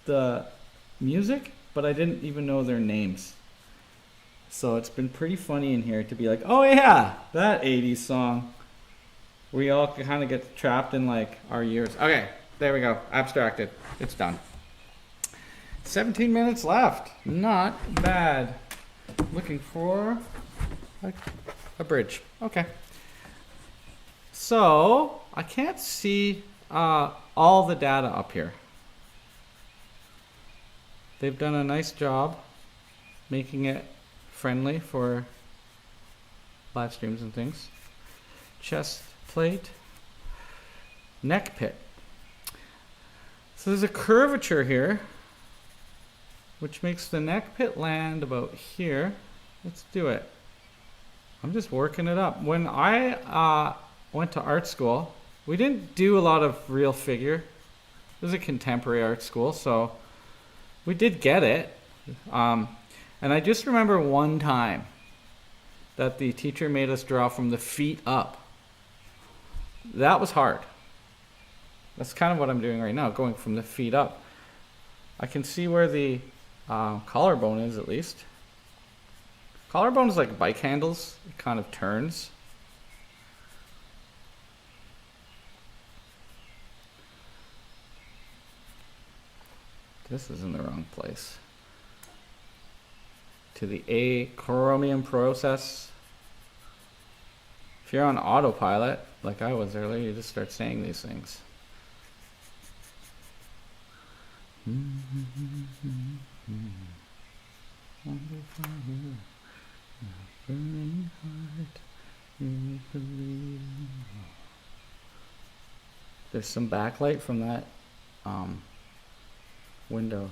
the music, but I didn't even know their names. So it's been pretty funny in here to be like, oh yeah, that 80s song. We all kind of get trapped in like our years. Okay, there we go. Abstracted. It's done. 17 minutes left. Not bad. Looking for a bridge. Okay. So I can't see all the data up here. They've done a nice job making it friendly for live streams and things. Chest plate, neck pit. So there's a curvature here, which makes the neck pit land about here. Let's do it. I'm just working it up. When I went to art school, we didn't do a lot of real figure. It was a contemporary art school, so we did get it. And I just remember one time that the teacher made us draw from the feet up. That was hard. That's kind of what I'm doing right now, going from the feet up. I can see where the collarbone is, at least. Collarbone is like bike handles. It kind of turns. This is in the wrong place. To the acromion process. If you're on autopilot, like I was earlier, you just start saying these things. There's some backlight from that window.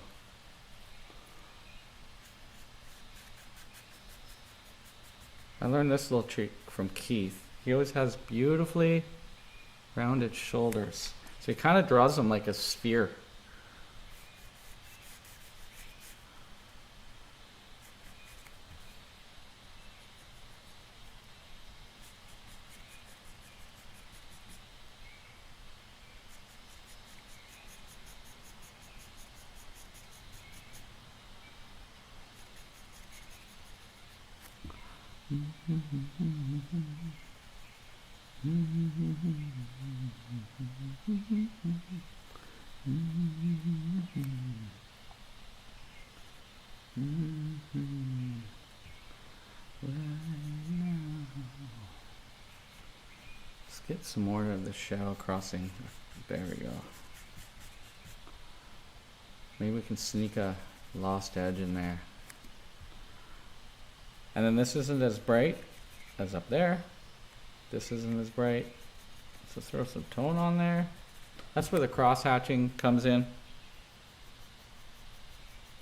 I learned this little trick from Keith. He always has beautifully rounded shoulders. So he kind of draws them like a sphere. Let's get some more of the shadow crossing. There we go. Maybe we can sneak a lost edge in there. And then this isn't as bright as up there. This isn't as bright. So throw some tone on there. That's where the cross hatching comes in.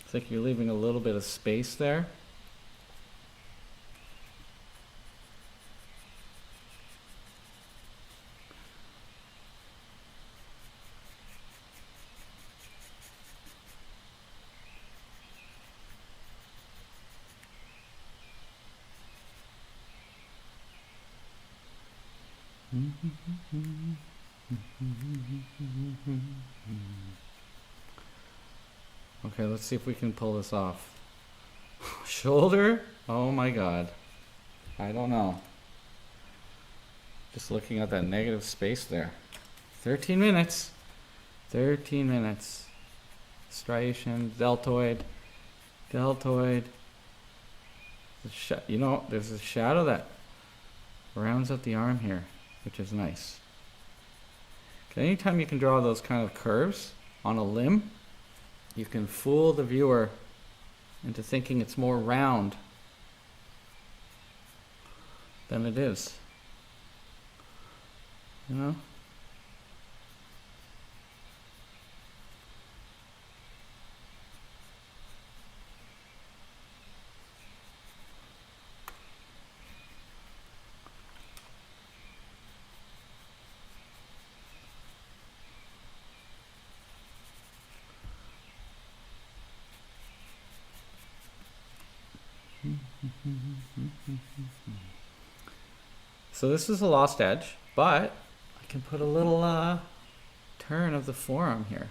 It's like you're leaving a little bit of space there. Okay, let's see if we can pull this off. Shoulder? Oh my god. I don't know. Just looking at that negative space there. 13 minutes. 13 minutes. Striation, deltoid, deltoid. You know, there's a shadow that rounds out the arm here, which is nice. Okay, anytime you can draw those kind of curves on a limb, you can fool the viewer into thinking it's more round than it is. You know? So this is a lost edge, but I can put a little turn of the forearm here.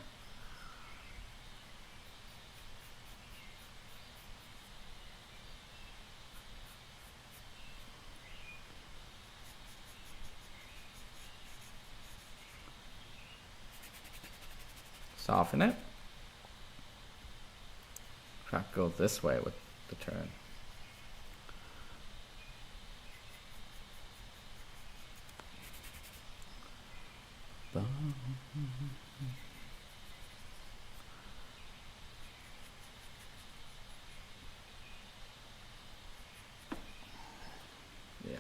Soften it. Try to go this way with the turn. Yeah.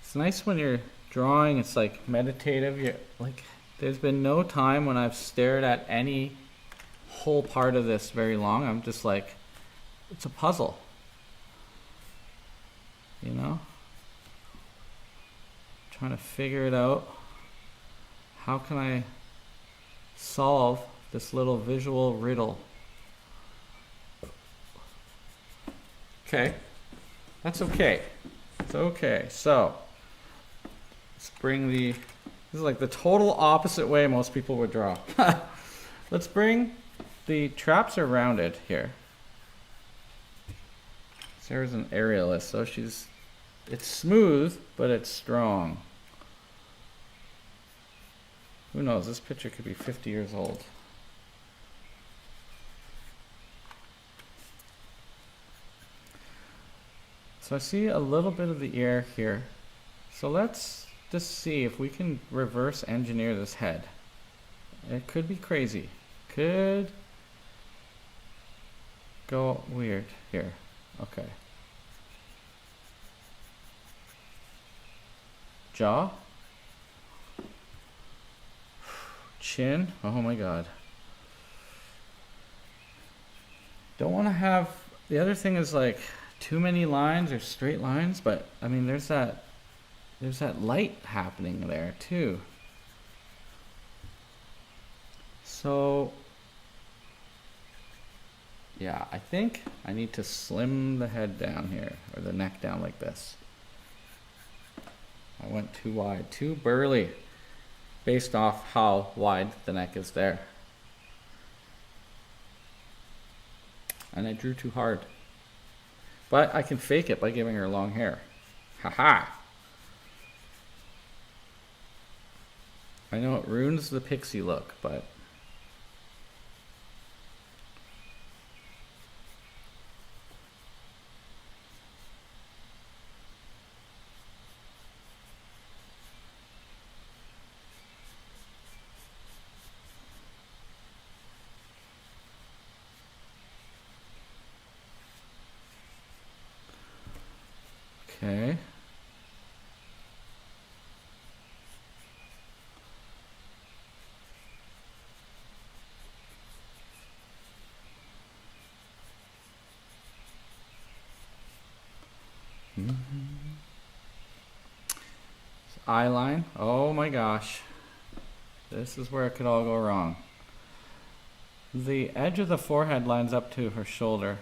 It's nice when you're drawing, it's like meditative. You're like, there's been no time when I've stared at any whole part of this very long. I'm just like, it's a puzzle. You know? Trying to figure it out. How can I solve this little visual riddle? Okay, that's okay. It's okay. So let's bring this is like the total opposite way most people would draw. Let's bring the traps are rounded here. Sarah's an aerialist, so it's smooth, but it's strong. Who knows? This picture could be 50 years old. So I see a little bit of the ear here. So let's just see if we can reverse engineer this head. It could be crazy. Could go weird here. Okay. Jaw. Chin. Oh my god. Don't want to have, the other thing is like too many lines or straight lines, but I mean there's that light happening there too. So yeah, I think I need to slim the head down here, or the neck down like this. I went too wide, too burly, based off how wide the neck is there. And I drew too hard. But I can fake it by giving her long hair. Haha. I know it ruins the pixie look, but okay. Eye line. Oh my gosh. This is where it could all go wrong. The edge of the forehead lines up to her shoulder.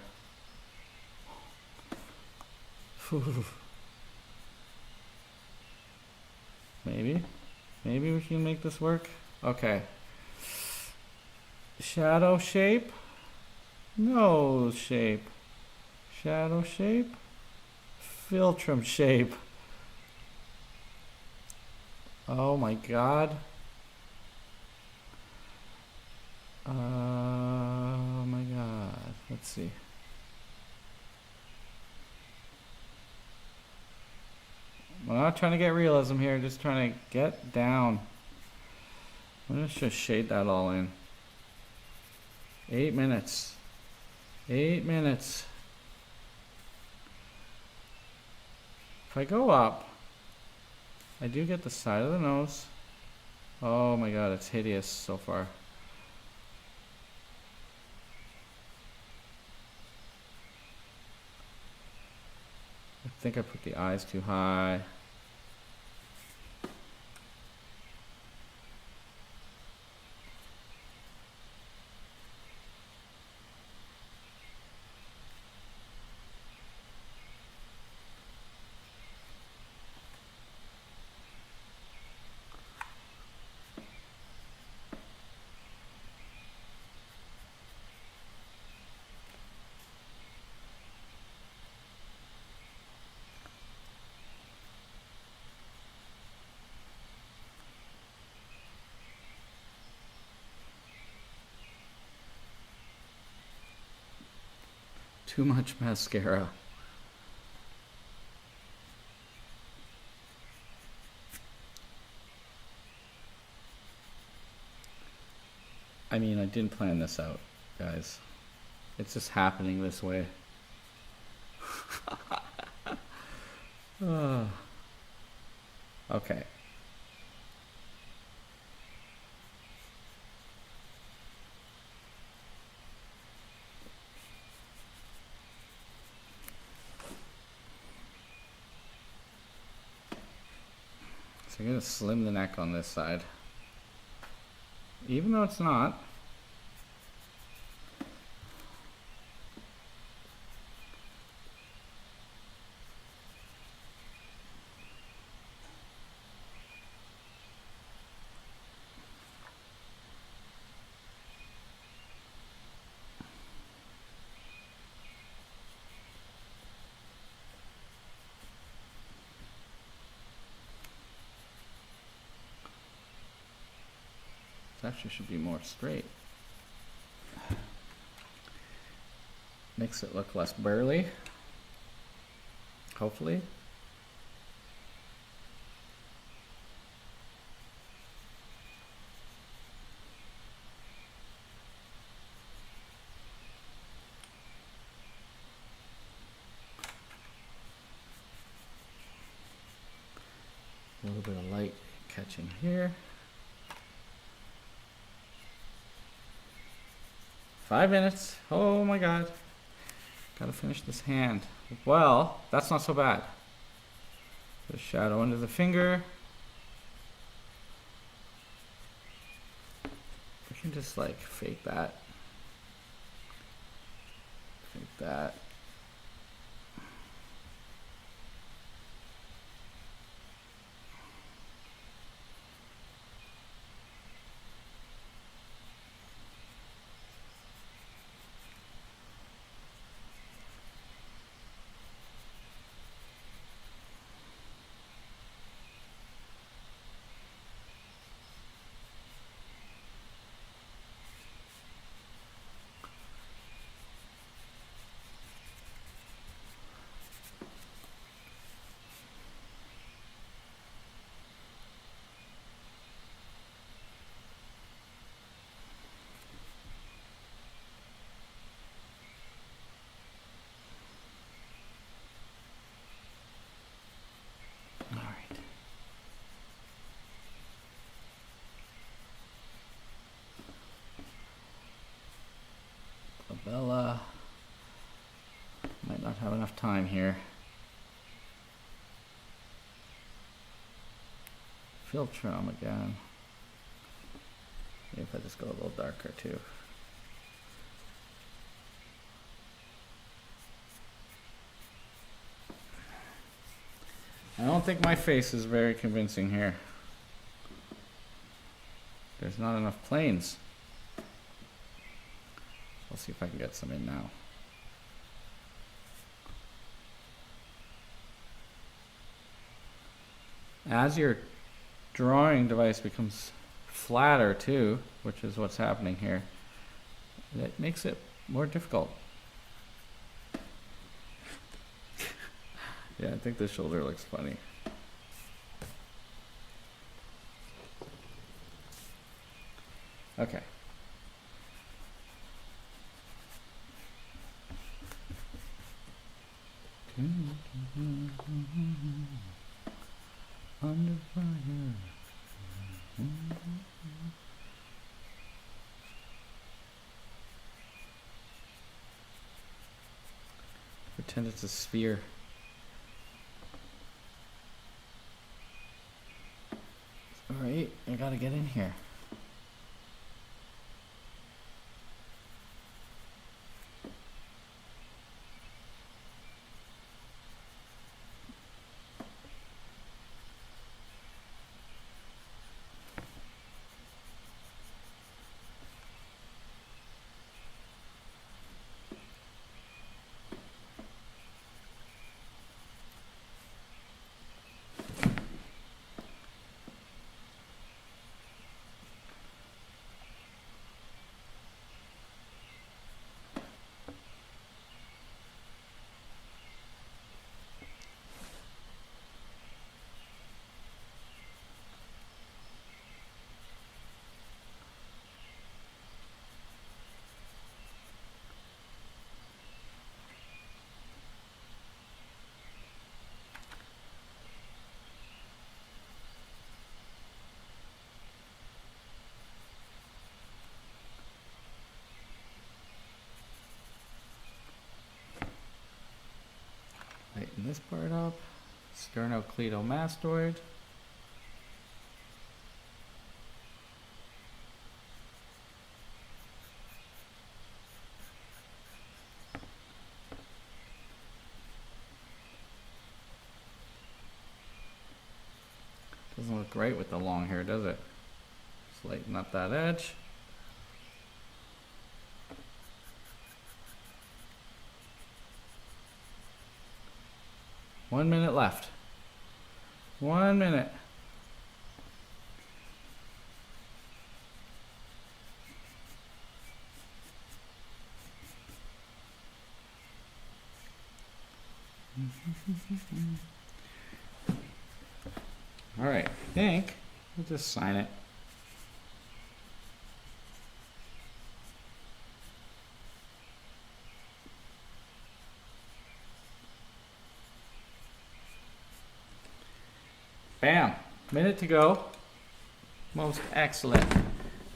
Maybe we can make this work. Okay. Shadow shape. Nose shape. Shadow shape. Philtrum shape. Oh my god. Oh my god. Let's see. I'm not trying to get realism here, just trying to get down. I'm gonna just shade that all in. 8 minutes. 8 minutes. If I go up, I do get the side of the nose. Oh my god, it's hideous so far. I think I put the eyes too high. Too much mascara. I mean, I didn't plan this out, guys. It's just happening this way. Okay. So I'm going to slim the neck on this side. Even though it's not. Actually should be more straight. Makes it look less burly, hopefully. A little bit of light catching here. 5 minutes. Oh my god. Gotta finish this hand. Well, that's not so bad. The shadow under the finger. I can just like fake that. Fake that. Bella. Might not have enough time here. Filtrum again. Maybe if I just go a little darker too. I don't think my face is very convincing here. There's not enough planes. We'll see if I can get some in now. As your drawing device becomes flatter too, which is what's happening here, that makes it more difficult. Yeah, I think the shoulder looks funny. Okay. Under fire. Pretend it's a sphere. All right, I gotta get in here. Lighten this part up. Sternocleidomastoid. Doesn't look great with the long hair, does it? Just lighten up that edge. One minute left. 1 minute. All right, I think we'll just sign it. Bam, minute to go. Most excellent.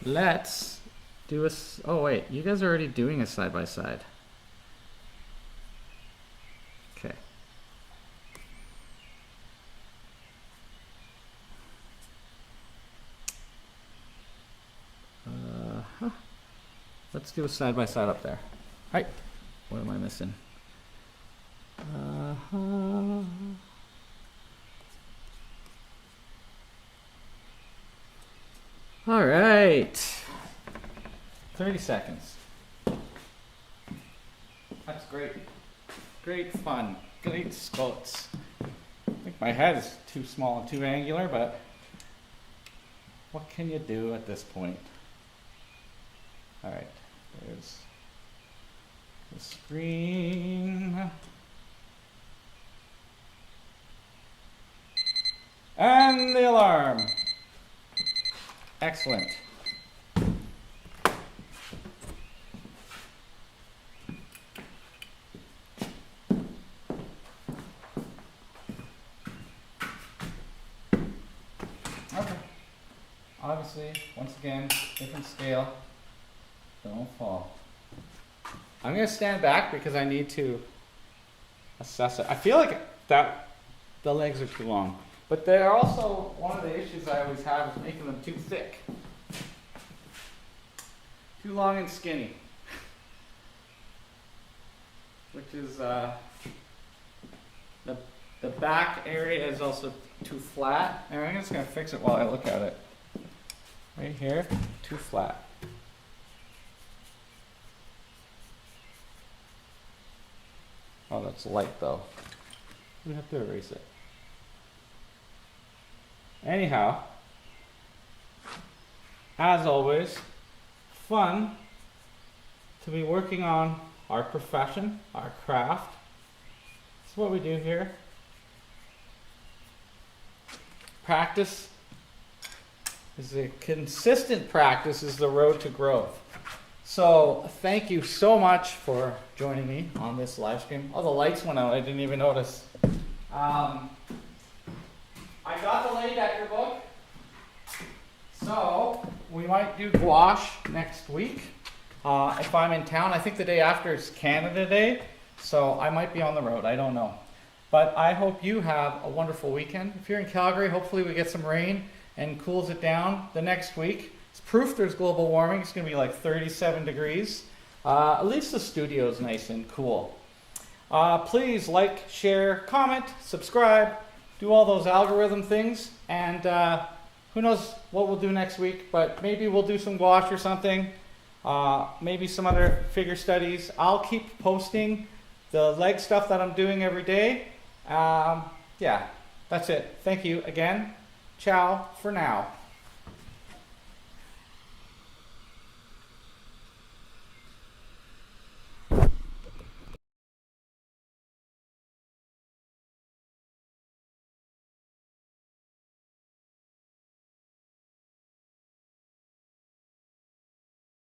Let's do a, oh wait, you guys are already doing a side by side. Okay. Let's do a side by side up there. Right. What am I missing? All right, 30 seconds. That's great. Great fun, great sculpts. I think my head is too small and too angular, but what can you do at this point? All right, there's the screen. And the alarm. Excellent. Okay. Obviously, once again, different scale. Don't fall. I'm going to stand back because I need to assess it. I feel like that the legs are too long. But they're also, one of the issues I always have is making them too thick. Too long and skinny. Which is, the back area is also too flat. And I'm just going to fix it while I look at it. Right here, too flat. Oh, that's light though. We have to erase it. Anyhow, as always, fun to be working on our profession, our craft. That's what we do here. Practice is a consistent practice is the road to growth. So thank you so much for joining me on this live stream. Oh, the lights went out. I didn't even notice. I got the Lay Decker book. So we might do gouache next week. If I'm in town, I think the day after is Canada Day. So I might be on the road. I don't know. But I hope you have a wonderful weekend. If you're in Calgary, hopefully we get some rain and cools it down the next week. It's proof there's global warming. It's going to be like 37 degrees. At least the studio is nice and cool. Please like, share, comment, subscribe, do all those algorithm things. And who knows what we'll do next week, but maybe we'll do some gouache or something. Maybe some other figure studies. I'll keep posting the leg stuff that I'm doing every day. Yeah, that's it. Thank you again. Ciao for now.